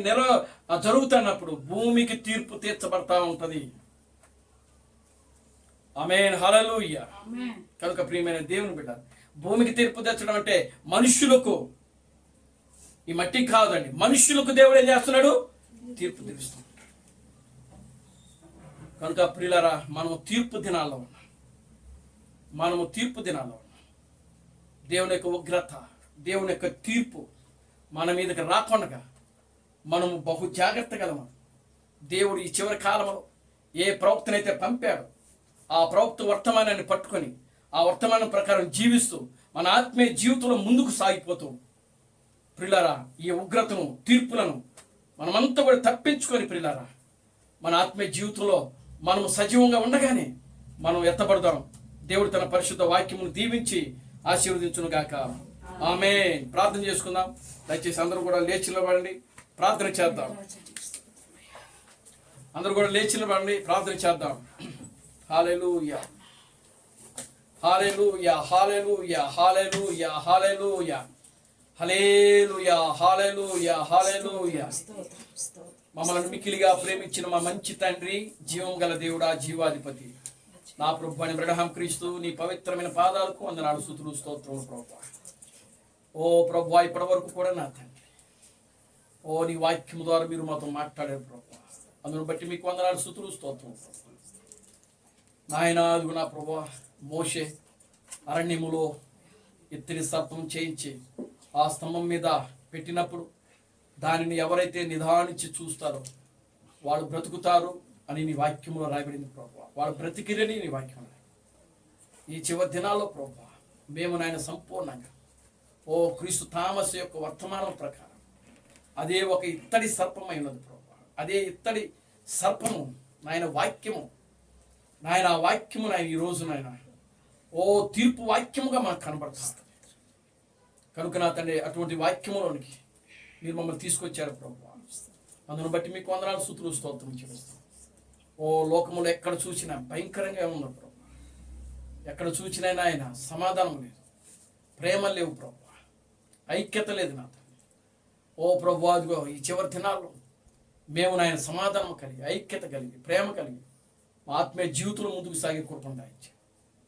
జరుగుతున్నప్పుడు భూమికి తీర్పు తీర్చబడతా ఉంటది. ఆమేన్, హల్లెలూయా. కనుక ప్రియమైన దేవుని బిడ్డ, భూమికి తీర్పు తెచ్చడం అంటే మనుష్యులకు, ఈ మట్టికి కాదండి, మనుష్యులకు దేవుడు ఏం చేస్తున్నాడు? తీర్పు తీరుస్తున్నాడు. కనుక ప్రియులారా మనము తీర్పు దినాల్లో ఉన్నాం. మనము తీర్పు దినాల్లో ఉన్నాం. దేవుని యొక్క ఉగ్రత, దేవుని యొక్క తీర్పు మన మీదకి రాకుండా మనము బహు జాగ్రత్త గలము. దేవుడు ఈ చివరి కాలంలో ఏ ప్రవక్తనైతే పంపాడో ఆ ప్రవక్త వర్తమానాన్ని పట్టుకొని ఆ వర్తమానం ప్రకారం జీవిస్తూ మన ఆత్మీయ జీవితంలో ముందుకు సాగిపోతూ ప్రియులారా ఈ ఉగ్రతను, తీర్పులను మనమంతా కూడా తప్పించుకొని ప్రియులారా మన ఆత్మీయ జీవితంలో మనము సజీవంగా ఉండగానే మనం ఎత్తబడదాం. దేవుడు తన పరిశుద్ధ వాక్యమును దీవించి ఆశీర్వదించును గాక. ఆమేన్. ప్రార్థన చేసుకుందాం. దయచేసి అందరూ కూడా లేచి నిలబడండి, ప్రార్థన చేద్దాం. అందరూ కూడా లేచి నిలబడండి, ప్రార్థన చేద్దాం. హల్లెలూయా, హల్లెలూయా, హల్లెలూయా, హల్లెలూయా, హల్లెలూయా, హల్లెలూయా, హల్లెలూయా, హల్లెలూయా. మమ్మల్ని మిక్కిలిగా ప్రేమించిన మా మంచి తండ్రి, జీవం గల దేవుడా, జీవాధిపతి, నా ప్రభు అని అబ్రహాం క్రీస్తు నీ పవిత్రమైన పాదాలకు వందనాలు, స్తుతులు, స్తోత్రములు ప్రభు. ఓ ప్రభు, ఇప్పటి వరకు కూడా నా తండ్రి నీ వాక్యము ద్వారా మీరు మాతో మాట్లాడారు ప్రభు. అందును బట్టి మీకు వందనాలు, స్తుతులు, స్తోత్రములు ప్రభు. నాయన అదుగు నా ప్రభు, మోషే అరణ్యములో ఇత్తడి సర్పం చేయించి ఆ స్తంభం మీద పెట్టినప్పుడు దానిని ఎవరైతే నిదానించి చూస్తారో వాళ్ళు బ్రతుకుతారు అని నీ వాక్యంలో రాయబడింది ప్రభు. వాళ్ళు బ్రతికిరని నీ వాక్యం. ఈ చివరి దినాల్లో ప్రభు మేము నాయన సంపూర్ణంగా క్రీస్తు థామస్ యొక్క వర్తమానం ప్రకారం అదే ఒక ఇత్తడి సర్పమై ఉన్నది ప్రభు. అదే ఇత్తడి సర్పము నాయన వాక్యము. నాయన ఆ వాక్యము నాయన ఈరోజు నాయన ఓ తీర్పు వాక్యముగా మాకు కనబడుతుంది. కనుక నా తండ్రి అటువంటి వాక్యములోనికి మీరు మమ్మల్ని తీసుకొచ్చారు ప్రభు. అందును బట్టి మీకు వందనాలు స్తుతులు స్తోత్రం చెల్లిస్తాం. ఓ లోకములో ఎక్కడ చూసినా భయంకరంగా ఉన్నారు ప్రభు. ఎక్కడ చూసినా ఆయన సమాధానం లేదు, ప్రేమ లేవు ప్రభు, ఐక్యత లేదు నా తండ్రి. ఓ ప్రభు, అదిగో ఈ చివరి దినాల్లో మేము నాయన సమాధానం కలిగి, ఐక్యత కలిగి, ప్రేమ కలిగి మా ఆత్మీయ జీవితంలో ముందుకు సాగే కృపను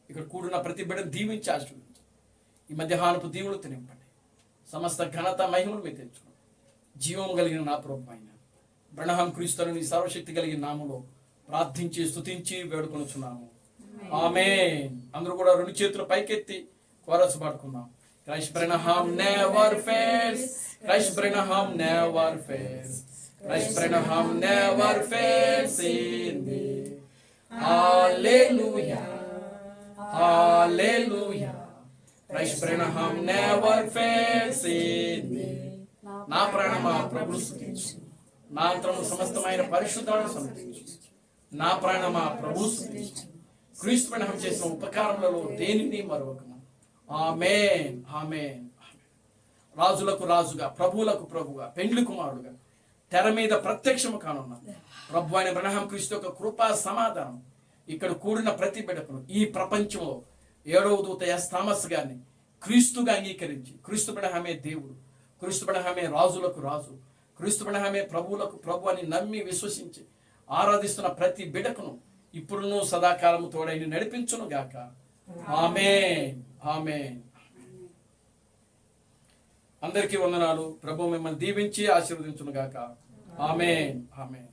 ఇక్కడ కూడిన ప్రతి బిడ్డను దీవించి ఆశీర్వదించి ఈ మధ్యాహ్నపు దీవులతో నింపండి. సమస్త ఘనత మహిమను మీరు తెచ్చుకోండి. జీవం కలిగిన నా ప్రభు అయిన బ్రహ్మ క్రీస్తుని నీ సర్వశక్తి కలిగిన నామములో ప్రార్థించి స్తుతించి వేడుకొనుచున్నాము. ఆమేన్. అందరూ కూడా రెండు చేతులు పైకెత్తి కోరస్ పాడుకుందాం. Christ Branham never fails. Christ Branham never fails. Christ Branham never fails in me. Hallelujah. Hallelujah. Christ Branham never fails in me. నా ప్రాణమా ప్రభువు స్తుతించు, నా అంతరము సమస్తమైన పరిశుద్ధాలను సమర్పించు. నా ప్రాణమా ప్రభువు స్తుతించు, క్రీస్తు బ్రహ్మ చేసిన ఉపకారములలో దేనిని మరొకము. ఆమేన్. ఆమేన్. రాజులకు రాజుగా, ప్రభువులకు ప్రభుగా, పెండ్లి కుమారుడుగా తెర మీద ప్రత్యక్షము కానున్న ప్రభు అయిన బ్రహ్మ క్రీస్తు యొక్క కృపా సమాధానం ఇక్కడ కూడిన ప్రతి బిడ్డకును ఈ ప్రపంచంలో 7వ దూత ఎస్ థామస్ గారిని క్రీస్తుగా అంగీకరించి, క్రీస్తు బ్రహ్మే దేవుడు, క్రీస్తు బ్రహ్మే రాజులకు రాజు, క్రీస్తు బ్రహ్మే ప్రభువులకు ప్రభు అని నమ్మి విశ్వసించి ఆరాధిస్తున్న ప్రతి బిడ్డకును ఇప్పుడును సదాకాలము తోడైని నడిపించును గాక. ఆమేన్. ఆమేన్. అందరికీ వందనాలు. ప్రభు మిమ్మల్ని దీవించి ఆశీర్వదించును గాక. ఆమేన్. ఆమేన్.